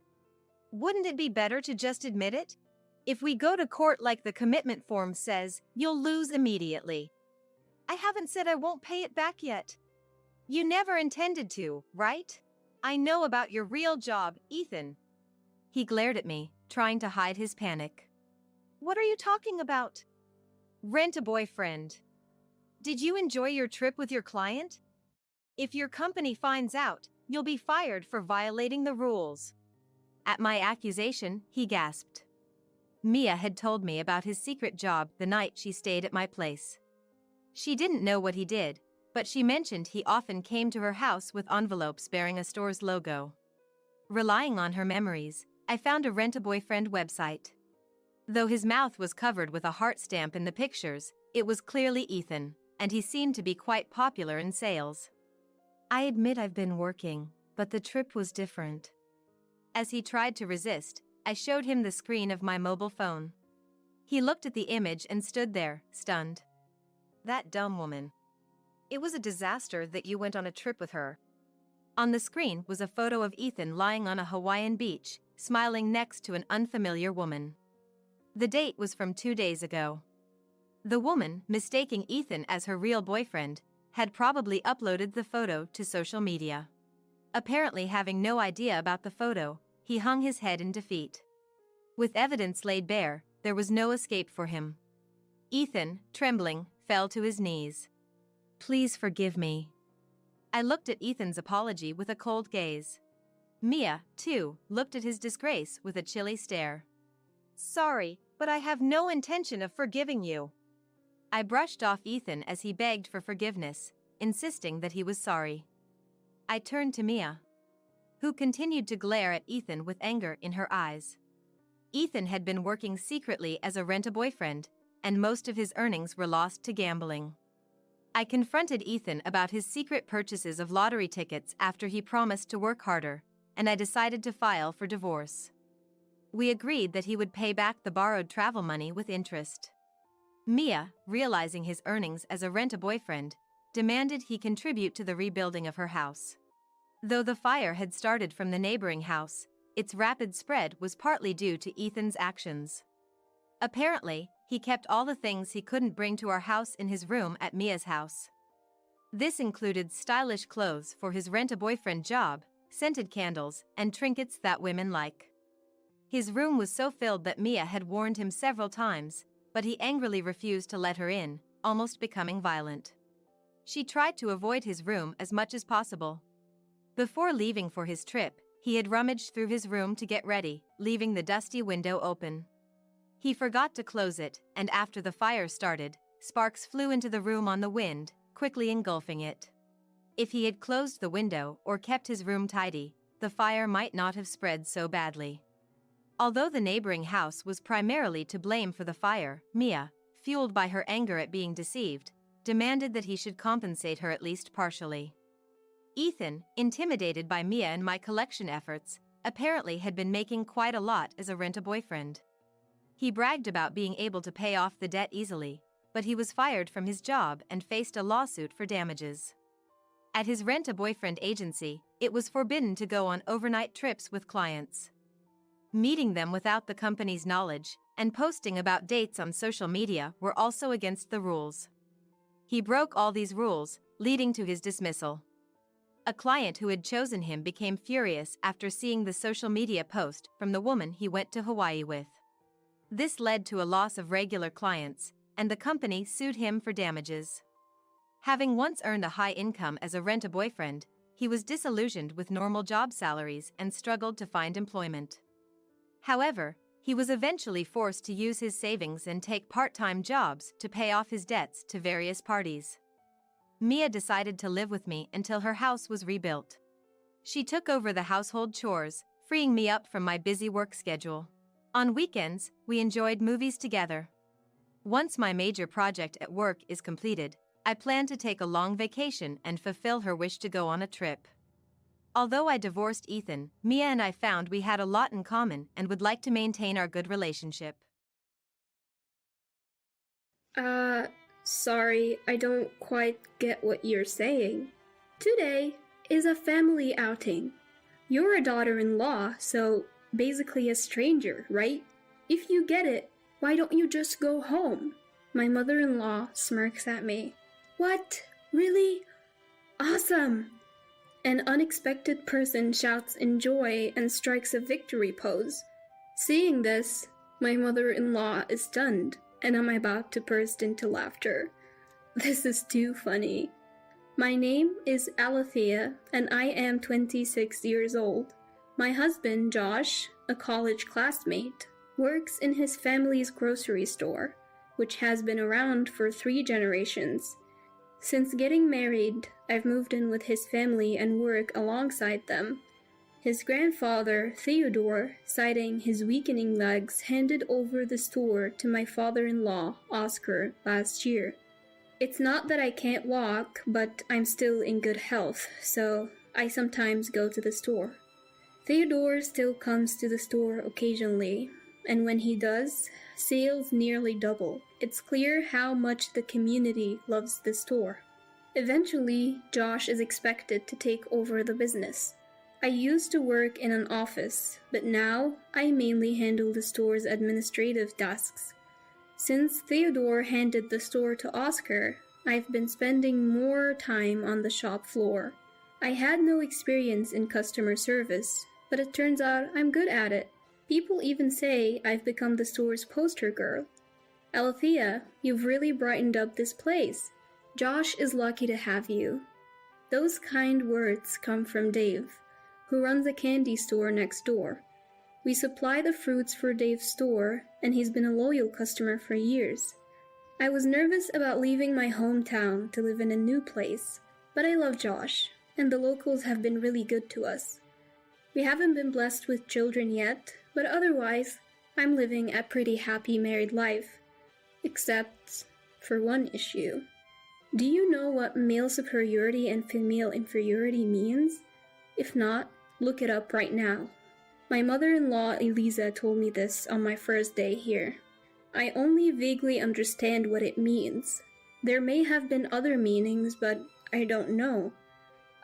Wouldn't it be better to just admit it? If we go to court like the commitment form says, you'll lose immediately. I haven't said I won't pay it back yet. You never intended to, right? I know about your real job, Ethan. He glared at me, trying to hide his panic. What are you talking about? Rent a boyfriend. Did you enjoy your trip with your client? If your company finds out, you'll be fired for violating the rules. At my accusation, he gasped. Mia had told me about his secret job the night she stayed at my place. She didn't know what he did, but she mentioned he often came to her house with envelopes bearing a store's logo. Relying on her memories, I found a Rent-A-Boyfriend website. Though his mouth was covered with a heart stamp in the pictures, it was clearly Ethan, and he seemed to be quite popular in sales. I admit I've been working, but the trip was different. As he tried to resist, I showed him the screen of my mobile phone. He looked at the image and stood there, stunned. That dumb woman. It was a disaster that you went on a trip with her. On the screen was a photo of Ethan lying on a Hawaiian beach, smiling next to an unfamiliar woman. The date was from 2 days ago. The woman, mistaking Ethan as her real boyfriend, had probably uploaded the photo to social media. Apparently having no idea about the photo, he hung his head in defeat. With evidence laid bare, there was no escape for him. Ethan, trembling, fell to his knees. "Please forgive me." I looked at Ethan's apology with a cold gaze. Mia, too, looked at his disgrace with a chilly stare. "Sorry, but I have no intention of forgiving you." I brushed off Ethan as he begged for forgiveness, insisting that he was sorry. I turned to Mia, who continued to glare at Ethan with anger in her eyes. Ethan had been working secretly as a rent-a-boyfriend, and most of his earnings were lost to gambling. I confronted Ethan about his secret purchases of lottery tickets after he promised to work harder, and I decided to file for divorce. We agreed that he would pay back the borrowed travel money with interest. Mia, realizing his earnings as a rent-a-boyfriend, demanded he contribute to the rebuilding of her house. Though the fire had started from the neighboring house, its rapid spread was partly due to Ethan's actions. Apparently, he kept all the things he couldn't bring to our house in his room at Mia's house. This included stylish clothes for his rent-a-boyfriend job, scented candles, and trinkets that women like. His room was so filled that Mia had warned him several times, but he angrily refused to let her in, almost becoming violent. She tried to avoid his room as much as possible. Before leaving for his trip, he had rummaged through his room to get ready, leaving the dusty window open. He forgot to close it, and after the fire started, sparks flew into the room on the wind, quickly engulfing it. If he had closed the window or kept his room tidy, the fire might not have spread so badly. Although the neighboring house was primarily to blame for the fire, Mia, fueled by her anger at being deceived, demanded that he should compensate her at least partially. Ethan, intimidated by Mia and my collection efforts, apparently had been making quite a lot as a rent-a-boyfriend. He bragged about being able to pay off the debt easily, but he was fired from his job and faced a lawsuit for damages. At his rent-a-boyfriend agency, it was forbidden to go on overnight trips with clients. Meeting them without the company's knowledge and posting about dates on social media were also against the rules. He broke all these rules, leading to his dismissal. A client who had chosen him became furious after seeing the social media post from the woman he went to Hawaii with. This led to a loss of regular clients, and the company sued him for damages. Having once earned a high income as a rent-a-boyfriend, he was disillusioned with normal job salaries and struggled to find employment. However, he was eventually forced to use his savings and take part-time jobs to pay off his debts to various parties. Mia decided to live with me until her house was rebuilt. She took over the household chores, freeing me up from my busy work schedule. On weekends, we enjoyed movies together. Once my major project at work is completed, I plan to take a long vacation and fulfill her wish to go on a trip. Although I divorced Ethan, Mia and I found we had a lot in common and would like to maintain our good relationship. Sorry, I don't quite get what you're saying. Today is a family outing. You're a daughter-in-law, so basically a stranger, right? If you get it, why don't you just go home? My mother-in-law smirks at me. What? Really? Awesome! An unexpected person shouts in joy and strikes a victory pose. Seeing this, my mother-in-law is stunned, and I'm about to burst into laughter. This is too funny. My name is Alethea, and I am 26 years old. My husband, Josh, a college classmate, works in his family's grocery store, which has been around for 3 generations. Since getting married, I've moved in with his family and work alongside them. His grandfather, Theodore, citing his weakening legs, handed over the store to my father-in-law, Oscar, last year. It's not that I can't walk, but I'm still in good health, so I sometimes go to the store. Theodore still comes to the store occasionally, and when he does, sales nearly double. It's clear how much the community loves the store. Eventually, Josh is expected to take over the business. I used to work in an office, but now I mainly handle the store's administrative tasks. Since Theodore handed the store to Oscar, I've been spending more time on the shop floor. I had no experience in customer service, but it turns out I'm good at it. People even say I've become the store's poster girl. Alethea, you've really brightened up this place. Josh is lucky to have you. Those kind words come from Dave, who runs a candy store next door. We supply the fruits for Dave's store, and he's been a loyal customer for years. I was nervous about leaving my hometown to live in a new place, but I love Josh, and the locals have been really good to us. We haven't been blessed with children yet, but otherwise, I'm living a pretty happy married life. Except for one issue. Do you know what male superiority and female inferiority means? If not, look it up right now. My mother-in-law Eliza told me this on my first day here. I only vaguely understand what it means. There may have been other meanings, but I don't know.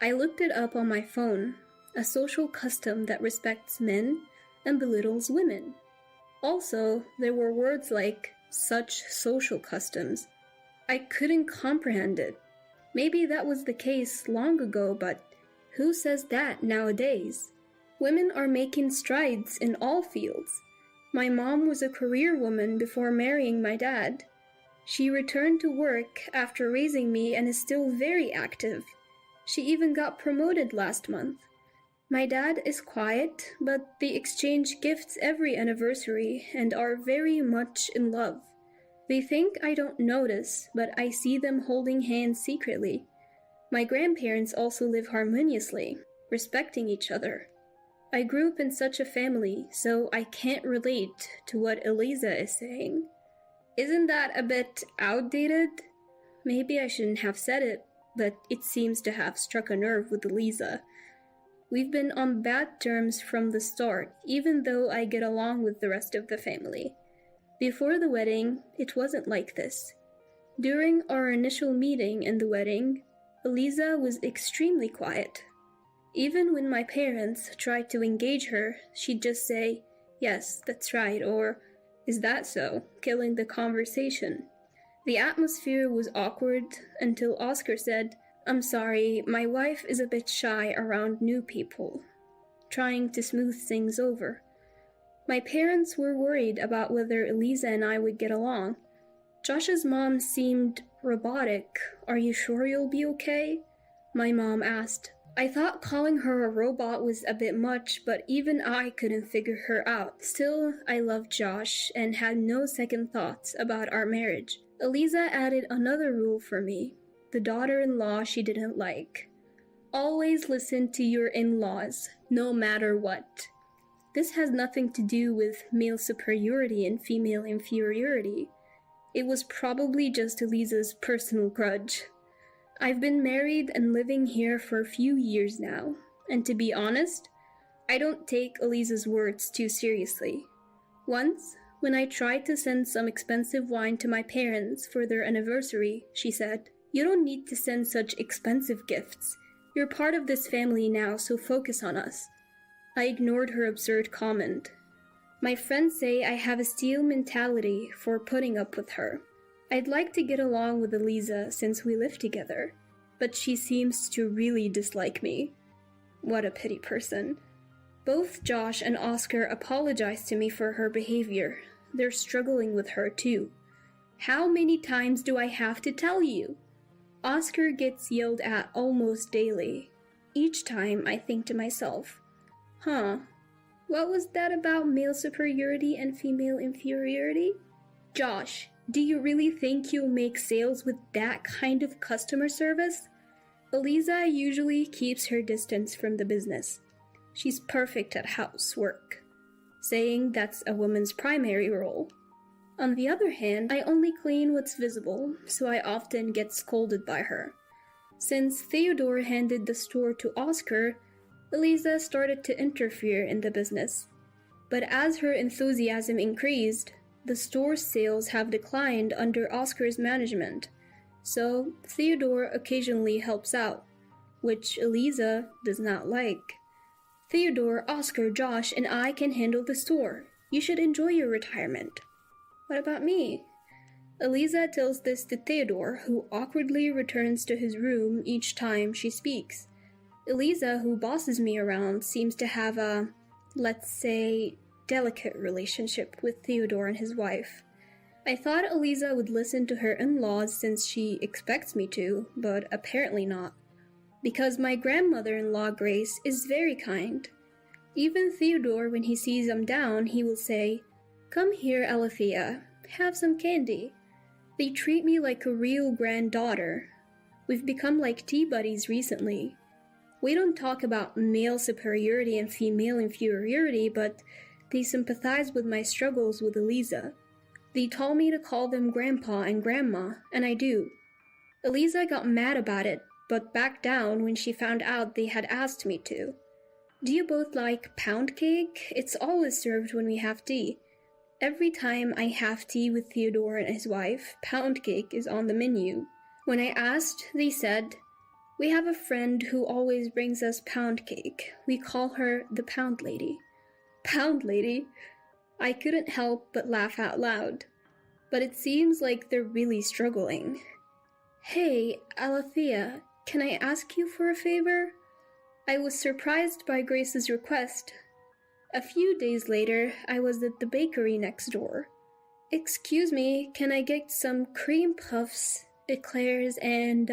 I looked it up on my phone, a social custom that respects men and belittles women. Also, there were words like such social customs. I couldn't comprehend it. Maybe that was the case long ago, but who says that nowadays? Women are making strides in all fields. My mom was a career woman before marrying my dad. She returned to work after raising me and is still very active. She even got promoted last month. My dad is quiet, but they exchange gifts every anniversary and are very much in love. They think I don't notice, but I see them holding hands secretly. My grandparents also live harmoniously, respecting each other. I grew up in such a family, so I can't relate to what Eliza is saying. Isn't that a bit outdated? Maybe I shouldn't have said it, but it seems to have struck a nerve with Eliza. We've been on bad terms from the start, even though I get along with the rest of the family. Before the wedding, it wasn't like this. During our initial meeting and the wedding, Eliza was extremely quiet. Even when my parents tried to engage her, she'd just say, "Yes, that's right," or "Is that so?" killing the conversation. The atmosphere was awkward until Oscar said, "I'm sorry, my wife is a bit shy around new people," trying to smooth things over. My parents were worried about whether Eliza and I would get along. Josh's mom seemed robotic. "Are you sure you'll be okay?" My mom asked. I thought calling her a robot was a bit much, but even I couldn't figure her out. Still, I loved Josh and had no second thoughts about our marriage. Eliza added another rule for me, the daughter-in-law she didn't like. Always listen to your in-laws, no matter what. This has nothing to do with male superiority and female inferiority. It was probably just Eliza's personal grudge. I've been married and living here for a few years now, and to be honest, I don't take Eliza's words too seriously. Once, when I tried to send some expensive wine to my parents for their anniversary, she said, "You don't need to send such expensive gifts. You're part of this family now, so focus on us." I ignored her absurd comment. My friends say I have a steel mentality for putting up with her. I'd like to get along with Eliza since we live together, but she seems to really dislike me. What a pity person. Both Josh and Oscar apologized to me for her behavior. They're struggling with her too. How many times do I have to tell you? Oscar gets yelled at almost daily. Each time I think to myself, what was that about male superiority and female inferiority? Josh, do you really think you'll make sales with that kind of customer service? Eliza usually keeps her distance from the business. She's perfect at housework, saying that's a woman's primary role. On the other hand, I only clean what's visible, so I often get scolded by her. Since Theodore handed the store to Oscar, Eliza started to interfere in the business. But as her enthusiasm increased, the store's sales have declined under Oscar's management, so Theodore occasionally helps out, which Eliza does not like. Theodore, Oscar, Josh, and I can handle the store. You should enjoy your retirement. What about me? Eliza tells this to Theodore, who awkwardly returns to his room each time she speaks. Eliza, who bosses me around, seems to have a, let's say, delicate relationship with Theodore and his wife. I thought Eliza would listen to her in-laws since she expects me to, but apparently not. Because my grandmother-in-law Grace is very kind. Even Theodore, when he sees I'm down, he will say, "Come here, Alethea, have some candy." They treat me like a real granddaughter. We've become like tea buddies recently. We don't talk about male superiority and female inferiority, but they sympathize with my struggles with Eliza. They told me to call them Grandpa and Grandma, and I do. Eliza got mad about it, but backed down when she found out they had asked me to. Do you both like pound cake? It's always served when we have tea. Every time I have tea with Theodore and his wife, pound cake is on the menu. When I asked, they said, "We have a friend who always brings us pound cake. We call her the Pound Lady." Pound Lady? I couldn't help but laugh out loud. But it seems like they're really struggling. "Hey, Alethea, can I ask you for a favor?" I was surprised by Grace's request. A few days later, I was at the bakery next door. "Excuse me, can I get some cream puffs, eclairs, and,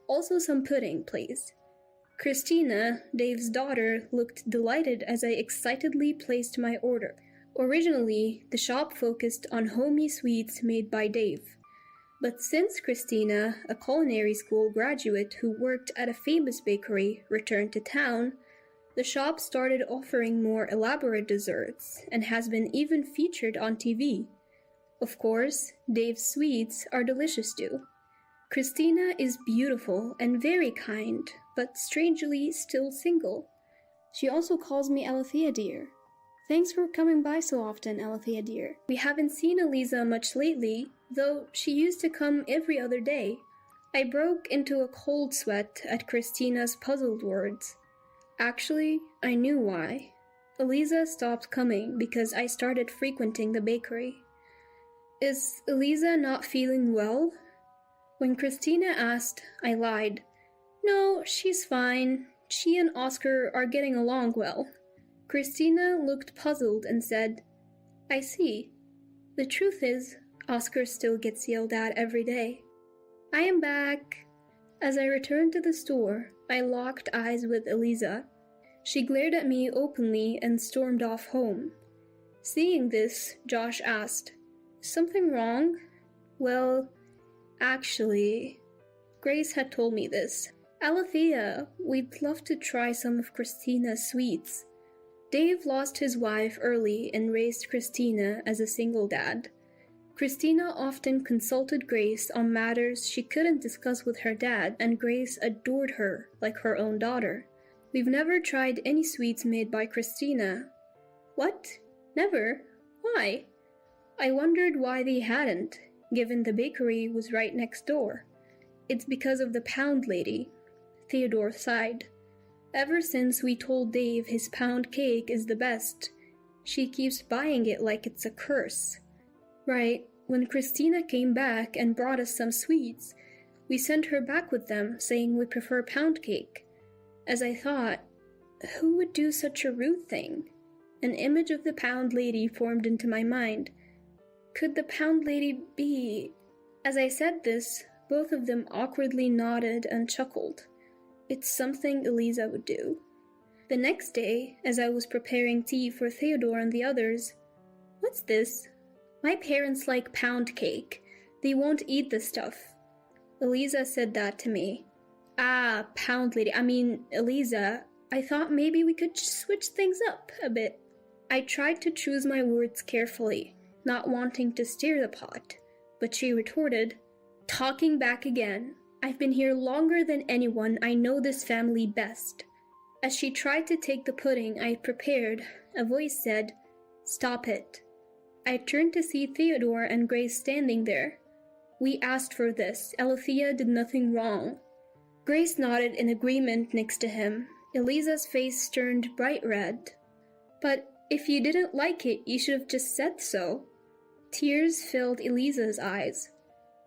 also some pudding, please?" Christina, Dave's daughter, looked delighted as I excitedly placed my order. Originally, the shop focused on homey sweets made by Dave. But since Christina, a culinary school graduate who worked at a famous bakery, returned to town, the shop started offering more elaborate desserts and has been even featured on TV. Of course, Dave's sweets are delicious too. Christina is beautiful and very kind, but strangely still single. She also calls me Alethea dear. Thanks for coming by so often, Alethea dear. We haven't seen Eliza much lately, though she used to come every other day. I broke into a cold sweat at Christina's puzzled words. Actually, I knew why. Eliza stopped coming because I started frequenting the bakery. Is Eliza not feeling well? When Christina asked, I lied. No, she's fine. She and Oscar are getting along well. Christina looked puzzled and said, I see. The truth is, Oscar still gets yelled at every day. I am back. As I returned to the store, I locked eyes with Eliza. She glared at me openly and stormed off home. Seeing this, Josh asked, Something wrong? Well, actually, Grace had told me this. Alethea, we'd love to try some of Christina's sweets. Dave lost his wife early and raised Christina as a single dad. Christina often consulted Grace on matters she couldn't discuss with her dad, and Grace adored her like her own daughter. We've never tried any sweets made by Christina. What? Never? Why? I wondered why they hadn't, given the bakery was right next door. It's because of the Pound Lady. Theodore sighed. Ever since we told Dave his pound cake is the best, she keeps buying it like it's a curse. Right, when Christina came back and brought us some sweets, we sent her back with them, saying we prefer pound cake. As I thought, who would do such a rude thing? An image of the Pound Lady formed into my mind. Could the Pound Lady be... As I said this, both of them awkwardly nodded and chuckled. It's something Eliza would do. The next day, as I was preparing tea for Theodore and the others, What's this? My parents like pound cake. They won't eat the stuff. Eliza said that to me. Ah, Pound Lady. Eliza, I thought maybe we could switch things up a bit. I tried to choose my words carefully, not wanting to stir the pot, but she retorted, Talking back again. I've been here longer than anyone. I know this family best. As she tried to take the pudding I prepared, a voice said, Stop it. I turned to see Theodore and Grace standing there. We asked for this. Alethea did nothing wrong. Grace nodded in agreement next to him. Eliza's face turned bright red. But if you didn't like it, you should have just said so. Tears filled Eliza's eyes.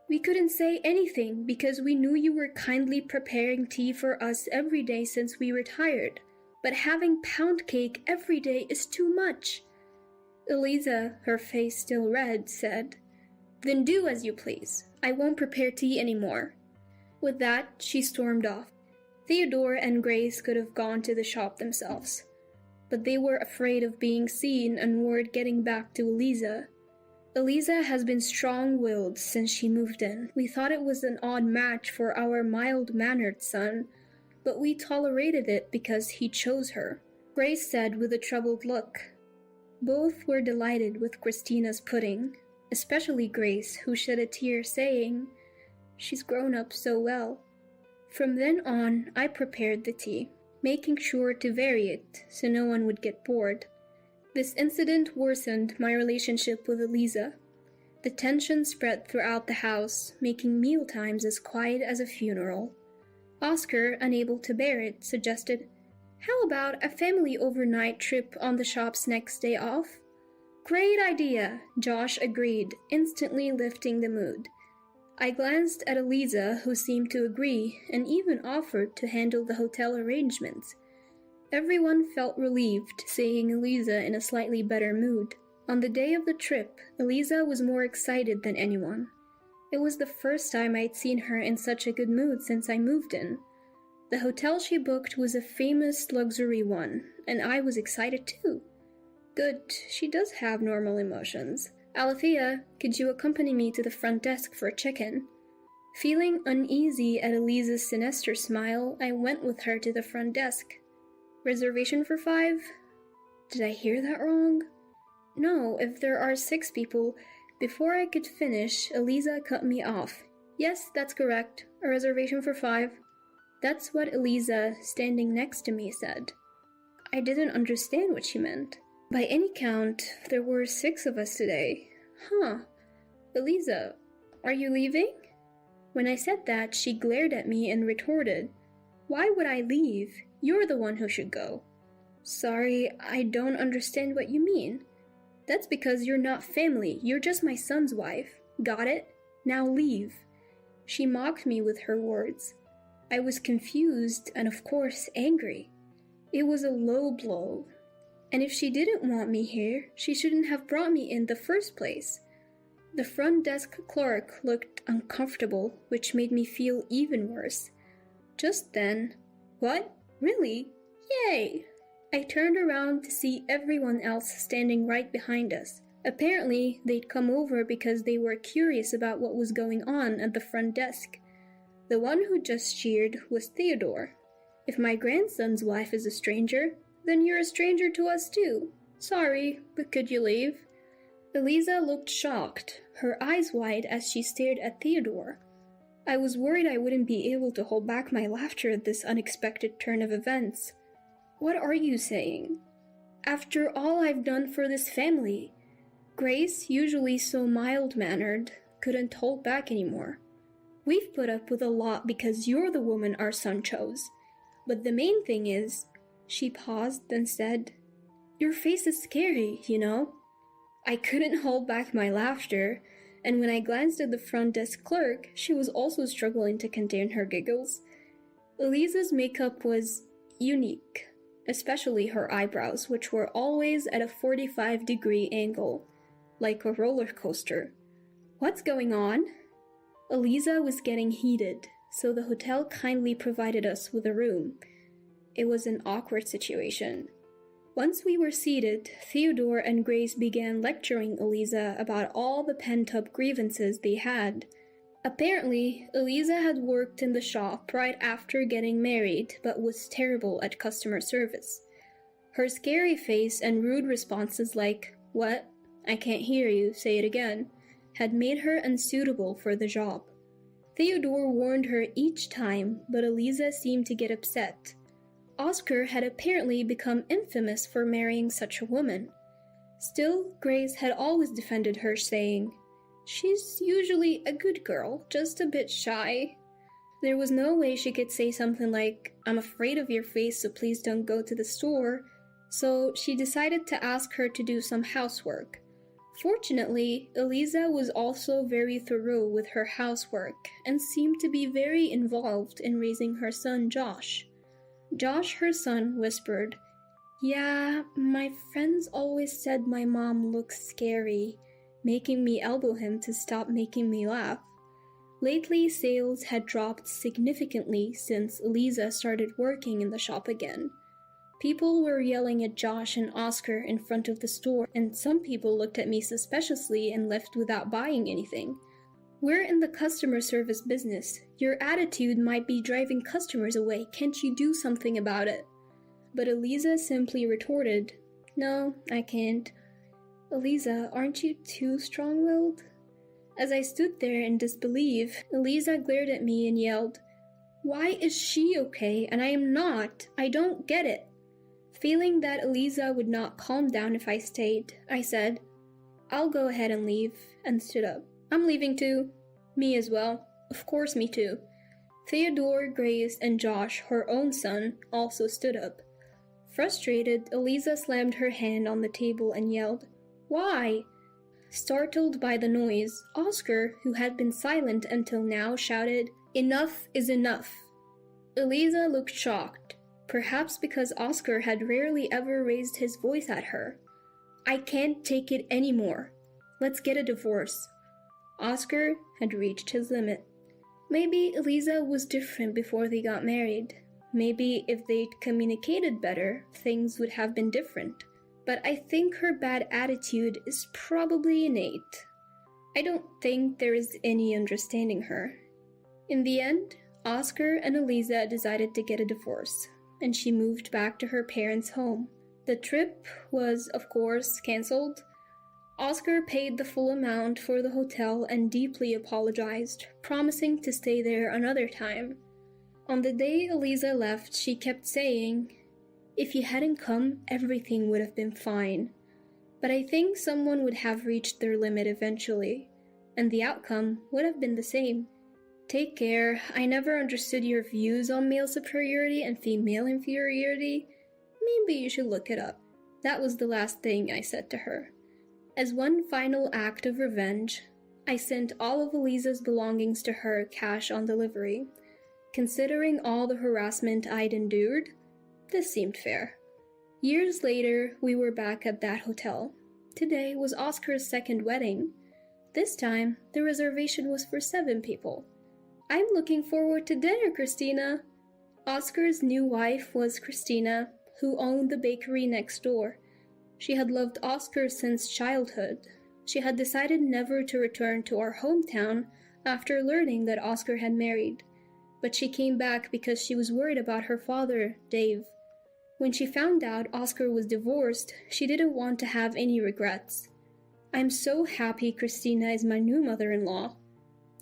We couldn't say anything because we knew you were kindly preparing tea for us every day since we retired, but having pound cake every day is too much. Eliza, her face still red, said, "Then do as you please. I won't prepare tea anymore." With that, she stormed off. Theodore and Grace could have gone to the shop themselves, but they were afraid of being seen and word getting back to Eliza. Eliza has been strong-willed since she moved in. We thought it was an odd match for our mild-mannered son, but we tolerated it because he chose her, Grace said with a troubled look. Both were delighted with Christina's pudding, especially Grace, who shed a tear saying, "She's grown up so well." From then on, I prepared the tea, making sure to vary it so no one would get bored. This incident worsened my relationship with Eliza. The tension spread throughout the house, making mealtimes as quiet as a funeral. Oscar, unable to bear it, suggested, "How about a family overnight trip on the shop's next day off?" "Great idea," Josh agreed, instantly lifting the mood. I glanced at Eliza, who seemed to agree, and even offered to handle the hotel arrangements. Everyone felt relieved, seeing Eliza in a slightly better mood. On the day of the trip, Eliza was more excited than anyone. It was the first time I'd seen her in such a good mood since I moved in. The hotel she booked was a famous luxury one, and I was excited too. Good, she does have normal emotions. "Alethea, could you accompany me to the front desk for a check-in?" Feeling uneasy at Eliza's sinister smile, I went with her to the front desk. "Reservation for 5? Did I hear that wrong?" "No, if there are 6 people." Before I could finish, Eliza cut me off. "Yes, that's correct. A reservation for 5. That's what Eliza, standing next to me, said. I didn't understand what she meant. By any count, there were 6 of us today. Huh. "Eliza, are you leaving?" When I said that, she glared at me and retorted, "Why would I leave? You're the one who should go." "Sorry, I don't understand what you mean." "That's because you're not family. You're just my son's wife. Got it? Now leave." She mocked me with her words. I was confused and, of course, angry. It was a low blow. And if she didn't want me here, she shouldn't have brought me in the first place. The front desk clerk looked uncomfortable, which made me feel even worse. Just then, "What? Really? Yay!" I turned around to see everyone else standing right behind us. Apparently, they'd come over because they were curious about what was going on at the front desk. The one who just cheered was Theodore. "If my grandson's wife is a stranger, then you're a stranger to us too. Sorry, but could you leave?" Eliza looked shocked, her eyes wide as she stared at Theodore. I was worried I wouldn't be able to hold back my laughter at this unexpected turn of events. "What are you saying? After all I've done for this family?" Grace, usually so mild-mannered, couldn't hold back anymore. "We've put up with a lot because you're the woman our son chose. But the main thing is," she paused, then said, "your face is scary, you know?" I couldn't hold back my laughter, and when I glanced at the front desk clerk, she was also struggling to contain her giggles. Eliza's makeup was unique, especially her eyebrows, which were always at a 45-degree angle, like a roller coaster. "What's going on?" Eliza was getting heated, so the hotel kindly provided us with a room. It was an awkward situation. Once we were seated, Theodore and Grace began lecturing Eliza about all the pent-up grievances they had. Apparently, Eliza had worked in the shop right after getting married, but was terrible at customer service. Her scary face and rude responses like, "What? I can't hear you, say it again," had made her unsuitable for the job. Theodore warned her each time, but Eliza seemed to get upset. Oscar had apparently become infamous for marrying such a woman. Still, Grace had always defended her, saying, "She's usually a good girl, just a bit shy." There was no way she could say something like, "I'm afraid of your face, so please don't go to the store," so she decided to ask her to do some housework. Fortunately, Eliza was also very thorough with her housework and seemed to be very involved in raising her son Josh. Josh, her son, whispered, "Yeah, my friends always said my mom looks scary," making me elbow him to stop making me laugh. Lately, sales had dropped significantly since Eliza started working in the shop again. People were yelling at Josh and Oscar in front of the store, and some people looked at me suspiciously and left without buying anything. "We're in the customer service business. Your attitude might be driving customers away. Can't you do something about it?" But Eliza simply retorted, "No, I can't." "Eliza, aren't you too strong-willed?" As I stood there in disbelief, Eliza glared at me and yelled, "Why is she okay and I am not? I don't get it." Feeling that Eliza would not calm down if I stayed, I said, "I'll go ahead and leave," and stood up. "I'm leaving too." "Me as well." "Of course, me too." Theodore, Grace, and Josh, her own son, also stood up. Frustrated, Eliza slammed her hand on the table and yelled, "Why?" Startled by the noise, Oscar, who had been silent until now, shouted, "Enough is enough." Eliza looked shocked, perhaps because Oscar had rarely ever raised his voice at her. "I can't take it anymore. Let's get a divorce." Oscar had reached his limit. Maybe Eliza was different before they got married. Maybe if they'd communicated better, things would have been different. But I think her bad attitude is probably innate. I don't think there is any understanding her. In the end, Oscar and Eliza decided to get a divorce, and she moved back to her parents' home. The trip was, of course, cancelled. Oscar paid the full amount for the hotel and deeply apologized, promising to stay there another time. On the day Eliza left, she kept saying, "If you hadn't come, everything would have been fine." But I think someone would have reached their limit eventually, and the outcome would have been the same. Take care. I never understood your views on male superiority and female inferiority. Maybe you should look it up. That was the last thing I said to her. As one final act of revenge, I sent all of Eliza's belongings to her cash on delivery. Considering all the harassment I'd endured, this seemed fair. Years later, we were back at that hotel. Today was Oscar's second wedding. This time, the reservation was for 7 people. "I'm looking forward to dinner, Christina." Oscar's new wife was Christina, who owned the bakery next door. She had loved Oscar since childhood. She had decided never to return to our hometown after learning that Oscar had married. But she came back because she was worried about her father, Dave. When she found out Oscar was divorced, she didn't want to have any regrets. "I'm so happy Christina is my new mother-in-law."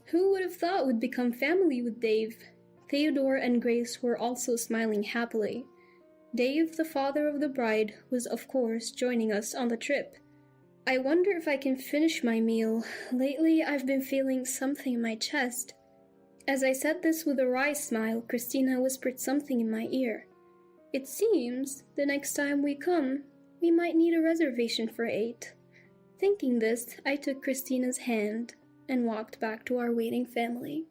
Who would have thought we'd become family with Dave? Theodore and Grace were also smiling happily. Dave, the father of the bride, was of course joining us on the trip. I wonder if I can finish my meal. Lately, I've been feeling something in my chest. As I said this with a wry smile, Christina whispered something in my ear. "It seems the next time we come, we might need a reservation for 8. Thinking this, I took Christina's hand and walked back to our waiting family.